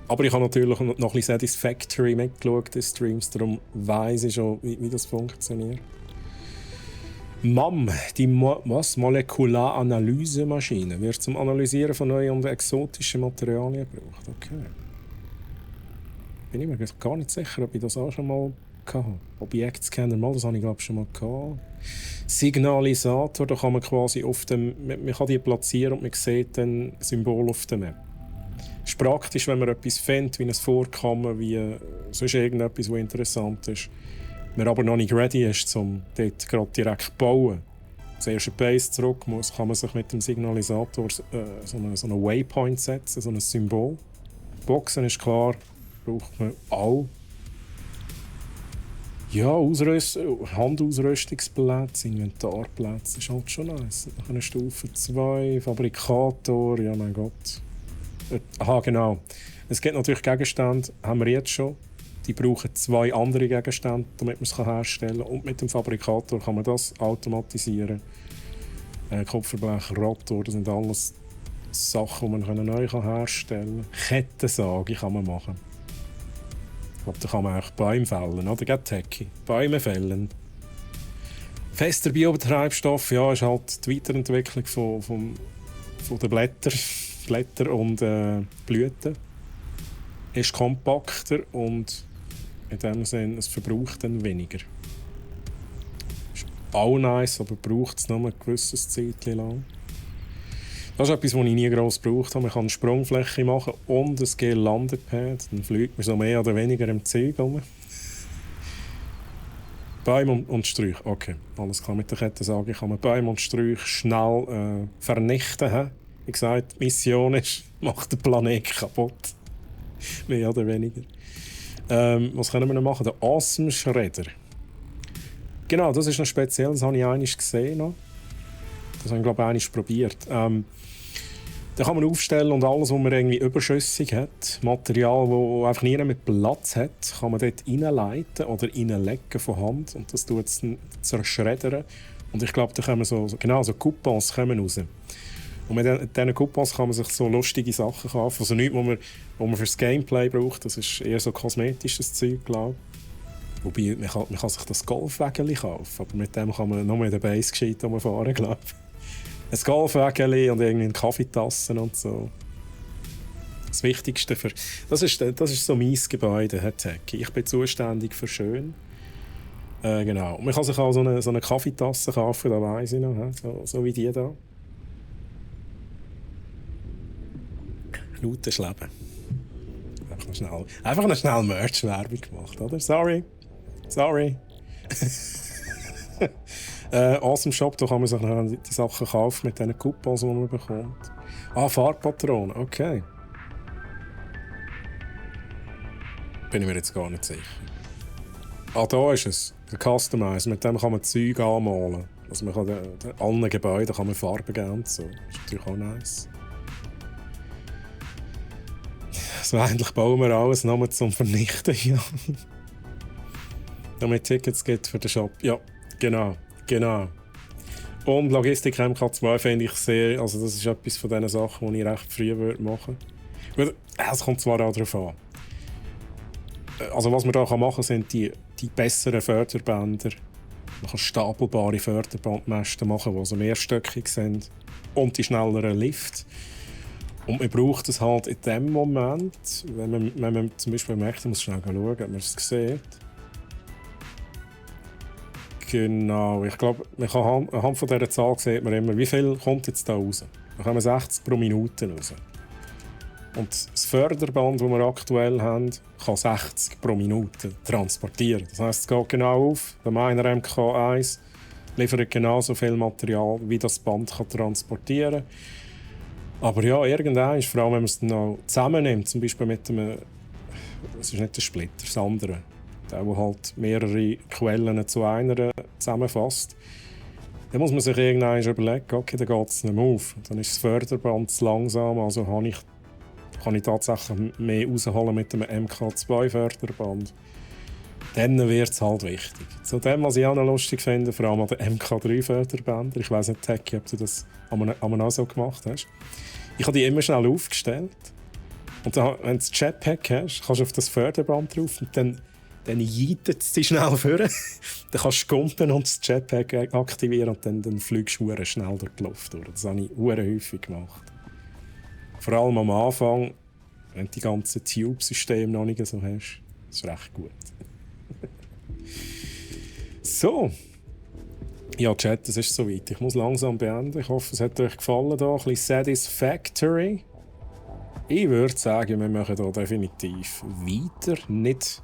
Aber ich habe natürlich noch ein bisschen Satisfactory mitgeschaut in Streams, darum weiss ich schon, wie das funktioniert. MAM, die Molekularanalyse-Maschine, wird zum Analysieren von neuen und exotischen Materialien gebraucht. Okay. Bin ich mir gar nicht sicher, ob ich das auch schon mal hatte. Objektscanner, das habe ich glaube schon mal gehabt. Signalisator, da kann man quasi man kann die platzieren und man sieht dann Symbol auf der Map. Es ist praktisch, wenn man etwas findet, wie ein Vorkommen, wie sonst irgendetwas, was interessant ist. Man aber noch nicht ready ist, um dort gerade direkt zu bauen. Zuerst eine Base zurück muss, kann man sich mit dem Signalisator so einen Waypoint setzen, so ein Symbol. Boxen ist klar, braucht man auch. Ja, Handausrüstungsplätze, Inventarplätze, ist halt schon nice. Nach einer Stufe 2, Fabrikator, ja mein Gott. Aha, genau. Es gibt natürlich Gegenstände, haben wir jetzt schon. Die brauchen 2 andere Gegenstände, damit man es herstellen kann. Und mit dem Fabrikator kann man das automatisieren. Kupferblech, Rotor, das sind alles Sachen, die man neu herstellen kann. Kettensage kann man machen. Ich glaube, da kann man auch Bäume fällen, oder? Geht Hecki. Bäume fällen. Fester Biotreibstoff, ja, ist halt die Weiterentwicklung von den Blätter und Blüten. Ist kompakter und in dem Sinne, es verbraucht dann weniger. Ist auch nice, aber braucht es noch ein gewisses Zeit lang. Das ist etwas, was ich nie gross gebraucht habe. Man kann eine Sprungfläche machen und ein Landepad. Dann fliegt man so mehr oder weniger im Zeug rum. Bäume und Sträucher. Okay, alles klar. Mit der Kettensage kann man Bäume und Sträucher schnell vernichten. He? Wie gesagt, die Mission ist, macht den Planeten kaputt. Mehr oder weniger. Was können wir noch machen? Der Awesome Shredder. Genau, das ist noch speziell. Das habe ich einmal gesehen. Noch. Das habe ich, glaube ich, einmal probiert. Da kann man aufstellen und alles, was man irgendwie überschüssig hat, Material, das einfach nie mehr Platz hat, kann man dort reinleiten oder reinlegen von Hand. Und das tut es zerschreddern. Und ich glaube, da kommen so Coupons kommen raus. Und mit diesen Coupons kann man sich so lustige Sachen kaufen. Also nichts, wo man fürs Gameplay braucht. Das ist eher so kosmetisches Zeug, glaube ich. Wobei, man kann sich das Golfwägeli kaufen. Aber mit dem kann man nur mit der Base gescheit fahren, glaube ich. Ein Golfwägeli und irgendwie eine Kaffeetasse und so. Das Wichtigste für... Das ist so mein Gebäude, Herr Zecki. Ich bin zuständig für schön. Genau. Und man kann sich auch so eine Kaffeetasse kaufen, da weiss ich noch. So wie die da. Lautes Leben. Einfach noch schnell Merch-Werbung gemacht, oder? Sorry. Awesome Shop, da kann man sich noch die Sachen kaufen mit diesen Coupons, die man bekommt. Farbpatronen, okay. Bin ich mir jetzt gar nicht sicher. Da ist es. Der Customize. Mit dem kann man Zeug anmalen. Also man kann allen Gebäuden kann man Farben geben. So. Das ist natürlich auch nice. Also eigentlich bauen wir alles nur zum Vernichten. Ja. Damit Tickets gibt für den Shop. Ja, genau. Und Logistik MK2 finde ich sehr... Also das ist etwas von diesen Sachen, die ich recht früh machen würde. Es kommt zwar auch darauf an. Also was man da machen kann, sind die besseren Förderbänder. Man kann stapelbare Förderbandmasten machen, die also mehrstöckig sind. Und die schnelleren Lift. Und man braucht es halt in dem Moment, wenn man zum Beispiel merkt, man muss schnell schauen, ob man es sieht. Genau, ich glaube, anhand von dieser Zahl sieht man immer, wie viel kommt jetzt da raus. Da kommen 60 pro Minute raus. Und das Förderband, das wir aktuell haben, kann 60 pro Minute transportieren. Das heisst, es geht genau auf. Der meiner MK1 liefert genauso viel Material, wie das Band kann transportieren kann. Aber ja, irgendwann, vor allem wenn man es dann auch zusammennimmt, zum Beispiel mit einem, es ist nicht der Splitter, das andere, der halt mehrere Quellen zu einer zusammenfasst, dann muss man sich irgendwann überlegen, okay, dann geht es nicht mehr auf. Dann ist das Förderband zu langsam, also kann ich tatsächlich mehr rausholen mit dem MK2-Förderband. Dann wird es halt wichtig. Zu dem, was ich auch noch lustig finde, vor allem an den MK3-Förderbänder. Ich weiss nicht, Techie, ob du das auch so gemacht hast. Ich habe die immer schnell aufgestellt. Und dann, wenn du das Jetpack hast, kannst du auf das Förderband drauf und dann jeitet es dich schnell vor. Dann kannst du kumpen und das Jetpack aktivieren und dann fliegst du schnell durch die Luft durch. Das habe ich häufig gemacht. Vor allem am Anfang, wenn du die ganzen Tube-Systeme noch nicht so hast, ist recht gut. So. Ja, Chat, das ist soweit. Ich muss langsam beenden. Ich hoffe, es hat euch gefallen. Hier. Ein bisschen satisfactory. Ich würde sagen, wir machen hier definitiv weiter. Nicht,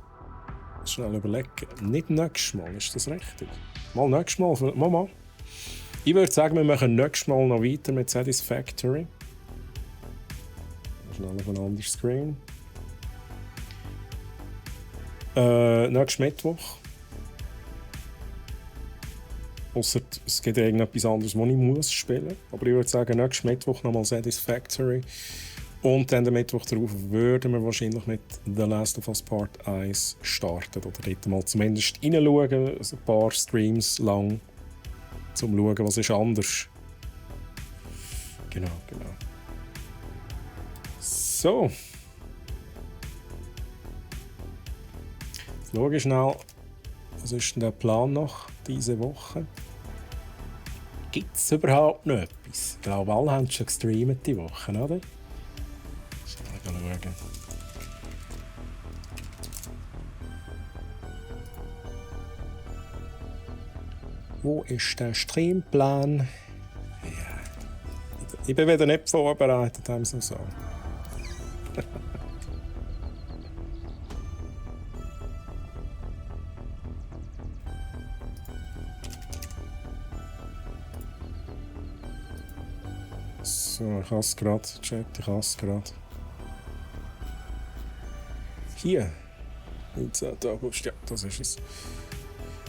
schnell überlegen, nicht nächstes Mal, ist das richtig? Mal nächstes Mal, Mama. Ich würde sagen, wir machen nächstes Mal noch weiter mit Satisfactory. Schnell auf ein anderes Screen. Nächsten Mittwoch. Ausser es gibt irgendetwas anderes, was ich muss spielen. Aber ich würde sagen, nächsten Mittwoch nochmal Satisfactory. Und dann den Mittwoch darauf würden wir wahrscheinlich mit The Last of Us Part 1 starten. Oder dort mal zumindest reinschauen, also ein paar Streams lang, um zu schauen, was ist anders. Genau. So. Jetzt schaue ich schnell, was ist denn der Plan noch diese Woche? Gibt es überhaupt noch etwas? Ich glaube, alle haben schon gestreamt die Woche, oder? Schnell schauen. Wo ist der Streamplan? Ja. Ich bin wieder nicht vorbereitet, haben sie so. So, ich hasse gerade, Chat, ich hasse gerade. Hier. 19. August, ja, das ist es.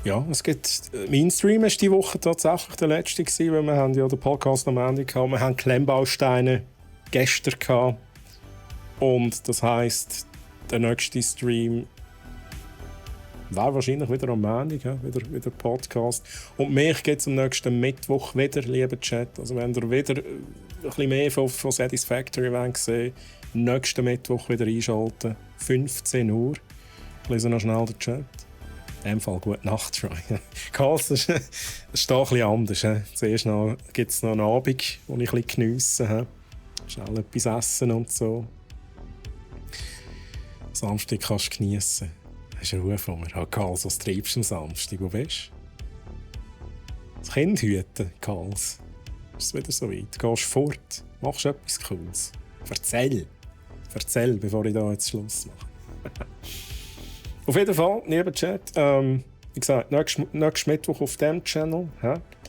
Ja, es gibt... Mein Stream war diese Woche tatsächlich der letzte, weil wir haben ja den Podcast am Ende gehabt. Wir haben Klemmbausteine gestern gehabt. Und das heisst, der nächste Stream wäre wahrscheinlich wieder am Montag, ja, wieder Podcast. Und mich gibt es am nächsten Mittwoch wieder, lieber Chat. Also wenn ihr wieder bisschen mehr von Satisfactory sehen, nächsten Mittwoch wieder einschalten. 15 Uhr. Ich lese noch schnell den Chat. In dem Fall gute Nacht, Troy. Karls, das ist da ein bisschen anders. Zuerst gibt es noch einen Abend, wo ich ein bisschen geniesse. Schnell etwas essen und so. Samstag kannst du geniessen. Hast du Ruhe von mir? Karls, was treibst du am Samstag? Wo bist du? Das Kind hüten, Karls. Ist es wieder so weit? Du gehst fort, machst etwas Cooles. Erzähl, bevor ich da jetzt Schluss mache. Auf jeden Fall, lieber Chat, wie gesagt, nächsten Mittwoch auf diesem Channel.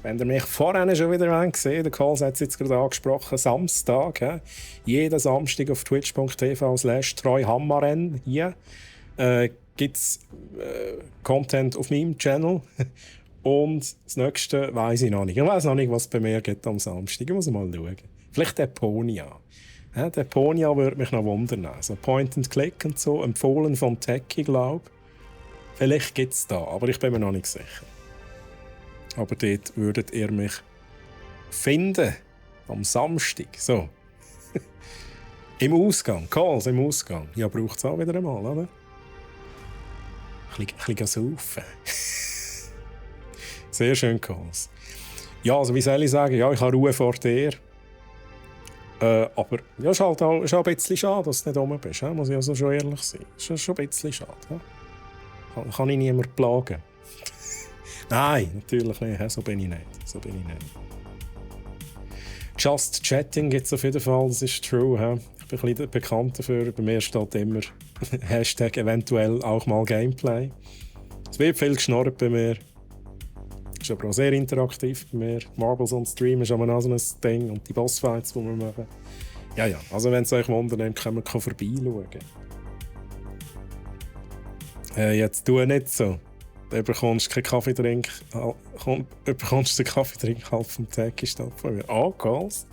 Wenn ihr mich vorhin schon wieder gesehen habt, der Karl hat es jetzt gerade angesprochen, Samstag. Jeden Samstag auf twitch.tv/treuhammarn hier gibt es Content auf meinem Channel. Und das nächste weiss ich noch nicht. Ich weiss noch nicht, was bei mir geht am Samstag. Ich muss mal schauen. Vielleicht Deponia. Deponia würde mich noch wundern. Also Point and Click und so, empfohlen von Techie, glaube ich. Vielleicht gibt es da, aber ich bin mir noch nicht sicher. Aber dort würdet ihr mich finden. Am Samstag. So. Im Ausgang. Calls im Ausgang. Ja, braucht es auch wieder einmal, oder? Ein bisschen saufen. Sehr schön, Calls. Ja, also wie soll ich sagen? Ja, ich habe Ruhe vor dir. Aber ja, ist halt auch ein bisschen schade, dass du nicht rum bist. Muss ich also schon ehrlich sein. Ist schon ein bisschen schade. Kann ich niemanden plagen? Nein, natürlich nicht. So bin ich nicht. Just Chatting gibt es auf jeden Fall, das ist true. Ich bin ein bisschen bekannt dafür. Bei mir steht immer Hashtag eventuell auch mal Gameplay. Es wird viel geschnurrt bei mir. Ist aber auch sehr interaktiv bei mir. Marbles on Stream ist aber auch so ein Ding. Und die Bossfights, die wir machen. Ja, also wenn es euch wundert, können wir vorbeischauen. Jetzt tu nicht so. Du bekommst keinen Kaffeetrink. Bekommst den Kaffeetrink halb vom Tag gestoppt von mir. Calls?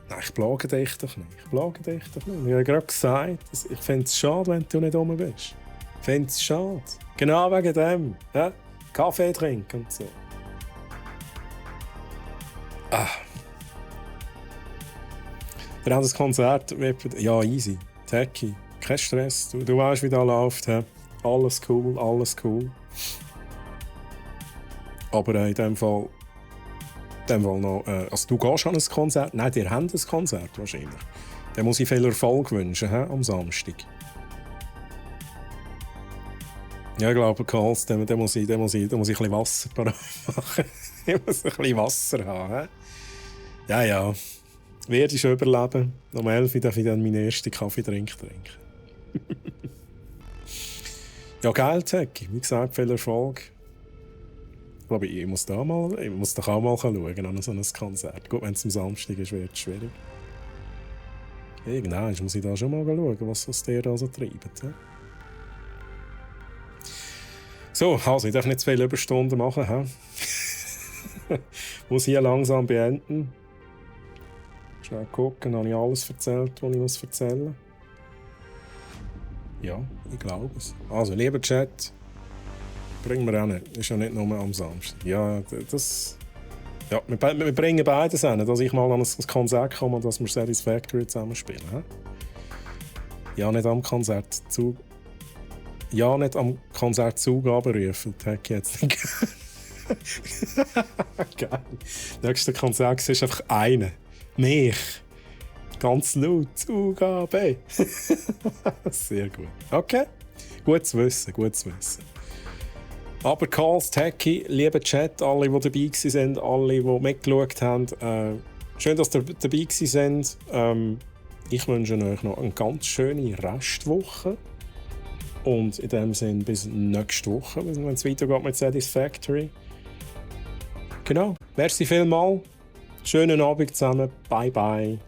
Nein, ich plage dich doch nicht. Ich habe gerade gesagt, ich finde es schade, wenn du nicht rum bist. Ich finde es schade. Genau wegen dem. Ja? Kaffee trinken und so. Wir haben das Konzert. Ja, easy. Techie. Kein Stress. Du weißt, wie das läuft. He? Alles cool. Aber in dem Fall noch. Also du gehst an ein Konzert? Nein, die haben ein Konzert wahrscheinlich. Dann muss ich viel Erfolg wünschen am Samstag. Ja, ich glaube, Karls, dann muss ich ein bisschen Wasser parat machen. Ich muss ein bisschen Wasser haben. He? Ja. Werde ich schon überleben. Um 11 Uhr darf ich dann meinen ersten Kaffee trinken. Ja, geil, Techie. Wie gesagt, viel Erfolg. Ich glaube, ich muss doch auch mal schauen an so ein Konzert. Gut, wenn es am Samstag ist, wird es schwierig. Irgendwann muss ich da schon mal schauen, was der da so treibt. Ja? So, also, ich darf nicht zu viele Überstunden machen. Ich muss hier langsam beenden. Schnell gucken, habe ich alles erzählt, was ich erzählen muss? Ja, ich glaube es. Also, lieber Chat, bringen wir auch nicht. Ist ja nicht nur am Samstag. Ja, ja, wir bringen beides hin, dass ich mal an ein Konzert komme und dass wir Satisfactory zusammen spielen. Ja, nicht am Konzertzug. Ja, nicht am Konzertzug runterrufen. Das hätte ich jetzt nicht geil. Nächstes Konzert ist einfach einer. Mich. Ganz laut. Zugabe. Sehr gut. Okay. Gut zu wissen. Aber Calls, Techie, lieber Chat, alle, die dabei waren, alle, die mitgeschaut haben. Schön, dass ihr dabei sind. Ich wünsche euch noch eine ganz schöne Restwoche. Und in dem Sinne bis nächste Woche, wenn es weitergeht mit Satisfactory. Genau. Merci vielmals. Schönen Abend zusammen. Bye bye.